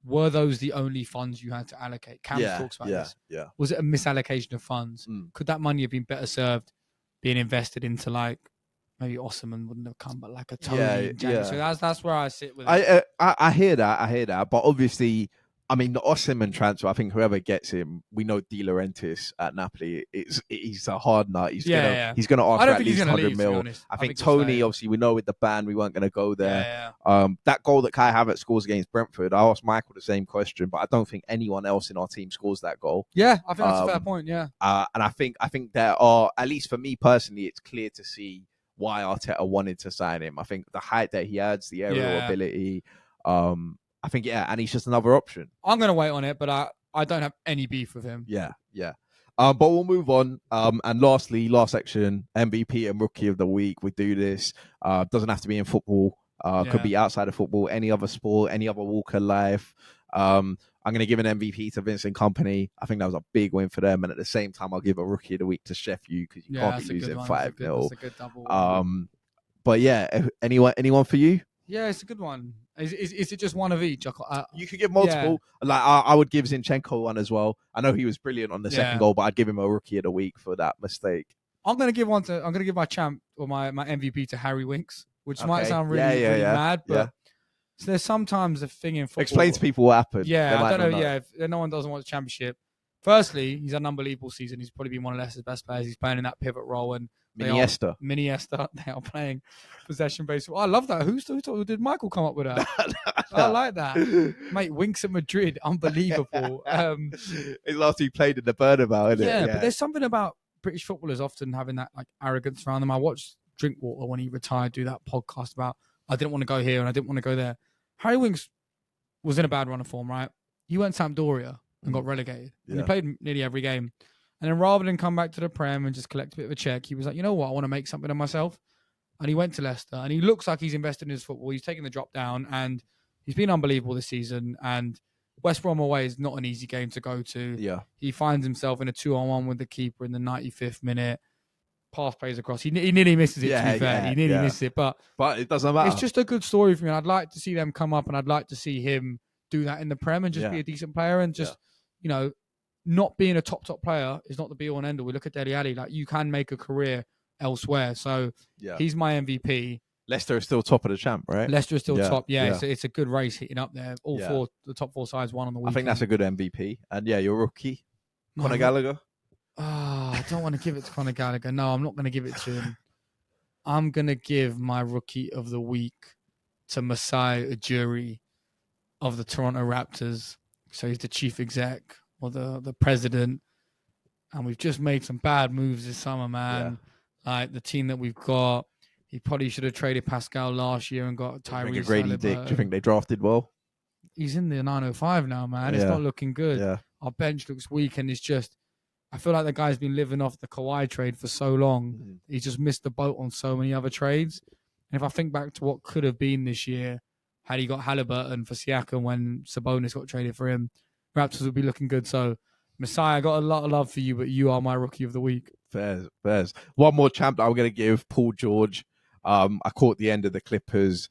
were those the only funds you had to allocate? Cam talks about this. Yeah. Was it a misallocation of funds? Could that money have been better served being invested into maybe Osimhen wouldn't have come, but a Tony in January. So that's where I sit with it. I hear that. But obviously, I mean, the Osimhen transfer, I think whoever gets him, we know De Laurentiis at Napoli, he's a hard nut. He's gonna ask for at least 100 mil. I think Tony, obviously, we know with the ban, we weren't going to go there. That goal that Kai Havertz scores against Brentford, I asked Michael the same question, but I don't think anyone else in our team scores that goal. Yeah, I think that's a fair point, yeah. And I think there are, at least for me personally, it's clear to see why Arteta wanted to sign him. I think the height that he adds, the aerial ability, I think, and he's just another option. I'm going to wait on it, but I don't have any beef with him. Yeah. But we'll move on. And lastly, last section, MVP and Rookie of the Week. We do this. Doesn't have to be in football. Could be outside of football, any other sport, any other walk of life. I'm going to give an MVP to Vincent Kompany. I think that was a big win for them. And at the same time, I'll give a Rookie of the Week to Shef U because you can't be losing 5-0. That's a good double. But yeah, anyone for you? Yeah, it's a good one. Is it just one of each? You could give multiple. Yeah. I would give Zinchenko one as well. I know he was brilliant on the second goal, but I'd give him a Rookie of the Week for that mistake. I'm gonna give my champ or my MVP to Harry Winks, which might sound really mad, but so there's sometimes a thing in football. Explain to people what happened. Yeah, I don't know. Yeah, if no one doesn't watch the Championship. Firstly, he's had an unbelievable season. He's probably been one of Leicester's best players. He's playing in that pivot role and Miniesta. They are playing possession-based. I love that. Who did Michael come up with that? I like that. Mate, Winks at Madrid. Unbelievable. His last he played in the Burnham, isn't it? Yeah, but there's something about British footballers often having that like arrogance around them. I watched Drinkwater when he retired do that podcast about I didn't want to go here and I didn't want to go there. Harry Winks was in a bad run of form, right? He went to Sampdoria and got relegated. And he played nearly every game. And then rather than come back to the Prem and just collect a bit of a check, he was like, you know what? I want to make something of myself. And he went to Leicester. And he looks like he's invested in his football. He's taken the drop down. And he's been unbelievable this season. And West Brom away is not an easy game to go to. Yeah. He finds himself in a 2-on-1 with the keeper in the 95th minute. Pass plays across. He nearly misses it, to be fair. He nearly misses it. But it doesn't matter. It's just a good story for me. I'd like to see them come up and I'd like to see him do that in the Prem and just be a decent player and just, you know, not being a top player is not the be all and end all. We look at Dele Alli, like you can make a career elsewhere. So he's my MVP. Leicester is still top of the champ, right? Leicester is still top. Yeah. It's a good race hitting up there. The top four sides won on the weekend. I think that's a good MVP. And your rookie, Conor Gallagher. I don't want to give it to Conor Gallagher. No, I'm not going to give it to him. I'm going to give my rookie of the week to Masai Ujiri of the Toronto Raptors. So he's the chief exec or the president. And we've just made some bad moves this summer, man. Like the team that we've got, he probably should have traded Pascal last year and got Tyrese Haliburton. Do you think they drafted well? He's in the 905 now, man. It's not looking good. Yeah. Our bench looks weak and it's just, I feel like the guy's been living off the Kawhi trade for so long. He's just missed the boat on so many other trades. And if I think back to what could have been this year, had he got Haliburton for Siakam when Sabonis got traded for him, Raptors would be looking good. So, Messiah, I got a lot of love for you, but you are my rookie of the week. Fairs. One more champ that I'm going to give, Paul George. I caught the end of the Clippers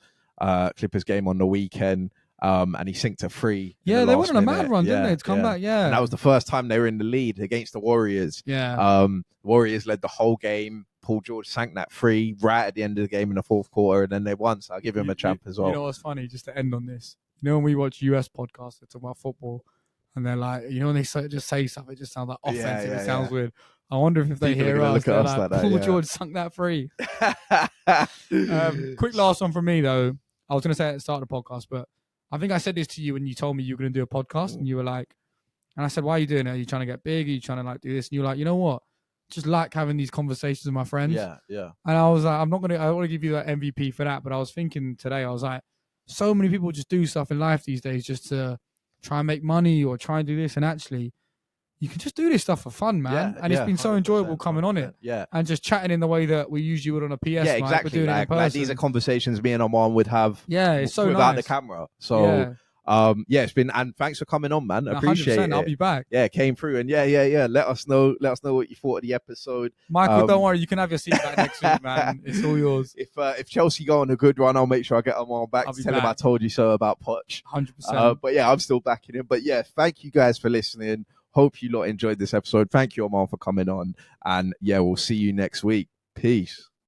game on the weekend. And he synced a free. Yeah, they went on a mad run, didn't they? To come back, And that was the first time they were in the lead against the Warriors. Yeah. Warriors led the whole game. Paul George sank that free right at the end of the game in the fourth quarter, and then they won. So I'll give him a champ as well. You know what's funny? Just to end on this. You know when we watch US podcasts that talk about football, and they're like, you know when they just say stuff, it just sounds like offensive. It sounds weird. I wonder if they hear us, they're like, Paul George sunk that free. Quick last one from me, though. I was going to say at the start of the podcast, but I think I said this to you when you told me you were going to do a podcast, and you were like, and I said, why are you doing it? Are you trying to get big? Are you trying to like do this? And you were like, you know what? Just like having these conversations with my friends. Yeah. And I was like, I don't want to give you that MVP for that, but I was thinking today, I was like, so many people just do stuff in life these days just to try and make money or try and do this. And actually, you can just do this stuff for fun, man. And it's been so enjoyable coming on it. Yeah. And just chatting in the way that we usually would on a PS. Yeah, exactly. Doing it in person. Like these are conversations me and Oman would have it's so without nice. the camera. So it's been, and thanks for coming on, man. Appreciate it. I'll be back. Yeah, came through and let us know what you thought of the episode. Michael, don't worry, you can have your seat back next week, man. It's all yours. If Chelsea go on a good run, I'll make sure I get them all back to tell him I told you so about Poch. 100%. But yeah, I'm still backing him. But yeah, thank you guys for listening. Hope you lot enjoyed this episode. Thank you, Oman, for coming on. And yeah, we'll see you next week. Peace.